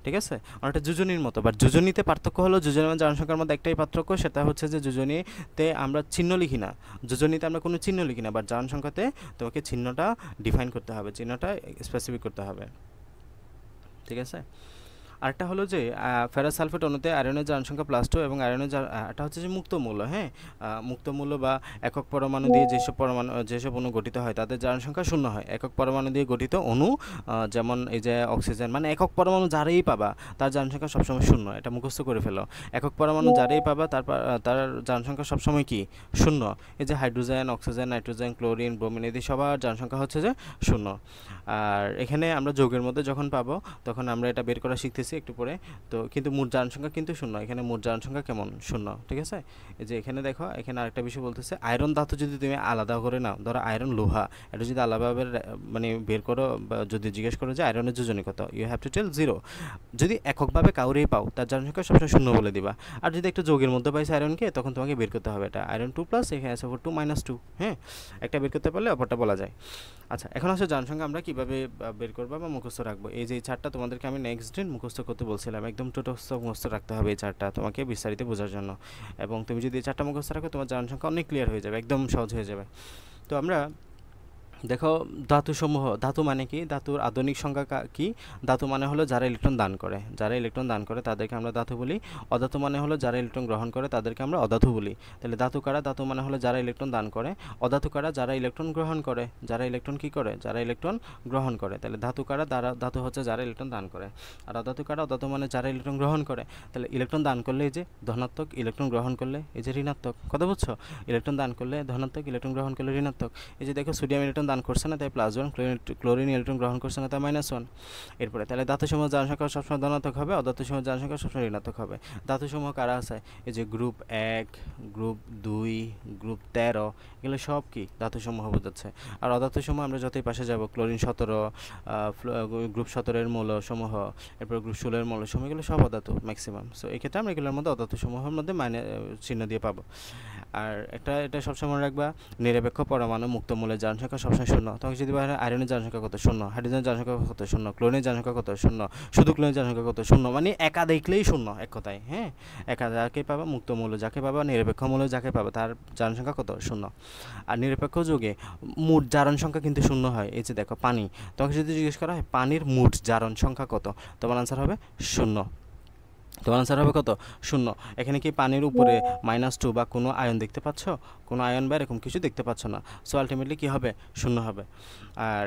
ঠিক আছে? অনেকটা যোজনীর মতো, বাট যোজনীতে পার্থক্য হলো, যোজনী এবং জারণ সংখ্যার মধ্যে একটাই পার্থক্য, সেটা হচ্ছে যে যোজনীতে আমরা চিহ্ন লিখি না, যোজনীতে আমরা কোনো চিহ্ন লিখি না, বাট জারণ সংখ্যাতে তোমাকে চিহ্নটা ডিফাইন করতে হবে, চিহ্নটা স্পেসিফিক করতে হবে। ঠিক আছে? আরেকটা হলো যে ফেরাস সালফেট অণুতে আয়রনের জারণ সংখ্যা +2 এবং আয়রনের এটা হচ্ছে যে মুক্ত মূল্য, হ্যাঁ। মুক্ত মূল্য বা একক পরমাণু দিয়ে যেসব অণু গঠিত হয় তাদের জারণ সংখ্যা 0 হয়। একক পরমাণু দিয়ে গঠিত অণু যেমন এই যে অক্সিজেন, মানে একক পরমাণু যারাই পাবা তার জারণ সংখ্যা সবসময় 0, এটা মুখস্থ করে ফেলো। একক পরমাণু যারাই পাবা তার জারণ সংখ্যা সবসময় কি 0। এই যে hydrogen, oxygen, nitrogen, chlorine, bromine এদের সবার জারণ সংখ্যা হচ্ছে যে 0। আর এখানে আমরা যৌগের মধ্যে যখন পাবো তখন আমরা এটা বের করা শিখতেছি একটু পরে। তো কিন্তু মোট জারণ সংখ্যা কিন্তু 0, এখানে মোট জারণ সংখ্যা কেমন 0, ঠিক আছে। এই যে এখানে দেখো, এখানে আরেকটা বিষয় বলতেছে, আয়রন ধাতু যদি তুমি আলাদা করে নাও, ধরো আয়রন লোহা, এটা যদি আলাদাভাবে মানে বের করো বা যদি জিজ্ঞেস করো যে আয়রনের যোজনী কত, ইউ হ্যাভ টু টেল 0। যদি এককভাবে কাউরেই পাও তার জারণ সংখ্যা সবসময় 0 বলে দিবা। আর যদি একটা যৌগের মধ্যে পাইছে আয়রনকে, তখন তোমাকে বের করতে হবে এটা আয়রন 2 প্লাস, এখানে আছে 2 মাইনাস 2, হ্যাঁ। একটা বের করতে পারলে অপরটা বলা যায়। আচ্ছা, এখন আসলে জারণ সংখ্যা আমরা কীভাবে বের করবো বা মুখস্থ রাখবো। এই যে এই চারটা তোমাদেরকে আমি নেক্সট দিন মুখস্থ করতে বলছিলাম, একদম টোটস্থ মুখস্থ রাখতে হবে এই চারটা তোমাকে বিস্তারিত বোঝার জন্য। এবং তুমি যদি এই চারটা মুখস্থ রাখো তোমার জারণ সংখ্যা অনেক ক্লিয়ার হয়ে যাবে, একদম সহজ হয়ে যাবে। তো আমরা দেখো, ধাতুসমূহ, ধাতু মানে কি, ধাতুর আধুনিক সংজ্ঞা কি? ধাতু মানে হলো যারা ইলেকট্রন দান করে, যারা ইলেকট্রন দান করে তাদেরকে আমরা ধাতু বলি। অধাতু মানে হলো যারা ইলেকট্রন গ্রহণ করে তাদেরকে আমরা অধাতু বলি। তাহলে ধাতু কারা? ধাতু মানে হলো যারা ইলেকট্রন দান করে। অধাতু কারা? যারা ইলেকট্রন গ্রহণ করে। যারা ইলেকট্রন কি করে? যারা ইলেকট্রন গ্রহণ করে। তাহলে ধাতু কারা? ধাতু হচ্ছে যারা ইলেকট্রন দান করে। আর অধাতু কারা? অধাতু মানে যারা ইলেকট্রন গ্রহণ করে। তাহলে ইলেকট্রন দান করলে এই যে ধনাত্মক, ইলেকট্রন গ্রহণ করলে এই যে ঋণাত্মক, কথা বুঝছো? ইলেকট্রন দান করলে ধনাত্মক, ইলেকট্রন গ্রহণ করলে ঋণাত্মক। এই যে দেখো, সোডিয়াম ইলেকট্রন দান করছে না তাই +1, ক্লোরিন ইলেকট্রন গ্রহণ করছে না তাই -1। এরপরে তাহলে ধাতুসমূহ জারণ সংখ্যা সবসময় ধনাত্মক হবে, অধাতুসমূহ জারণ সংখ্যা সবসময় ঋণাত্মক হবে। ধাতুসমূহ কারা আছে? এই যে গ্রুপ 1, গ্রুপ 2, গ্রুপ 13, এগুলো সব কি ধাতুসমূহ বোঝাচ্ছে। আর অধাতুসমূহ আমরা যতই পাশে যাব, ক্লোরিন 17, গ্রুপ 17 এর মৌলসমূহ, এরপর গ্রুপ 16 এর মৌলসমূহ, এগুলো সব অধাতু ম্যাক্সিমাম। সো এই ক্ষেত্রে আমরা এগুলোর মধ্যে অধাতুসমূহের মধ্যে চিহ্ন দিয়ে পাবো। আর এটা সবসময় মনে রাখবা, নিরপেক্ষ পরমাণু মুক্ত মূলের জারণ সংখ্যা সবসময় 0। তখন যদি বলা হয় আয়রনের জারণ সংখ্যা কত? 0। হাইড্রোজেনের জারণ সংখ্যা কত? 0। ক্লোরিনের জারণ সংখ্যা কত? 0। শুধু ক্লোরিনের জারণ সংখ্যা কত? 0। মানে একা দেখলেই 0, এক কথায়, হ্যাঁ। একা যাকে পাবা, মুক্ত মূল্য যাকে পাবা, নিরপেক্ষ মূল্য যাকে পাবা, তার জারণ সংখ্যা কত? 0। আর নিরপেক্ষ যৌগে মোট জারণ সংখ্যা কিন্তু 0 হয়। এই যে দেখো পানি, তোমাকে যদি জিজ্ঞেস করা হয় পানির মোট জারণ সংখ্যা কত, তোমার আনসার হবে 0। তোমার আনসার হবে কত? 0। এখানে কি পানির উপরে -2 বা কোনো আয়ন দেখতে পাচ্ছ? কোনো আয়ন বা এরকম কিছু দেখতে পাচ্ছ না। সো আলটিমেটলি কী হবে? 0 হবে। আর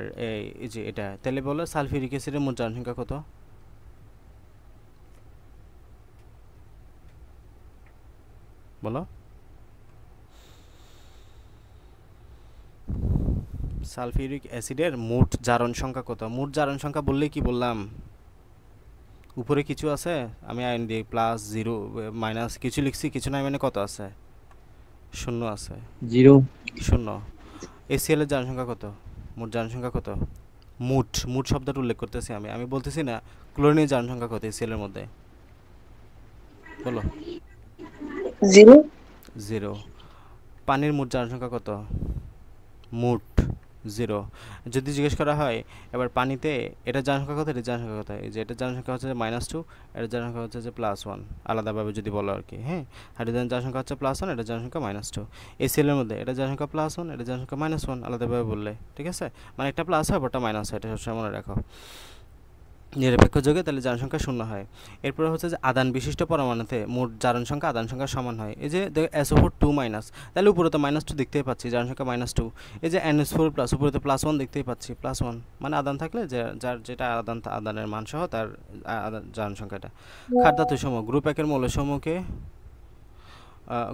এই যে এটা, তাহলে বলো সালফিউরিক অ্যাসিডের মোট জারণ সংখ্যা কত? বলো। সালফিউরিক অ্যাসিডের মোট জারণ সংখ্যা কত? মোট জারণ সংখ্যা বললেই কি বললাম? উপরে কিছু আছে, আমি আয়ন দিয়ে +0 মাইনাস কিছু লিখছি, কিছু নাই, মানে কত আছে? 0 আছে। 0 0। এসিএল এর জারণ সংখ্যা কত? মোট জারণ সংখ্যা কত? মোট শব্দটা উল্লেখ করতেছি আমি বলতেছি না ক্লোরিনের জারণ সংখ্যা কত এসিএল এর মধ্যে, বলো। 0। পানির মোট জারণ সংখ্যা কত? মোট 0। যদি জিজ্ঞেস করা হয় এবার পানিতে এটার জারণ সংখ্যা কত, এটার জারণ সংখ্যা কত, এই যে এটার জারণ সংখ্যা হচ্ছে -2, এটার জারণ সংখ্যা হচ্ছে যে +1, আলাদাভাবে যদি বলো আর কি, হ্যাঁ। হাইড্রোজেনের জারণ সংখ্যা হচ্ছে +1, এটার জারণ সংখ্যা -2। এসিএল এর মধ্যে এটার জারণ সংখ্যা +1, এটার জারণ সংখ্যা -1, আলাদাভাবে বললে, ঠিক আছে। মানে একটা প্লাস হয়, ওটা মাইনাস হয়, এটা সবসময় মনে রাখো। নিরপেক্ষ যৌগে তাহলে জারণ সংখ্যা 0 হয়। এরপরে হচ্ছে যে আদান বিশিষ্ট পরমাণুতে মোট জারণ সংখ্যা আদান সংখ্যার সমান হয়। এই যে SO4 2-, তাহলে উপরে তো -2 দেখতেই পাচ্ছি, জারণ সংখ্যা -2। এই যে NH4+, উপরে তো +1 দেখতেই পাচ্ছি, +1, মানে আদান থাকলে যার যেটা আদানের মান সহ তার জারণ সংখ্যাটা। খাদ্য ধাতুসমূহ গ্রুপ 1 এর মৌলসমূহকে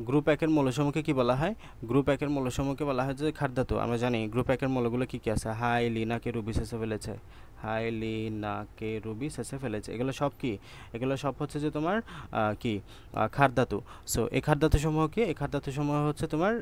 গ্রুপ 1 এর মৌলসমূহকে কি বলা হয়? গ্রুপ 1 এর মৌলসমূহকে বলা হয় যে ক্ষার ধাতু। আমরা জানি গ্রুপ 1 এর মৌলগুলো কি কি আছে? হাই, লিনাকে, রুবি, শেষে ফেলেছে। হাই, লিনাকে, রুবি, শেষে ফেলেছে। এগুলো সব কি? এগুলো সব হচ্ছে যে তোমার কি ক্ষার ধাতু। সো এই ক্ষার ধাতুসমূহ কি? এই ক্ষার ধাতুসমূহ হচ্ছে তোমার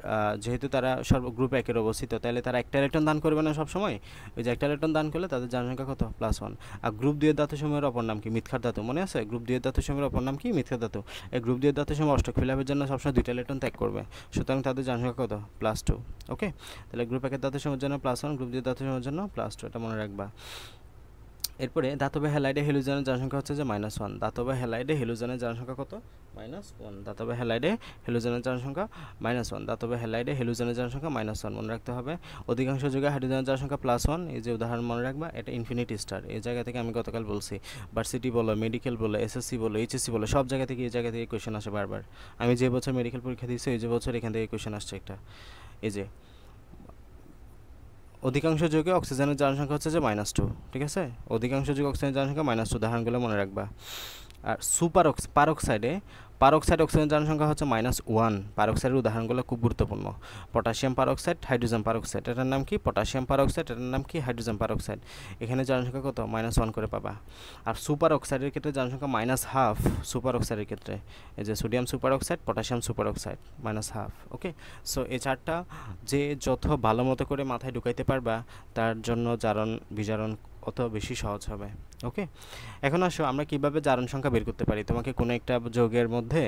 যেহেতু তারা গ্রুপ 1 এর অবস্থিত, তাহলে তারা একটা ইলেকট্রন দান করবে না সবসময়। ওই যে একটা ইলেকট্রন দান করলে তাদের জারণ সংখ্যা কত? +1। আর গ্রুপ 2 এর ধাতুসমূহের অপর নাম কি? মিথক্ষার ধাতু, মনে আছে? গ্রুপ 2 এর ধাতুসমূহের অপর নাম কি? মিথক্ষার ধাতু। এই গ্রুপ 2 এর ধাতুসমূহ অষ্টক ফিলাপের জন্য সবসময় 2টা ইলেকট্রন ত্যাগ করবে, সুতরাং তাদের জারণ সংখ্যা কত? +2। ওকে, তাহলে গ্রুপ 1 এর ধাতুসমূহের জন্য +1, গ্রুপ 2 এর ধাতুসমূহের জন্য +2, এটা মনে রাখবা। এরপরে ধাতবে হ্যালাইডে হ্যালোজেনের জনসংখ্যা হচ্ছে যে -1। ধাতবে হ্যালাইডে হ্যালোজেনের জনসংখ্যা কত? -1। ধাতবে হ্যালাইডে হ্যালোজেনের জনসংখ্যা -1। ধাতবে হ্যালাইডে হ্যালোজেনের জনসংখ্যা -1 মনে রাখতে হবে। অধিকাংশ যুগে হাইড্রোজেনের জনসংখ্যা +1। এই যে উদাহরণ মনে রাখবা, এটা ইনফিনিটি স্টার। এই জায়গা থেকে আমি গতকাল বলছি, ভার্সিটি বলো, মেডিকেল বলো, এসএসসি বলো, এইচএসসি বলো, সব জায়গা থেকে এই জায়গা থেকে কোয়েশ্চেন আসে বারবার। আমি যে বছর মেডিকেল পরীক্ষা দিয়েছি এই যে বছর এখান থেকে কোয়েশ্চেন আসছে একটা। এই যে অধিকাংশ যুগে অক্সিজেনের জনসংখ্যা হচ্ছে যে -2, ঠিক আছে? অধিকাংশ যুগে অক্সিজেনের জনসংখ্যা -2, উদাহরণগুলো মনে রাখবা। আর পারক্সাইড অক্সিজেন জনসংখ্যা হচ্ছে -1। পারক্সাইডের উদাহরণগুলো খুব গুরুত্বপূর্ণ। পটাশিয়াম পারক্সাইড, হাইড্রোজেন পারক্সাইড, এটার নাম কি? পটাশিয়াম পারক্সাইড, এটার নাম কি? Hydrogen peroxide. এখানে জনসংখ্যা কত? -1 করে পাবা। আর সুপার অক্সাইডের ক্ষেত্রে জনসংখ্যা -1/2। সুপার অক্সাইডের ক্ষেত্রে এই যে sodium super oxide, potassium super oxide, -1/2। ওকে, সো এই চারটা যে যত ভালো মতো করে মাথায় ঢুকাইতে পারবা তার জন্য জারণ বিজারণ অত বেশি সহজ হবে। ওকে, এখন আসো আমরা কিভাবে জারণ সংখ্যা বের করতে পারি। তোমাকে কোনো একটা যৌগের মধ্যে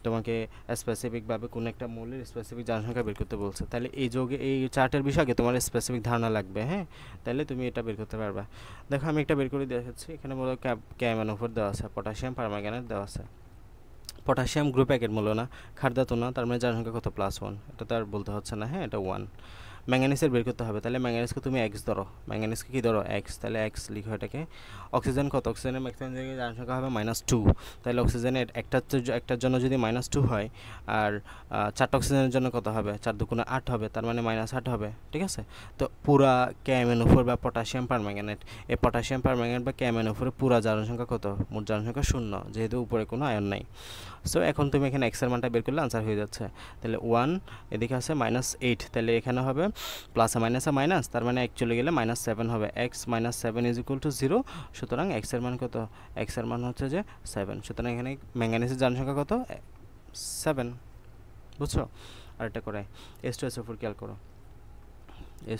তোমাকে স্পেসিফিকভাবে কোনো একটা মৌলের স্পেসিফিক জারণ সংখ্যা বের করতে বলছে, তাহলে এই যৌগে এই চার্টের বিষয়ে তোমার স্পেসিফিক ধারণা লাগবে। হ্যাঁ, তাহলে তুমি এটা বের করতে পারবা। দেখো আমি একটা বের করে দেখাচ্ছি। এখানে বলো ক্যামেনোফোর দেওয়া আছে, পটাশিয়াম পারম্যাঙ্গানেট দেওয়া আছে। পটাশিয়াম গ্রুপ একের মূল্য না, খাদ্যাত না, তার মানে জারণ সংখ্যা কত? +1। এটা তো আর বলতে হচ্ছে না। হ্যাঁ, এটা 1। ম্যাঙ্গানিজের বের করতে হবে, তাহলে ম্যাঙ্গানিজকে তুমি x ধরো। ম্যাঙ্গানিজকে কি ধরো? x, তাহলে x লিখো এটাকে। অক্সিজেন কত? অক্সিজেনের ম্যাক্সিমাম জায়গায় জারণ সংখ্যা হবে -2। তাহলে অক্সিজেনের একটার জন্য যদি -2 হয়, আর 4টা অক্সিজেনের জন্য কত হবে? 4 দুগুণে 8 হবে, তার মানে -8 হবে। ঠিক আছে, তো পুরা ক্যামেনোফোর বা পটাশিয়াম পারম্যাঙ্গানেট, এই পটাশিয়াম পারম্যাঙ্গানেট বা ক্যামেনোফোরের পুরা জারণ সংখ্যা কত? মোট জারণ সংখ্যা 0, যেহেতু উপরে কোনো আয়ন নাই। সো এখন তুমি এখানে x এর মানটা বের করলে আনসার হয়ে যাচ্ছে। তাহলে 1, এদিকে আছে -8, তাহলে এখানে হবে প্লাসে মাইনাসে মাইনাস, তার মানে এক চলে গেলে -7 হবে। x - 7 = 0। সুতরাং x এর মান কত? x এর মান হচ্ছে যে 7। সুতরাং এখানে ম্যাঙ্গানিজের জারণ সংখ্যা কত? 7। বুঝছো? আর এটা করে H2SO4 খেয়াল করো,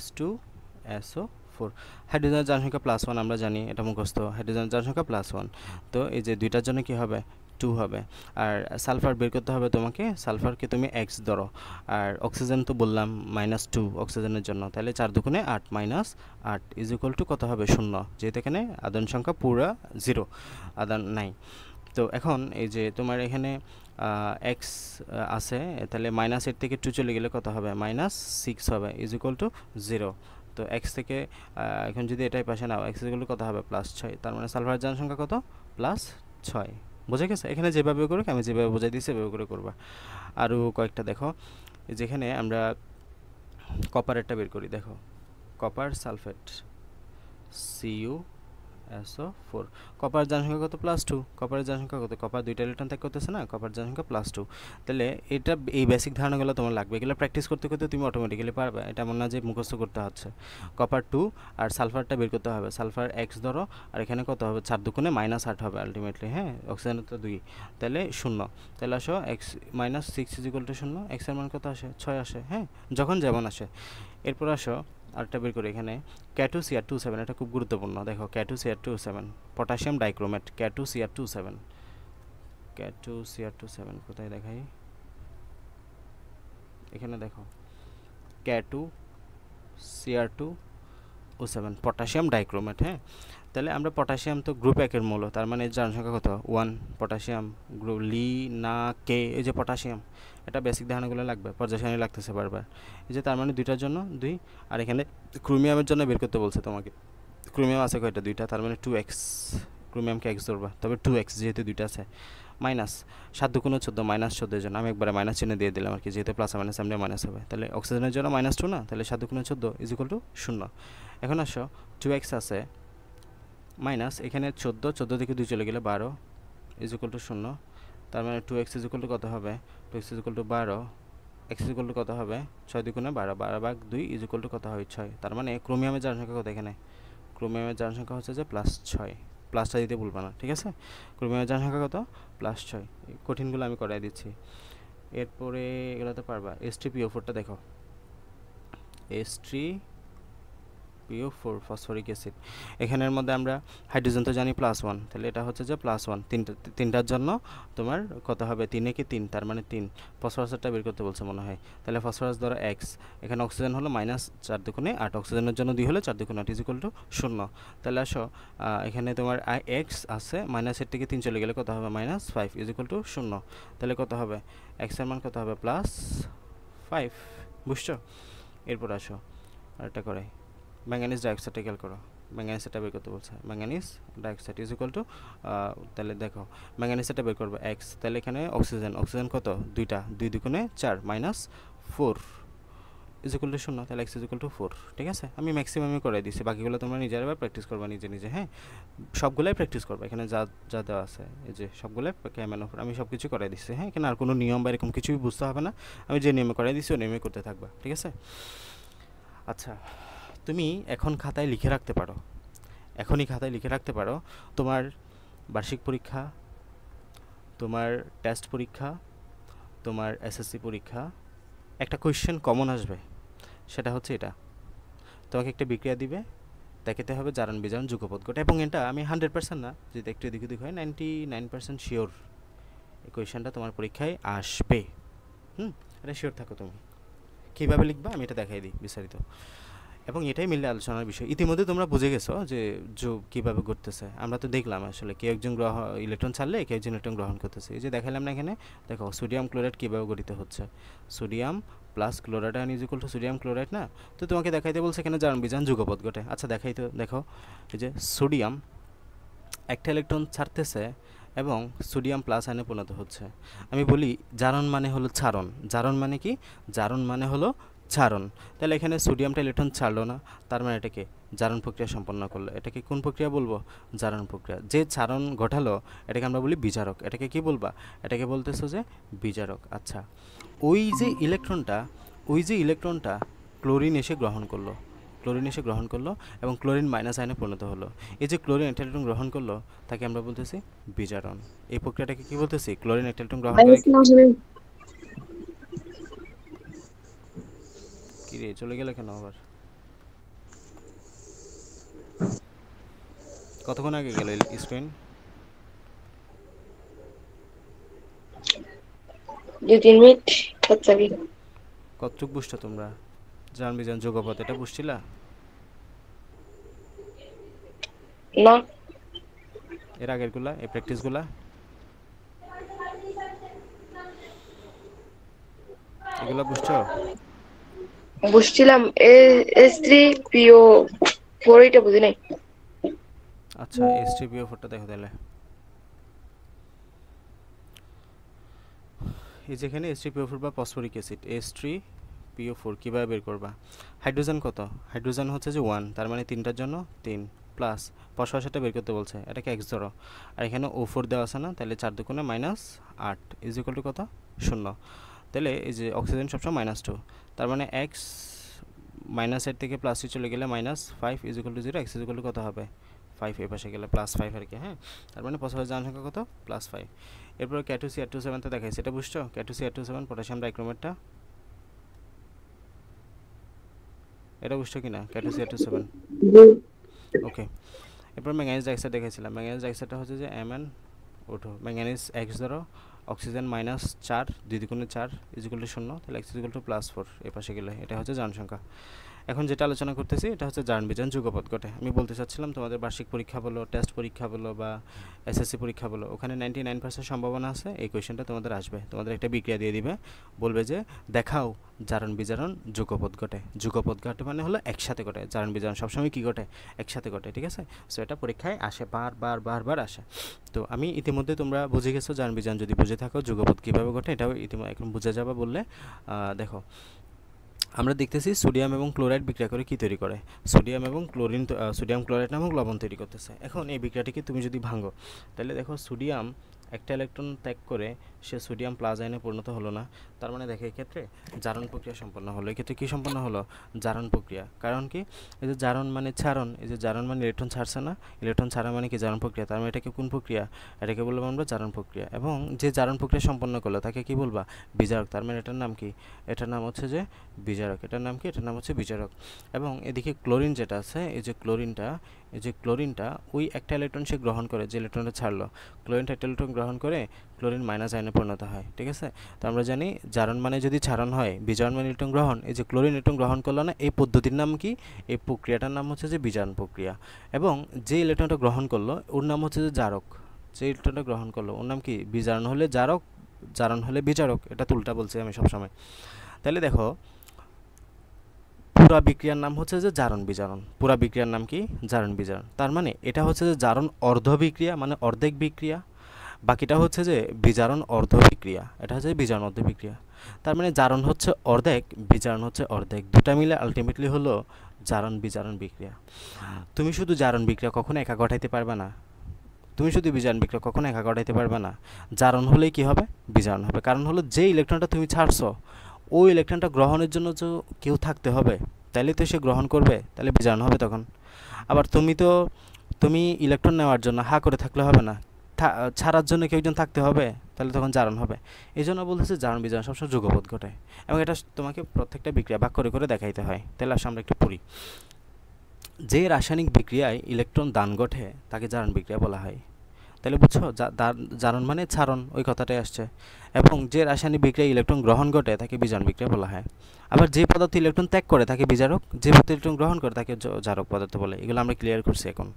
H2SO4। হাইড্রোজেনের জারণ সংখ্যা +1 আমরা জানি, এটা মুখস্থ। হাইড্রোজেনের জারণ সংখ্যা +1, তো এই যে দুইটার জন্য কি হবে? 2 হবে। আর সালফার বের করতে হবে তোমাকে, সালফারকে তুমি x ধরো। আর অক্সিজেন তো বললাম -2 অক্সিজেনের জন্য, তাহলে 4 দুগুণে 8, -8 = কত হবে? 0, যেহেতু এখানে আদান সংখ্যা পুরা 0, আদান নাই। তো এখন এই যে তোমার এখানে x আছে, তাহলে -8 থেকে 2 চলে গেলে কত হবে? -6 হবে, = 0। তো x থেকে এখন যদি এটাই পাশে নাও, x কত হবে? +6, তার মানে সালফারের জারণ সংখ্যা কত? +6। বুঝে গেছে? এখানে যেভাবে করুক, আমি যেভাবে বোঝাই দিচ্ছি সেভাবে করে করবা। আরও কয়েকটা দেখো, যেখানে আমরা কপারেরটা বের করি। দেখো, কপার সালফেট, CuSO4। কপার জারণ সংখ্যা কত? +2। কপারের জারণ সংখ্যা কত? কপার 2টা ইলেকট্রন ত্যাগ করতেছে না, কপার জারণ সংখ্যা +2। তাহলে এটা এই বেসিক ধারণাগুলো তোমার লাগবে, এগুলো প্র্যাকটিস করতে করতে তুমি অটোমেটিক্যালি পারবে, এটা এমন না যে মুখস্থ করতে হচ্ছে। কপার 2 আর সালফারটা বের করতে হবে। সালফার x ধরো, আর এখানে কত হবে? 4 দুগুণে -8 হবে আলটিমেটলি। হ্যাঁ, অক্সিজেনের তো 2, তাহলে 0। তাহলে আসো x - 6 = 0, x এর মান কত আসে? 6 আসে। হ্যাঁ, যখন যেমন আসে। এরপর আসো আরেকটা বের করি, এখানে K2Cr27, এটা খুব গুরুত্বপূর্ণ। দেখো, K2Cr27 পটাশিয়াম ডাইক্রোমেট, K2Cr27 কোথায় দেখাই? এখানে দেখো, K2Cr27 পটাশিয়াম ডাইক্রোমেট। হ্যাঁ, তাহলে আমরা পটাশিয়াম তো গ্রুপ 1 মৌল, তার মানে জারণ সংখ্যা কত? 1। পটাশিয়াম গ্রুপ না কে, এই যে পটাশিয়াম, এটা বেসিক ধারণাগুলো লাগবে, পর্যায় সারণী লাগতেছে বারবার। এই যে তার মানে দুইটার জন্য 2। আর এখানে ক্রোমিয়ামের জন্য বের করতে বলছে তোমাকে। ক্রোমিয়াম আছে কয়টা? 2টা, তার মানে 2x। ক্রোমিয়ামকে x ধরবা, তবে 2x যেহেতু 2টা আছে। -7 দুগুণে 14, -14 এর জন্য আমি একবারে মাইনাস চিহ্ন দিয়ে দিলাম আর কি, যেহেতু প্লাস মাইনাস সামনে মাইনাস হবে। তাহলে অক্সিজেনের জন্য -2 না, তাহলে 7 দুগুণে 14 = 0। এখন আসো 2x আছে মাইনাস, এখানে 14 থেকে 2 চলে গেলে 12 = 0। তার মানে 2x = কত হবে? 2x = 12, x কত হবে? 6 দুগুণে 12, 12/2 = কত হয়? 6। তার মানে ক্রোমিয়ামের জারণ সংখ্যা কত? এখানে ক্রোমিয়ামের জারণ সংখ্যা হচ্ছে যে +6। প্লাসটা দিতে ভুলবা না, ঠিক আছে? ক্রোমিয়ামের জারণ সংখ্যা কত? +6। কঠিনগুলো আমি করাই দিচ্ছি। এরপরে এগুলো তো পারবা। H3PO4টা দেখো, H3 PO4 ফসফরিক অ্যাসিড। এখানের মধ্যে আমরা হাইড্রোজেন তো জানি +1, তাহলে এটা হচ্ছে যে +1, তিনটার জন্য তোমার কত হবে, 3 কে 3, তার মানে 3। ফসফরাসটা বের করতে বলছে মনে হয়, তাহলে ফসফরাস ধরো x, এখানে অক্সিজেন হলো -4 দুগুণে 8, অক্সিজেনের জন্য 2 হলে 4 দুগুণে 8 = 0। তাহলে আসো এখানে তোমার x আছে, -এর থেকে 3 চলে গেলে কত হবে, -5 = 0। তাহলে কত হবে, x এর মান কত হবে, +5। বুঝছো? এরপর আসো আরেকটা করে, ম্যাঙ্গানিজ ডাইঅক্সাইড খেয়াল করো, ম্যাঙ্গানিজটা বের করতে বলছে, ম্যাঙ্গানিজ ডাইঅক্সাইড তাহলে দেখো ম্যাঙ্গানিজটা বের করবে x, তাহলে এখানে অক্সিজেন কত, 2টা, 2 দুগুণে 4, -4 = 0, তাহলে x = 4। ঠিক আছে, আমি ম্যাক্সিমামই করে দিছি, বাকিগুলো তোমরা নিজেরা প্র্যাকটিস করবা নিজে নিজে। হ্যাঁ, সবগুলাই প্র্যাকটিস করবা, এখানে যা যা দেওয়া আছে এই যে সবগুলাই ক্যামের উপর আমি সব কিছু করে দিচ্ছি। হ্যাঁ, এখানে আর কোনো নিয়ম বা এরকম কিছুই বুঝতে হবে না, আমি যে নিয়মে করে দিচ্ছি ওই নিয়মে করতে থাকবা। ঠিক আছে? আচ্ছা, তুমি এখন খাতায় লিখে রাখতে পারো, এখনই খাতায় লিখে রাখতে পারো তোমার বার্ষিক পরীক্ষা, তোমার টেস্ট পরীক্ষা, তোমার SSC পরীক্ষা, একটা কোয়েশ্চেন কমন আসবে, সেটা হচ্ছে এটা, তোমাকে একটা বিক্রিয়া দিবে, দেখাতে হবে জারণ বিজারণ যুগপৎ ঘটে, এবং এটা আমি 100% না, যদি একটু এদিক ওদিক হয় 99% শিওর এই কোয়েশ্চেনটা তোমার পরীক্ষায় আসবে। এটা শিওর থাকো। তুমি কীভাবে লিখবা আমি এটা দেখাই দিই বিস্তারিত, এবং এটাই মিললে আলোচনার বিষয়। ইতিমধ্যে তোমরা বুঝে গেছো যে যোগ কীভাবে ঘটতেছে, আমরা তো দেখলাম আসলে কেউ একজন ইলেকট্রন ছাড়লে কেউ একজন ইলেকট্রন গ্রহণ করতেছে। এই যে দেখালাম না এখানে, দেখো সোডিয়াম ক্লোরাইড কীভাবে গঠিত হচ্ছে, sodium plus chloride ion = sodium chloride না, তো তোমাকে দেখাইতে বলছে এখানে জারণ বিজারণ যুগপৎ ঘটে। আচ্ছা দেখাইতে দেখো, এই যে সোডিয়াম একটা ইলেকট্রন ছাড়তেছে এবং সোডিয়াম প্লাস আয়নে পরিণত হচ্ছে। আমি বলি জারণ মানে হলো ছাড়ন, জারণ মানে কি, জারণ মানে হলো ছাড়ন। তাহলে এখানে সোডিয়ামটা ইলেকট্রন ছাড়লো না, তার মানে এটাকে জারণ প্রক্রিয়া সম্পন্ন করলো। এটাকে কোন প্রক্রিয়া বলবো, জারণ প্রক্রিয়া। যে ছাড়ন ঘটালো এটাকে আমরা বলি বিজারক। এটাকে কি বলবা, এটাকে বলতেছো যে বিজারক। আচ্ছা, ওই যে ইলেকট্রনটা ক্লোরিন এসে গ্রহণ করলো, এবং ক্লোরিন মাইনাস আয়নে পরিণত হলো। এই যে ক্লোরিন একটা ইলেকট্রন গ্রহণ করলো তাকে আমরা বলতেছি বিজারণ। এই প্রক্রিয়াটাকে কি বলতেছি, ক্লোরিন একটা ইলেকট্রন গ্রহণ করে। কি রে চলে গেল কেন আবার, কতক্ষণ আগে গেল স্ক্রিন? 2-3 মিনিট। কতটুক বুঝছো তোমরা জারণ বিজারণ যৌগপথ, এটা বুঝছিলা না? এর আগের গুলা, এই প্র্যাকটিস গুলা এগুলা বুঝছো? বুঝছিলাম, S3PO4 এটা বুঝি নাই। আচ্ছা, H3PO4টা দেখো তাহলে, এই যেখানে H3PO4 বা ফসফরিক অ্যাসিড, H3PO4 কিভাবে বের করবা? হাইড্রোজেন কত, হাইড্রোজেন হচ্ছে যে 1, তার মানে তিনটার জন্য 3 প্লাস ফসফরাসটা বের করতে বলছে, এটাকে x ধরো, আর এখানে O4 দেওয়া আছে না, তাহলে 4 দুগুণে -8 = কত, 0। তাহলে এই যে অক্সিজেন সবসময় -2, তার মানে x মাইনাসের থেকে প্লাসে চলে গেলে -5 = 0, x = কত হবে, 5, এই পাশে গেলে +5 আর কি। হ্যাঁ, তার মানে ফসফরাস জনসংখ্যা কত, +5। এরপর K2CR27 তো দেখাইছে, এটা বুঝছো, K2CR27 পটাশিয়াম ডাইক্রোমেটটা, এটা বুঝছো কিনা, K2CR27? ওকে। এরপর ম্যাঙ্গানিজ ডাইঅক্সাইড দেখাইছিলাম, ম্যাঙ্গানিজ ডাইঅক্সাইডটা হচ্ছে যে MnO2, ম্যাঙ্গানিজ x ধরো, অক্সিজেন -4, 2 দুগুণে 4 = 0, তাহলে x = +4, এই পাশে গেলে এটা হচ্ছে জনসংখ্যা। এখন যেটা আলোচনা করতেছি এটা হচ্ছে জারণ বিজারণ যুগপৎ ঘটে। আমি বলতে চাচ্ছিলাম তোমাদের বার্ষিক পরীক্ষা বলো, টেস্ট পরীক্ষা বলো বা SSC পরীক্ষা বলো, ওখানে 99% সম্ভাবনা আছে এই কোয়েশ্চেনটা তোমাদের আসবে। তোমাদের একটা বিক্রিয়া দিয়ে দিবে, বলবে যে দেখাও জারণ বিজারণ যুগপৎ ঘটে। যুগপৎ ঘটে মানে হলো একসাথে ঘটে, জারণ বিজারণ সবসময় কী ঘটে, একসাথে ঘটে। ঠিক আছে, সো এটা পরীক্ষায় আসে, বারবার আসে। তো আমি ইতিমধ্যে তোমরা বুঝে গেছো জারণ বিজারণ, যদি বুঝে থাকো যুগপৎ কীভাবে ঘটে এটাও ইতিমধ্যে এখন বুঝে যাবা বললে। দেখো আমরা দেখতেছি সোডিয়াম এবং ক্লোরাইড বিক্রিয়া করে কি তৈরি করে, সোডিয়াম ক্লোরাইড নামক লবণ তৈরি করতেছে। এখন এই বিক্রিয়াটিকে তুমি যদি ভাঙো, তাহলে দেখো সোডিয়াম একটা ইলেকট্রন ত্যাগ করে সে সোডিয়াম প্লাস আয়নে পরিণত হলো না। তার মানে দেখো এক্ষেত্রে জারণ প্রক্রিয়া সম্পন্ন হলো। এক্ষেত্রে কী সম্পন্ন হলো? জারণ প্রক্রিয়া। কারণ কি? এই যে জারণ মানে ছাড়ন, এই যে জারণ মানে ইলেকট্রন ছাড়ছে না, ইলেকট্রন ছাড়া মানে কি জারণ প্রক্রিয়া। তার মানে এটাকে কোন প্রক্রিয়া? এটাকে বলবো আমরা জারণ প্রক্রিয়া। এবং যে জারণ প্রক্রিয়া সম্পন্ন করলো তাকে কি বলবা? বিজারক। তার মানে এটার নাম কি? এটার নাম হচ্ছে যে বিজারক। এটার নাম কি? এটার নাম হচ্ছে বিজারক। এবং এদিকে ক্লোরিন যেটা আছে, এই যে ক্লোরিনটা ওই একটা ইলেকট্রন সে গ্রহণ করে, যে ইলেকট্রনটা ছাড়লো, ক্লোরিনটা একটা ইলেকট্রন গ্রহণ করে ক্লোরিন মাইনাস আয়নে পরিণত হয়। ঠিক আছে? তো আমরা জানি জারণ মানে যদি ছাড়ন হয়, বিজারণ মানে ইলেকট্রন গ্রহণ। এই যে ক্লোরিন ইলেকট্রন গ্রহণ করলো না, এই পদ্ধতির নাম কি? এই প্রক্রিয়াটার নাম হচ্ছে যে বিজারণ প্রক্রিয়া। এবং যে ইলেকট্রনটা গ্রহণ করলো ওর নাম হচ্ছে যে জারক। যে ইলেকট্রনটা গ্রহণ করলো ওর নাম কি? বিজারণ হলে জারক, জারণ হলে বিজারক। এটা তো উল্টা বলছি আমি সবসময়। তাহলে দেখো পুরা বিক্রিয়ার নাম হচ্ছে যে জারণ বিজারণ। পুরা বিক্রিয়ার নাম কি? জারণ বিজারণ। তার মানে এটা হচ্ছে যে জারণ অর্ধ বিক্রিয়া, মানে অর্ধেক বিক্রিয়া। বাকিটা হচ্ছে যে বিজারণ অর্ধ বিক্রিয়া। এটা হচ্ছে বিজারণ অর্ধ বিক্রিয়া। তার মানে জারণ হচ্ছে অর্ধেক, বিজারণ হচ্ছে অর্ধেক। দুটা মিলে আলটিমেটলি হলো জারণ বিজারণ বিক্রিয়া। তুমি শুধু জারণ বিক্রিয়া কখনো একা ঘটাইতে পারবে না, তুমি শুধু বিজারণ বিক্রিয়া কখনো একা ঘটাইতে পারবে না। জারণ হলেই কি হবে? বিজারণ হবে। কারণ হলো যে ইলেকট্রনটা তুমি ছাড়ছো ওই ইলেকট্রনটা গ্রহণের জন্য তো কেউ থাকতে হবে, তাইলে তো সে গ্রহণ করবে, তাহলে বিজারণ হবে তখন। আবার তুমি ইলেকট্রন নেওয়ার জন্য হা করে থাকলে হবে না, ছাড়ার জন্য কেউ একজন থাকতে হবে, তাহলে তখন জারণ হবে। এই জন্য বলতেছে জারণ বিজারণ সবসময় যুগপৎ ঘটে। এবং এটা তোমাকে প্রত্যেকটা বিক্রিয়া ভাগ করে করে দেখাইতে হয়। তাহলে আসলে আমরা একটু পড়ি। যে রাসায়নিক বিক্রিয়ায় ইলেকট্রন দান ঘটে তাকে জারণ বিক্রিয়া বলা হয়। তাহলে বুঝছো, জারণ মানে ছাড়ন, ওই কথাটাই আসছে। এবং যে রাসায়নিক বিক্রিয়ায় ইলেকট্রন গ্রহণ ঘটে তাকে বিজারণ বিক্রিয়া বলা হয়। আবার যে পদার্থ ইলেকট্রন ত্যাগ করে তাকে বিজারক, যে পদার্থ ইলেকট্রন গ্রহণ করে তাকে জারক পদার্থ বলে। এগুলো আমরা ক্লিয়ার করছি এখন।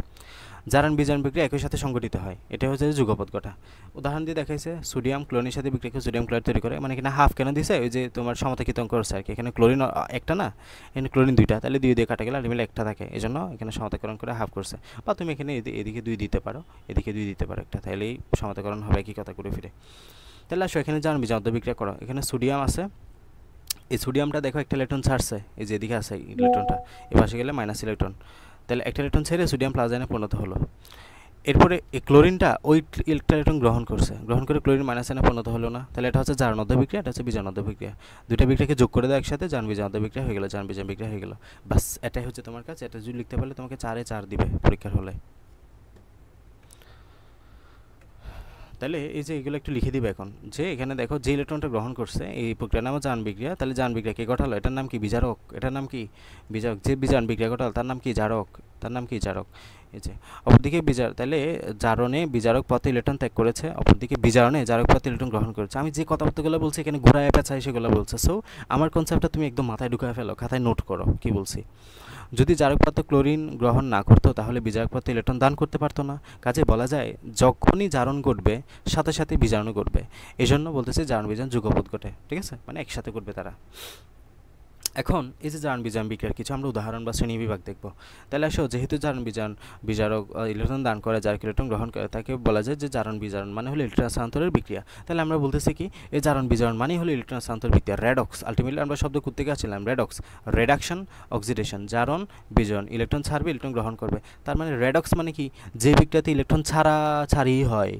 জারণ বিজারণ বিক্রিয়া একই সাথে সংঘটিত হয়, এটা হচ্ছে যুগপৎ ঘটা। উদাহরণ দিয়ে দেখাইছে সোডিয়াম ক্লোরিনের সাথে বিক্রিয়া করে সোডিয়াম ক্লোরাইড তৈরি করে। মানে এখানে হাফ কেন দিছে? ওই যে তোমার সমতাকৃতন করছে আর কি। এখানে ক্লোরিন একটা না, এখানে ক্লোরিন দুইটা, তাহলে দুই দিয়ে কাটা গেলে আলটিমেটলি একটা থাকে, এই জন্য এখানে সমতাকরণ করে হাফ করছে। বা তুমি এখানে এদিকে দুই দিতে পারো, এদিকে দুই দিতে পারো একটা, তাহলেই সমতাকরণ হবে একই কথা ঘুরে ফিরে। তাহলে আসো এখানে জারণ বিজারণ বিক্রিয়া করো। এখানে সোডিয়াম আছে, এই সোডিয়ামটা দেখো একটা ইলেকট্রন ছাড়ছে, এই যে এদিকে আছে ইলেকট্রনটা, এ পাশে গেলে মাইনাস ইলেকট্রন, তাহলে একটা ইলেকট্রন ছেড়ে সোডিয়াম প্লাস আয়নে পরিণত হলো। এরপরে এই ক্লোরিনটা ওই একটা ইলেকট্রন গ্রহণ করছে, গ্রহণ করে ক্লোরিন মাইনাস আয়নে পরিণত হলো না, তাহলে এটা হচ্ছে জারণ অর্ধ বিক্রিয়া, এটা হচ্ছে বিজারণ অর্ধ বিক্রিয়া। দুইটা বিক্রিয়াকে যোগ করে দাও একসাথে, জারণ বিজারণ অর্ধ বিক্রিয়া হয়ে গেল, জারণ বিজারণ বিক্রিয়া হয়ে গেল। বাস এটাই হচ্ছে তোমার কাছে। এটা যদি লিখতে পারলে তোমাকে 4-এ 4 দিবে পরীক্ষার হলে। তাহলে এই যে এগুলো একটু লিখে দিবে এখন, যে এখানে দেখো যে ইলেকট্রনটা গ্রহণ করছে এই প্রক্রিয়ার নাম জারণ বিক্রিয়া। তাহলে জারণ বিক্রিয়া কে ঘটালো? এটার নাম কি? বিজারক। এটার নাম কি? বিজারক। যে বিজারণ বিক্রিয়া ঘটালো তার নাম কি? জারক। তার নাম কি? জারক। এই যে অপরদিকে তাহলে জারণে বিজারক পথে ইলেকট্রন ত্যাগ করেছে, অপরদিকে বিজারণে জারক পথে ইলেকট্রন গ্রহণ করেছে। আমি যে কথাবার্তাগুলো বলছি এখানে ঘোরায় পেঁচায় সেগুলো বলছে। সো আমার কনসেপ্টটা তুমি একদম মাথায় ঢুকায় ফেলো, খাতায় নোট করো কি বলছি। যদি জারক পদার্থ ক্লোরিন গ্রহণ না করতো তাহলে বিজারক পদার্থ ইলেকট্রন দান করতে পারতো না। কাজে বলা যায় যখনই জারণ ঘটবে সাথে সাথে বিজারণও ঘটবে। এই জন্য বলতেছে জারণ বিজারণ যুগপৎ ঘটে। ঠিক আছে? মানে একসাথে ঘটবে তারা। এখন এই যে জারণ বিজারণ বিক্রিয়ার কিছু আমরা উদাহরণ বা শ্রেণী বিভাগ দেখব। তাহলে আসো, যেহেতু জারণ বিজারণ বিজারক ইলেকট্রন দান করে, জারক ইলেকট্রন গ্রহণ করে, তাকে বলা যায় যে জারণ বিজারণ মানে হলো ইলেকট্রন স্থানান্তরের বিক্রিয়া। তাহলে আমরা বলতেছি কি, এই জারণ বিজারণ মানে হলো ইলেকট্রন স্থানান্তর বিক্রিয়া, রেডক্স। আলটিমেটলি আমরা শব্দ করতে গেছিলাম রেডক্স, রেডাকশন, অক্সিডেশন। জারণ বিজারণ, ইলেকট্রন ছাড়বে, ইলেকট্রন গ্রহণ করবে। তার মানে রেডক্স মানে কি? যে বিক্রিয়াতে ইলেকট্রন ছাড়াছাড়ি হয়।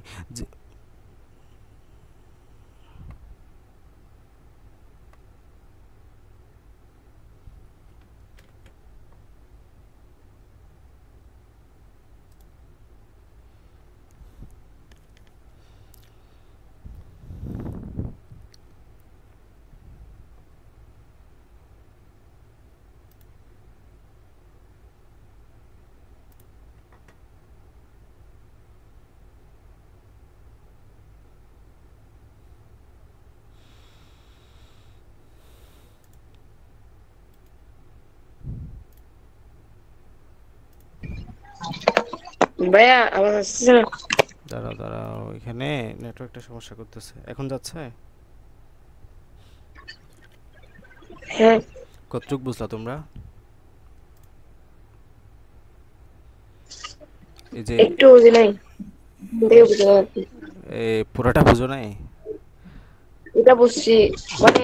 ভাইয়া আওয়াজ আসছে না? দাঁড়াও, এখানে নেটওয়ার্কটা সমস্যা করতেছে। এখন যাচ্ছে? হ্যাঁ। কতটুক বুঝলা তোমরা? এই যে একটু বুঝি নাই, বুঝি না আর কি। পুরোটা বুঝো নাই? এটা বুঝছি, মানে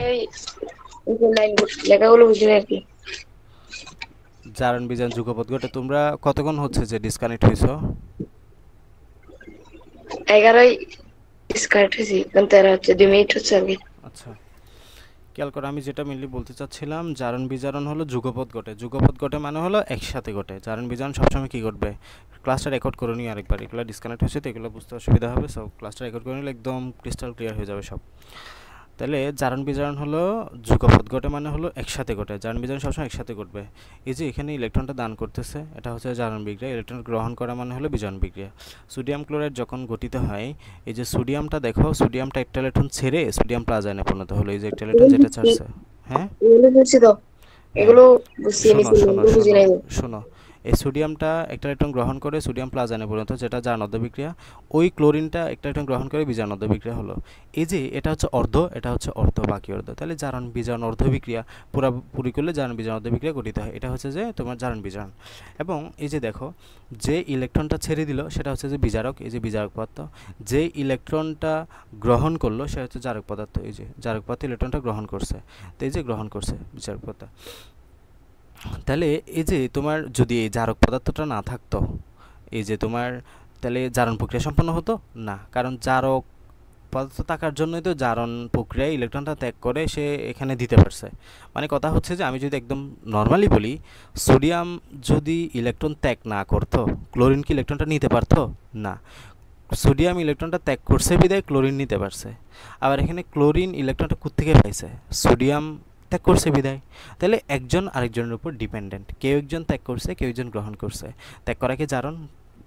এই যে লাইন লেখাগুলো বুঝি না আর কি। জারণ বিজারণ যুগপৎ ঘটে। তোমরা কতক্ষণ হচ্ছে যে ডিসকানেক্ট হয়েছো? 11ই ডিসকানেক্ট হয়েছি কারণ তারা হচ্ছে 2 মিনিট হচ্ছে আর কি। আচ্ছা, খেয়াল করো, আমি যেটা মেনলি বলতে চাচ্ছিলাম, জারণ বিজারণ হলো যুগপৎ ঘটে। যুগপৎ ঘটে মানে হলো একসাথে ঘটে। জারণ বিজারণ সবসময় কী ঘটবে? ক্লাসটা রেকর্ড করে নিই আরেকবার, এগুলো ডিসকানেক্ট হচ্ছে তো এগুলো বুঝতে অসুবিধা হবে, সব ক্লাসটা রেকর্ড করে নিলে একদম ক্রিস্টাল ক্লিয়ার হয়ে যাবে সব। তাহলে জারণ বিজারণ হলো যুগপৎ ঘটে মানে হলো একসাথে ঘটে। জারণ বিজারণ সবসময় একসাথে ঘটবে। এই যে এখানে ইলেকট্রনটা দান করতেছে, এটা হচ্ছে জারণ বিক্রিয়া। ইলেকট্রন গ্রহণ করা মানে হলো বিজারণ বিক্রিয়া। সোডিয়াম ক্লোরাইড যখন গঠিত হয়, এই যে সোডিয়ামটা দেখো, সোডিয়ামটা একটা ইলেকট্রন ছেড়ে সোডিয়াম প্লাজায়নে পরিণত হলো। এই যে একটা ইলেকট্রন যেটা ছাড়ছে, হ্যাঁ এগুলো বুঝছি তো, হ্যাঁ, এগুলো বুঝছি, শোনো নিছি, শোনো এগুলো বুঝি শোনো নাই। শোনো, এই সোডিয়ামটা একটা ইলেকট্রন গ্রহণ করে সোডিয়াম প্লাজানে পরিণত, যেটা জারণোদ্দ বিক্রিয়া। ওই ক্লোরিনটা একটা ইলেকট্রন গ্রহণ করে বিজারণোদ্দ বিক্রিয়া হলো। এই যে এটা হচ্ছে অর্ধ, এটা হচ্ছে অর্ধ, বাকি অর্ধ। তাহলে জারণ বিজারণ অর্ধ বিক্রিয়া পুরোপুরি করলে জারণ বিজারণোদ্দ বিক্রিয়া গঠিত হয়। এটা হচ্ছে যে তোমার জারণ বিজারণ। এবং এই যে দেখো, যে ইলেকট্রনটা ছেড়ে দিল সেটা হচ্ছে যে বিজারক, এই যে বিজারক পদার্থ। যে ইলেকট্রনটা গ্রহণ করলো সেটা হচ্ছে জারক পদার্থ, এই যে জারক পদার্থ ইলেকট্রনটা গ্রহণ করছে, তো এই যে গ্রহণ করছে বিজারক পদার্থ। তাহলে এই যে তোমার যদি এই জারক পদার্থটা না থাকতো, এই যে তোমার, তাহলে জারণ প্রক্রিয়া সম্পন্ন হতো না। কারণ জারক পদার্থ থাকার জন্যই তো জারণ প্রক্রিয়ায় ইলেকট্রনটা ত্যাগ করে সে এখানে দিতে পারছে। মানে কথা হচ্ছে যে আমি যদি একদম নর্মালি বলি, সোডিয়াম যদি ইলেকট্রন ত্যাগ না করতো, ক্লোরিন কি ইলেকট্রনটা নিতে পারতো? না। সোডিয়াম ইলেকট্রনটা ত্যাগ করছে বিদায় ক্লোরিন নিতে পারছে। আবার এখানে ক্লোরিন ইলেকট্রনটা কোত্থেকে পাইছে? সোডিয়াম ত্যাগ করছে বিদায়। তাহলে একজন আরেকজনের উপর ডিপেন্ডেন্ট, কেউ একজন ত্যাগ করছে, কেউ একজন গ্রহণ করছে। ত্যাগ করাকে জারণ,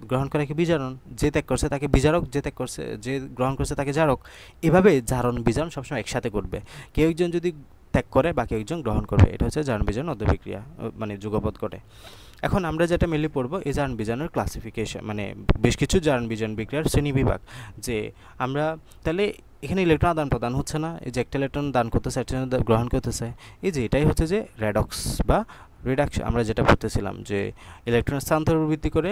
গ্রহণ করাকে বিজারণ। যে ত্যাগ করছে তাকে বিজারক, যে ত্যাগ করছে, যে গ্রহণ করছে তাকে জারক। এভাবে জারণ বিজারণ সবসময় একসাথে ঘটবে। কেউ একজন যদি ত্যাগ করে বাকি একজন গ্রহণ করবে, এটা হচ্ছে জারণ বিজারণ অর্ধবিক্রিয়া, মানে যুগপৎ ঘটে। এখন আমরা যেটা মেনলি পড়বো এই জারণ বিজারণের ক্লাসিফিকেশন, মানে বেশ কিছু জারণ বিজারণ বিক্রিয়ার শ্রেণীবিভাগ। যে আমরা তাহলে এখানে ইলেকট্রন আদান প্রদান হচ্ছে না, এই যে একটা ইলেকট্রন দান করতেছে, একটা গ্রহণ করতেছে, এই যে এটাই হচ্ছে যে রেডক্স বা রিডাকশন। আমরা যেটা পড়তেছিলাম যে ইলেকট্রন স্থানান্তর ভিত্তি করে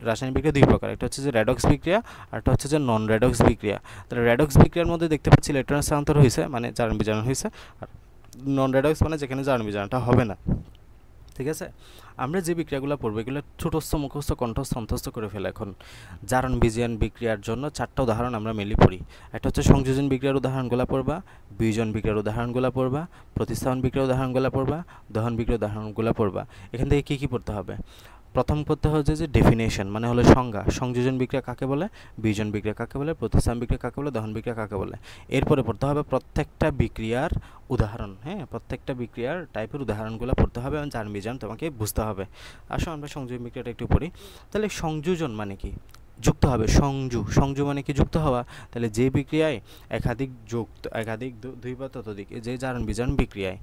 রাসায়নিক বিক্রিয়া দুই প্রকার, একটা হচ্ছে যে রেডক্স বিক্রিয়া আর একটা হচ্ছে যে নন রেডক্স বিক্রিয়া। তাহলে রেডক্স বিক্রিয়ার মধ্যে দেখতে পাচ্ছি ইলেকট্রন স্থানান্তর হয়েছে, মানে জারণ বিজারণ হয়েছে। আর নন রেডক্স মানে যেখানে জারণ বিজারণটা হবে না। ঠিক আছে, আমরা যে বিক্রিয়াগুলো পড়বো এগুলো ছোটস্থ, মুখস্থ, কণ্ঠস্থ, অন্তস্থ করে ফেলে। এখন জারণ বিজারণ বিক্রিয়ার জন্য 4টা উদাহরণ আমরা মেনলি পড়ি। একটা হচ্ছে সংযোজন বিক্রিয়ার উদাহরণগুলো পড়বা, বিয়োজন বিক্রিয়ার উদাহরণগুলো পড়বা, প্রতিস্থাপন বিক্রিয়ার উদাহরণগুলো পড়বা, দহন বিক্রিয়ার উদাহরণগুলো পড়বা। এখান থেকে কী কী পড়তে হবে? প্রথম পড়তে হচ্ছে যে ডেফিনেশন, মানে হলো সংজ্ঞা। সংযোজন বিক্রিয়া কাকে বলে, বিয়োজন বিক্রিয়া কাকে বলে, প্রতিস্থাপন বিক্রিয়া কাকে বলে, দহন বিক্রিয়া কাকে বলে। এরপরে পড়তে হবে প্রত্যেকটা বিক্রিয়ার উদাহরণ, হ্যাঁ, প্রত্যেকটা বিক্রিয়ার টাইপের উদাহরণগুলো পড়তে হবে এবং জারণ বিজারণ তোমাকে বুঝতে হবে। আসো আমরা সংযোজন বিক্রিয়াটা একটু পড়ি। তাহলে সংযোজন মানে কি? যুক্ত হবে। সংযু মানে কি? যুক্ত হওয়া। তাহলে যে বিক্রিয়ায় একাধিক দুই বা ততোধিক, যে জারণ বিজারণ বিক্রিয়ায়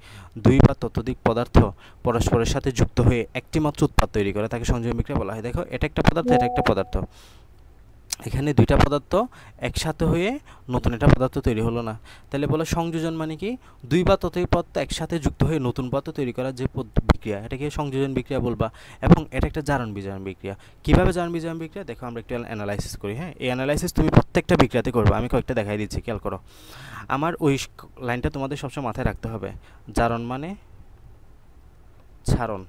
দুই বা ততোধিক পদার্থ পরস্পরের সাথে যুক্ত হয়ে একটি মাত্র উৎপাদ তৈরি করে তাকে সংযোজন বিক্রিয়া বলা হয়। দেখো, এটা একটা পদার্থ, এটা একটা পদার্থ, এখানে দুইটা পদার্থ একসাথে হয়ে নতুন একটা পদার্থ তৈরি হলো না। তাহলে বলে সংযোজন মানে কি? দুই বা ততোধিক পদার্থ একসাথে যুক্ত হয়ে নতুন পদার্থ তৈরি করার যে বিক্রিয়া, এটাকে সংযোজন বিক্রিয়া বলবা। এবং এটা একটা জারণ বিজারণ বিক্রিয়া। কিভাবে জারণ বিজারণ বিক্রিয়া? দেখো আমরা একটু অ্যানালাইসিস করি। হ্যাঁ, এই অ্যানালাইসিস তুমি প্রত্যেকটা বিক্রিয়াতে করবে। আমি কয়েকটা দেখাই দিচ্ছি, খেয়াল করো। আমার ওই লাইনটা তোমাদের সবসময় মাথায় রাখতে হবে। জারণ মানে ছারণ,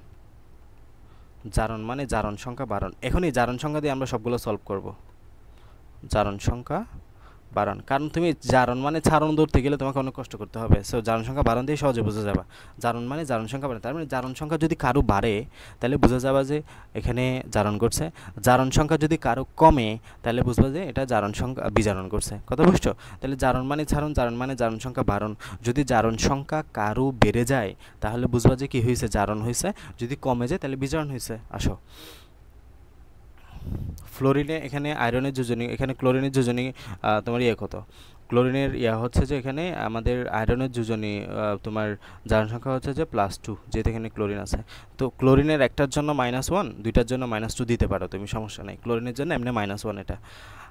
জারণ মানে জারণ সংখ্যা বারণ। এখন এই জারণ সংখ্যা দিয়ে আমরা সবগুলো সলভ করব। জারণ সংখ্যা বারণ, কারণ তুমি জারণ মানে ছারণ ধরতে গেলে তোমাকে অনেক কষ্ট করতে হবে। সো জারণ সংখ্যা বারণ দিয়ে সহজে বুঝে যাবা। জারণ মানে জারণ সংখ্যা বাড়ে, তার মানে জারণ সংখ্যা যদি কারো বাড়ে তাহলে বুঝে যাবা যে এখানে জারণ করছে। জারণ সংখ্যা যদি কারো কমে তাহলে বুঝবা যে এটা জারণ সংখ্যা বিজারণ করছে। কথা বুঝছো? তাহলে জারণ মানে ছারণ, জারণ মানে জারণ সংখ্যা বারণ। যদি জারণ সংখ্যা কারো বেড়ে যায় তাহলে বুঝবা যে কি হয়েছে, জারণ হয়েছে। যদি কমে যায় তাহলে বিজারণ হয়েছে। আসো, ফ্লোরিনে এখানে আয়রনের যোজনী, এখানে ক্লোরিনের যোজনী, তোমার কত? ক্লোরিনের হচ্ছে যে এখানে আমাদের আয়রনের যোজনী, তোমার জারণ সংখ্যা হচ্ছে যে +2, যেহেতু এখানে ক্লোরিন আছে। তো ক্লোরিনের একটার জন্য -1, দুইটার জন্য -2 দিতে পারো তুমি, সমস্যা নেই। ক্লোরিনের জন্য এমনি -1 এটা।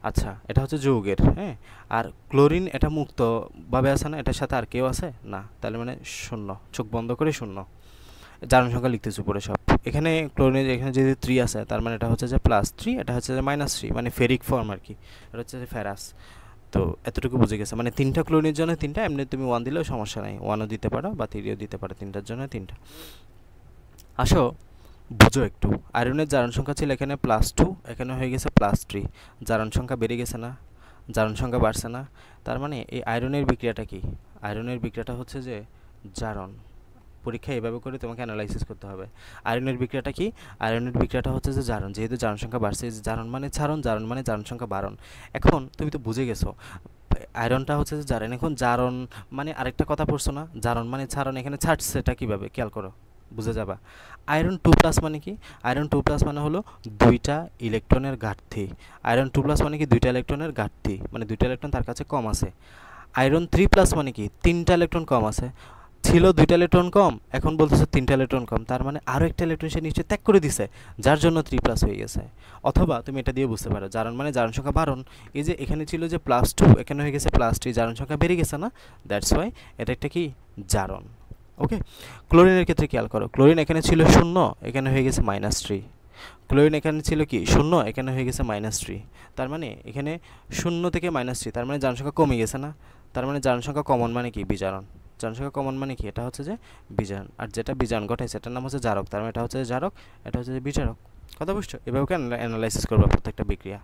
আচ্ছা, এটা হচ্ছে যৌগের, হ্যাঁ। আর ক্লোরিন এটা মুক্তভাবে আছে না, এটার সাথে আর কেউ আছে না, তাহলে মানে 0, চোখ বন্ধ করে 0। জারণ সংখ্যা লিখতেছি উপরে সব। এখানে ক্লোরিনের এখানে যদি 3 আছে তার মানে এটা হচ্ছে যে +3, এটা হচ্ছে যে -3, মানে ফেরিক ফর্ম আর কি। এটা হচ্ছে যে ফেরাস। তো এতটুকু বুঝে গেছে, মানে 3টা ক্লোরিনের জন্য 3টা, এমনি তুমি 1 দিলেও সমস্যা নাই, 1ও দিতে পারো বা 3ও দিতে পারো, 3টার জন্য 3টা। আসো বুঝো একটু। আয়রনের জারণ সংখ্যা ছিল এখানে +2, এখানে হয়ে গেছে +3, জারণ সংখ্যা বেড়ে গেছে না? জারণ সংখ্যা বাড়ছে না, তার মানে এই আয়রনের বিক্রিয়াটা কি? আয়রনের বিক্রিয়াটা হচ্ছে যে জারণ। পরীক্ষা এভাবে করে তোমাকে অ্যানালাইসিস করতে হবে। আয়রনের বিক্রিয়াটা কি? আয়রনের বিক্রিয়াটা হচ্ছে যে জারণ, যেহেতু জারণ সংখ্যা বাড়ছে, জারণ মানে ছারণ, জারণ মানে জারণ সংখ্যা বাড়ন। এখন তুমি তো বুঝে গেছো আয়রনটা হচ্ছে যে জারণ। এখন জারণ মানে আরেকটা কথা পড়ছো না, জারণ মানে ছারণ, এখানে ছাড়ছে এটা কীভাবে খেয়াল করো, বুঝে যাবা। আয়রন 2+ মানে কি? আয়রন 2+ মানে হলো দুইটা ইলেকট্রনের ঘাটতি। আয়রন 2+ মানে কি? দুইটা ইলেকট্রনের ঘাটতি, মানে দুইটা ইলেকট্রন তার কাছে কম আছে। আয়রন 3+ মানে কি? তিনটা ইলেকট্রন কম আছে। ছিল দুইটা ইলেকট্রন কম, এখন বলতেছে তিনটা ইলেকট্রন কম, তার মানে আরও একটা ইলেকট্রন সে নিশ্চয়ই ত্যাগ করে দিছে, যার জন্য 3+ হয়ে গেছে। অথবা তুমি এটা দিয়ে বুঝতে পারো জারণ মানে জারণ সংখ্যা বাড়ন। এই যে এখানে ছিল যে +2, এখানে হয়ে গেছে +3, জারণ সংখ্যা বেড়ে গেছে না, দ্যাটস ওয়াই এটা একটা কি জারণ। ওকে, ক্লোরিনের ক্ষেত্রে খেয়াল করো, ক্লোরিন এখানে ছিল 0, এখানে হয়ে গেছে -3। ক্লোরিন এখানে ছিল কি 0, এখানে হয়ে গেছে -3। তার মানে এখানে 0 থেকে -3, তার মানে জারণ সংখ্যা কমে গেছে না। তার মানে জারণ সংখ্যা কমন মানে কি? বিজারণ। জারণ সংখ্যা কমন মানে কি? এটা হচ্ছে যে বিজারণ। আর যেটা বিজারণ ঘটাইছে এটার নাম হচ্ছে জারক, তার মানে এটা হচ্ছে যে জারক, এটা হচ্ছে যে বিজারক। কথা বুঝছো? এভাবে অ্যানালাইসিস করবো প্রত্যেকটা বিক্রিয়া।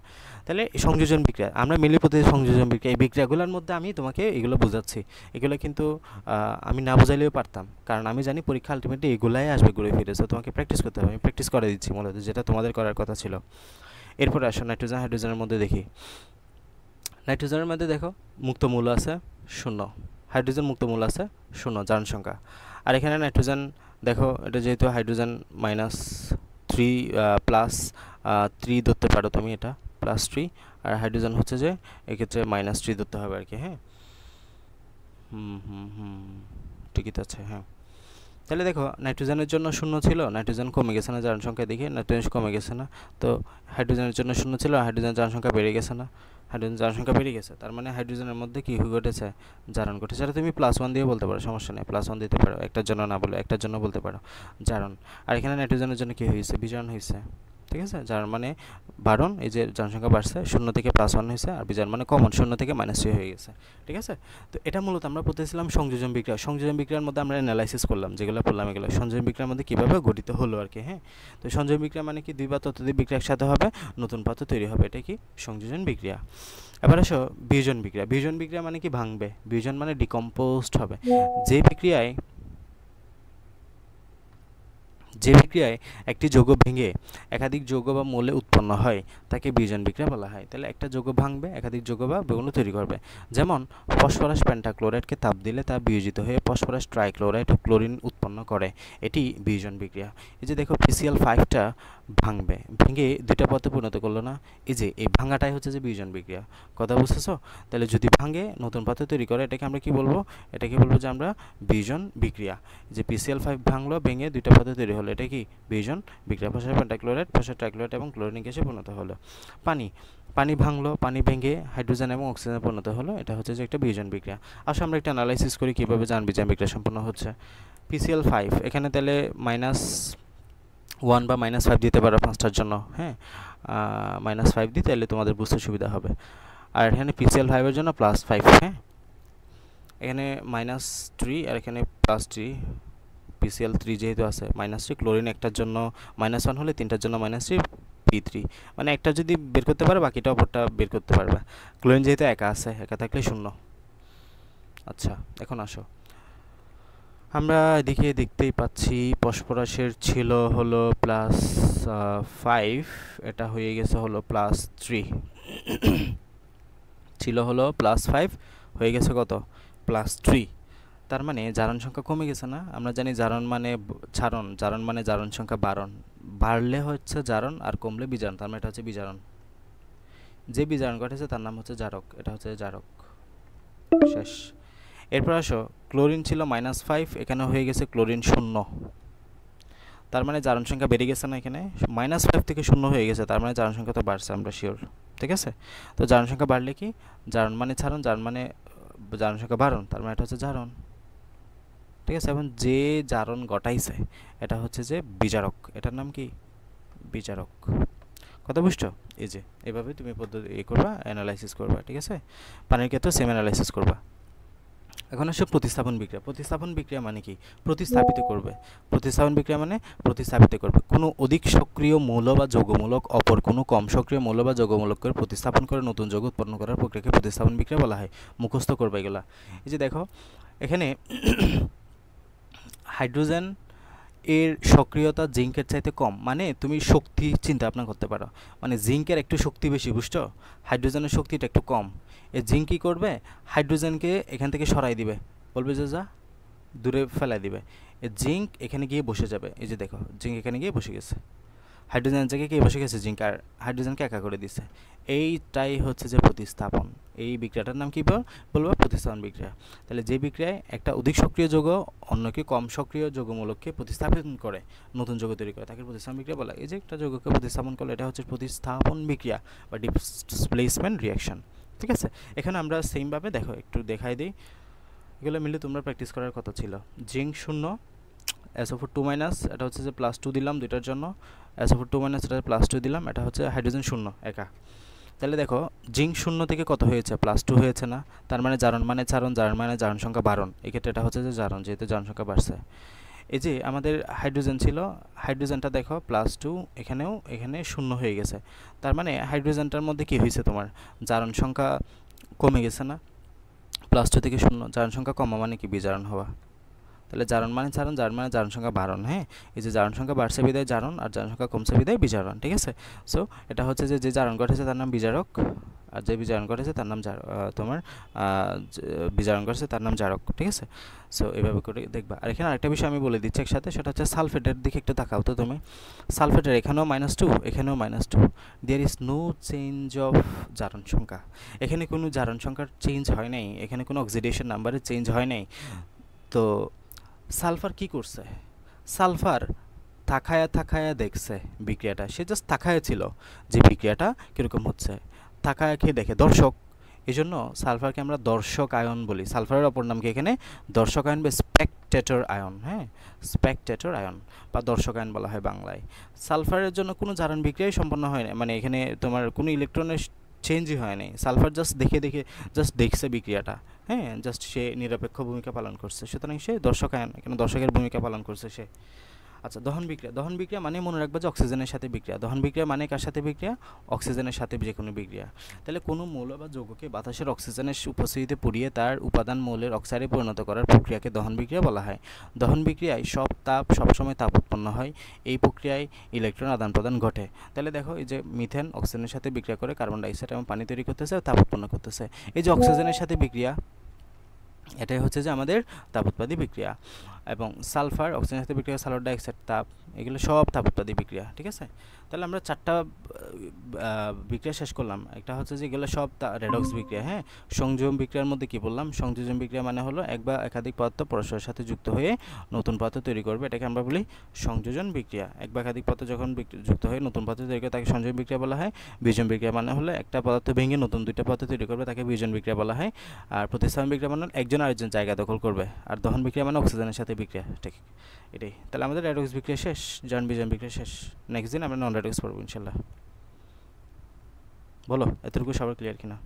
তাহলে সংযোজন বিক্রিয়া, আমরা মিলি পদ্ধতির সংযোজন বিক্রিয়া, এই বিক্রিয়াগুলোর মধ্যে আমি তোমাকে এগুলো বোঝাচ্ছি। এগুলো কিন্তু আমি না বোঝাইলেও পারতাম, কারণ আমি জানি পরীক্ষা আলটিমেটলি এগুলাই আসবে ঘুরে ফিরে। সো তোমাকে প্র্যাকটিস করতে হবে, আমি প্র্যাকটিস করে দিচ্ছি মূলত, যেটা তোমাদের করার কথা ছিল। এরপরে আসো নাইট্রোজেন হাইড্রোজেনের মধ্যে দেখি। নাইট্রোজেনের মধ্যে দেখো মুক্ত মূল আছে 0, হাইড্রোজেন মুক্ত মূল আছে 0, জারণ সংখ্যা। আর এখানে নাইট্রোজেন দেখো, এটা যেহেতু হাইড্রোজেন -3 ধরতে পারো তুমি, এটা +3, আর হাইড্রোজেন হচ্ছে যে এক্ষেত্রে -3 ধরতে হবে আর কি। হ্যাঁ, ঠিকই তো আছে। হ্যাঁ, তাহলে দেখো নাইট্রোজেনের জন্য 0 ছিল, নাইট্রোজেন কমে গেছে না জারণ সংখ্যা, দেখি নাইট্রোজেন কমে গেছে না। তো হাইড্রোজেনের জন্য 0 ছিল, হাইড্রোজেনের জারণ সংখ্যা বেড়ে গেছে না, হাইড্রোজেন জারণ সংখ্যা বেড়ে গেছে, তার মানে হাইড্রোজেনের মধ্যে কি ঘটেছে? জারণ ঘটেছে। সেটা তুমি +1 দিয়ে বলতে পারো, সমস্যা নেই, +1 দিতে পারো, একটার জন্য না বলে একটার জন্য বলতে পারো জারণ। আর এখানে নাইট্রোজেনের জন্য কি হয়েছে? বিজারণ হয়েছে। ঠিক আছে, যার মানে বাড়ন, এই যে জনসংখ্যা বাড়ছে, 0 থেকে +1 হয়েছে, আর বিজারণ মানে কমন, 0 থেকে -3 হয়ে গেছে। ঠিক আছে, তো এটা মূলত আমরা পড়তেছিলাম সংযোজন বিক্রিয়া। সংযোজন বিক্রিয়ার মধ্যে আমরা অ্যানালাইসিস করলাম, যেগুলো বললাম এগুলো সংযোজন বিক্রিয়ার মধ্যে কীভাবে গঠিত হলো আর কি। হ্যাঁ, তো সংযোজন বিক্রিয়া মানে কি? দুই বা ততোধিক বিক্রিয়া একসাথে হবে, নতুন পাত্র তৈরি হবে, এটা কি সংযোজন বিক্রিয়া। এবার আসো বিয়োজন বিক্রিয়া। বিয়োজন বিক্রিয়া মানে কি? ভাঙবে। বিয়োজন মানে ডিকম্পোজড হবে। যে বিক্রিয়ায় একটি যৌগ ভেঙে একাধিক যৌগ বা মৌলে উৎপন্ন হয় তাকে বিয়োজন বিক্রিয়া বলা হয়। তাহলে একটা যৌগ ভাঙবে, একাধিক যৌগ বা যৌগ তৈরি করবে। যেমন ফসফরাস পেন্টাক্লোরাইডকে তাপ দিলে তা বিয়োজিত হয়ে ফসফরাস ট্রাইক্লোরাইড ও ক্লোরিন উৎপন্ন করে, এটি বিয়োজন বিক্রিয়া। এই যে দেখো PCl5টা ভাঙবে, ভেঙে দুইটা পদার্থে পরিণত করলো না, এই যে এই ভাঙাটাই হচ্ছে যে বিয়োজন বিক্রিয়া। কথা বুঝতেছো? তাহলে যদি ভাঙে নতুন পদার্থ তৈরি করে, এটাকে আমরা কি বলবো? এটাকে বলবো যে আমরা বিয়োজন বিক্রিয়া। যে PCl5 ভাঙলো, ভেঙে দুইটা পদার্থ তৈরি হলো, এটা কি বিয়োজন বিক্রিয়া। ফসফরাস পেন্টাক্লোরাইড ফসফরাস ট্রাইক্লোরাইড এবং ক্লোরিনিক গ্যাসে পরিণত হলো। পানি ভাঙলো, পানি ভেঙে হাইড্রোজেন এবং অক্সিজেনে পরিণত হলো, এটা হচ্ছে যে একটা বিয়োজন বিক্রিয়া। আসলে আমরা একটা অ্যানালাইসিস করি কীভাবে বিয়োজন বিক্রিয়া সম্পন্ন হচ্ছে। PCl5 এখানে তাহলে -1 বা -5 দিতে পারো 5টার জন্য। হ্যাঁ, -5 দিই, তাহলে তোমাদের বুঝতে সুবিধা হবে। আর এখানে PCl5 এর জন্য +5। হ্যাঁ, এখানে -3 আর এখানে +3, PCl3 যেহেতু আছে -3, ক্লোরিন একটার জন্য -1 হলে তিনটার জন্য -3, P3, মানে একটা যদি বের করতে পারো বাকিটা অপরটা বের করতে পারবে। ক্লোরিন যেহেতু একা আছে, একা থাকলে 0। আচ্ছা, এখন আসো আমরা এদিকে দেখতেই পাচ্ছি ফসফরাসের ছিল হলো +5, এটা হয়ে গেছে হলো +3, ছিল হলো +5 হয়ে গেছে কত? +3। তার মানে জারণ সংখ্যা কমে গেছে না? আমরা জানি জারণ মানে ছারণ, জারণ মানে জারণ সংখ্যা বাড়ন, বাড়লে হচ্ছে জারণ আর কমলে বিজারণ, তার মানে এটা হচ্ছে বিজারণ। যে বিজারণ ঘটেছে তার নাম হচ্ছে জারক, এটা হচ্ছে জারক। শেষ। এরপর আসো ক্লোরিন ছিল -5, এখানে হয়ে গেছে ক্লোরিন 0, তার মানে জারণ সংখ্যা বেড়ে গেছে না? এখানে -5 থেকে 0 হয়ে গেছে, তার মানে জারণ সংখ্যা তো বাড়ছে, আমরা শিওর। ঠিক আছে, তো জারণ সংখ্যা বাড়লে কি? জারণ মানে ছারণ, জারণ মানে জারণ সংখ্যা বাড়ন, তার মানে এটা হচ্ছে জারণ। ঠিক আছে, এবং যে জারণ ঘটাইছে এটা হচ্ছে যে বিজারক, এটার নাম কি? বিজারক। কথা বুঝছো? এই যে এভাবে তুমি পদ্ধতি করবা, অ্যানালাইসিস করবা। ঠিক আছে, পানির ক্ষেত্রে সেম অ্যানালাইসিস করবা। এখন আসে প্রতিস্থাপন বিক্রিয়া। প্রতিস্থাপন বিক্রিয়া মানে কি? প্রতিস্থাপিত করবে। প্রতিস্থাপন বিক্রিয়া মানে প্রতিস্থাপিত করবে। কোনো অধিক সক্রিয় মৌল বা যৌগমূলক অপর কোনো কম সক্রিয় মৌল বা যৌগমূলকের প্রতিস্থাপন করে নতুন যৌগ উৎপন্ন করার প্রক্রিয়াকে প্রতিস্থাপন বিক্রিয়া বলা হয়। মুখস্থ করবে এগুলা। এই যে দেখো এখানে হাইড্রোজেন এর সক্রিয়তা জিঙ্কের চাইতে কম, মানে তুমি শক্তি চিন্তা ভাবনা করতে পারো, মানে জিঙ্কের একটু শক্তি বেশি, বুঝছো? হাইড্রোজেনের শক্তিটা একটু কম। এই জিঙ্ক কী করবে? হাইড্রোজেনকে এখান থেকে সরাই দিবে, বলবে যে যা, দূরে ফেলাই দিবে। এই জিঙ্ক এখানে গিয়ে বসে যাবে। এই যে দেখো জিঙ্ক এখানে গিয়ে বসে গেছে, হাইড্রোজেনের জায়গায় গিয়ে বসে গেছে জিঙ্ক, আর হাইড্রোজেনকে একা করে দিছে। এইটাই হচ্ছে যে প্রতিস্থাপন। এই বিক্রিয়াটার নাম কী বলবো? প্রতিস্থাপন বিক্রিয়া। তাহলে যে বিক্রিয়ায় একটা অধিক সক্রিয় যৌগ অন্যকে কম সক্রিয় যৌগমূলককে প্রতিস্থাপন করে নতুন যৌগ তৈরি করে, তাকে প্রতিস্থাপন বিক্রিয়া বলা। এই যে একটা যৌগকে প্রতিস্থাপন করলে এটা হচ্ছে প্রতিস্থাপন বিক্রিয়া বা ডিসপ্লেসমেন্ট রিয়াকশন। ঠিক আছে, এখানে আমরা সেমভাবে দেখো একটু দেখাই দিই, এগুলো মিলে তোমরা প্র্যাকটিস করার কথা ছিল। জিঙ্ক 0, SO4 2- এটা হচ্ছে যে +2 দিলাম দুইটার জন্য, SO4 2- এটা +2 দিলাম, এটা হচ্ছে হাইড্রোজেন 0 একা। তাহলে দেখো জিঙ্ক 0 থেকে কত হয়েছে? +2 হয়েছে না? তার মানে জারণ মানে চারণ, জারণ মানে জারণ সংখ্যা বারণ, এক্ষেত্রে এটা হচ্ছে যে জারণ, যেহেতু জারণ সংখ্যা বাড়ছে। এই যে আমাদের হাইড্রোজেন ছিল, হাইড্রোজেনটা দেখো +2, এখানে 0 হয়ে গেছে, তার মানে হাইড্রোজেনটার মধ্যে কি হয়েছে? তোমার জারণ সংখ্যা কমে গেছে না? +2 থেকে 0, জারণ সংখ্যা কমা মানে কি? বিজারণ হওয়া। তাহলে জারণ মানে চারণ, জারণ মানে জারণ সংখ্যা বারণ। হ্যাঁ, এই যে জারণ সংখ্যা বাড়ছে বিদায় জারণ, আর জারণ সংখ্যা কমছে বিদায় বিজারণ। ঠিক আছে, সো এটা হচ্ছে যে জারণ ঘটেছে তার নাম বিজারক, আর যে বিজারণ ঘটেছে তার নাম তোমার বিজারণ ঘটেছে তার নাম জারক। ঠিক আছে, সো এইভাবে করে দেখবা। আর এখানে আরেকটা বিষয় আমি বলে দিচ্ছি একসাথে, সেটা হচ্ছে সালফেটের দিকে একটু তাকাও তো তুমি। সালফেটের এখানেও -2, এখানেও -2, there is no change of জারণ সংখ্যা। এখানে কোনো জারণ সংখ্যার চেঞ্জ হয় নাই, এখানে কোনো অক্সিডেশন নাম্বারের চেঞ্জ হয় নাই। তো সালফার কি করছে? সালফার তাকায়া দেখছে বিক্রিয়াটা, সে জাস্ট তাকায়া ছিল যে বিক্রিয়াটা কীরকম হচ্ছে, তাকায়া খেয়ে দেখে, দর্শক। এই জন্য সালফারকে আমরা দর্শক আয়ন বলি। সালফারের অপর নাম কি এখানে? দর্শক আয়ন বা স্পেকটেটর আয়ন। হ্যাঁ, স্পেকটেটর আয়ন বা দর্শক আয়ন বলা হয় বাংলায়। সালফারের জন্য কোনো জারণ বিক্রিয়াই সম্পন্ন হয় না, মানে এখানে তোমার কোনো ইলেকট্রনের চেঞ্জই হয় নাই। সালফার জাস্ট দেখছে বিক্রিয়াটা। হ্যাঁ, জাস্ট সে নিরপেক্ষ ভূমিকা পালন করছে, সুতরাং সে দর্শক আয়ন, এখানে দর্শকের ভূমিকা পালন করছে সে। আচ্ছা, দহন বিক্রিয়া। দহন বিক্রিয়া মানে মনে রাখবা যে অক্সিজেনের সাথে বিক্রিয়া। দহন বিক্রিয়া মানে কার সাথে বিক্রিয়া? অক্সিজেনের সাথে যে কোনো বিক্রিয়া। তাহলে কোনো মৌল বা যৌগকে বাতাসের অক্সিজেনের উপস্থিতিতে পুড়িয়ে তার উপাদান মৌলের অক্সাইডে পরিণত করার প্রক্রিয়াকে দহন বিক্রিয়া বলা হয়। দহন বিক্রিয়ায় সবসময় তাপ উৎপন্ন হয়। এই প্রক্রিয়ায় ইলেকট্রন আদান প্রদান ঘটে। তাহলে দেখো এই যে মিথেন অক্সিজেনের সাথে বিক্রিয়া করে কার্বন ডাইঅক্সাইড এবং পানি তৈরি করতেছে, তাপ উৎপন্ন করতেছে। এই যে অক্সিজেনের সাথে বিক্রিয়া, এটাই হচ্ছে যে আমাদের তাপ উৎপাদী বিক্রিয়া। এবং সালফার অক্সিজেনের সাথে বিক্রিয়া, সালফার ডাইঅক্সাইড, তাপ, এগুলো সব তাপ উৎপাদী বিক্রিয়া। ঠিক আছে, তাহলে আমরা 4টা বিক্রিয়া শেষ করলাম। একটা হচ্ছে যে এগুলো সব রেডক্স বিক্রিয়া। হ্যাঁ, সংযোজন বিক্রিয়ার মধ্যে কি বললাম? সংযোজন বিক্রিয়া মানে হলো এক বা একাধিক পদার্থ পরস্পরের সাথে যুক্ত হয়ে নতুন পদার্থ তৈরি করবে, এটাকে আমরা বলি সংযোজন বিক্রিয়া। এক বা একাধিক পদার্থ যখন যুক্ত হয়ে নতুন পদার্থ তৈরি করে তাকে সংযোজন বিক্রিয়া বলা হয়। বিয়োজন বিক্রিয়া মানে হলো একটা পদার্থ ভেঙে নতুন দুইটা পদার্থ তৈরি করবে, তাকে বিয়োজন বিক্রিয়া বলা হয়। আর প্রতিস্থাপন বিক্রিয়া মানে একজন আরেকজন জায়গা দখল করবে। আর দহন বিক্রিয়া মানে অক্সিজেনের সাথে বিক্রিয়া। ঠিক এটাই। তাহলে আমাদের রেডক্স বিক্রিয়া শেষ, জারণ বিয়োজন বিক্রিয়া শেষ। নেক্সট দিন আমরা নন রেডক্স পড়বো ইনশাল্লাহ। বলো এতটুকু সবার ক্লিয়ার কিনা?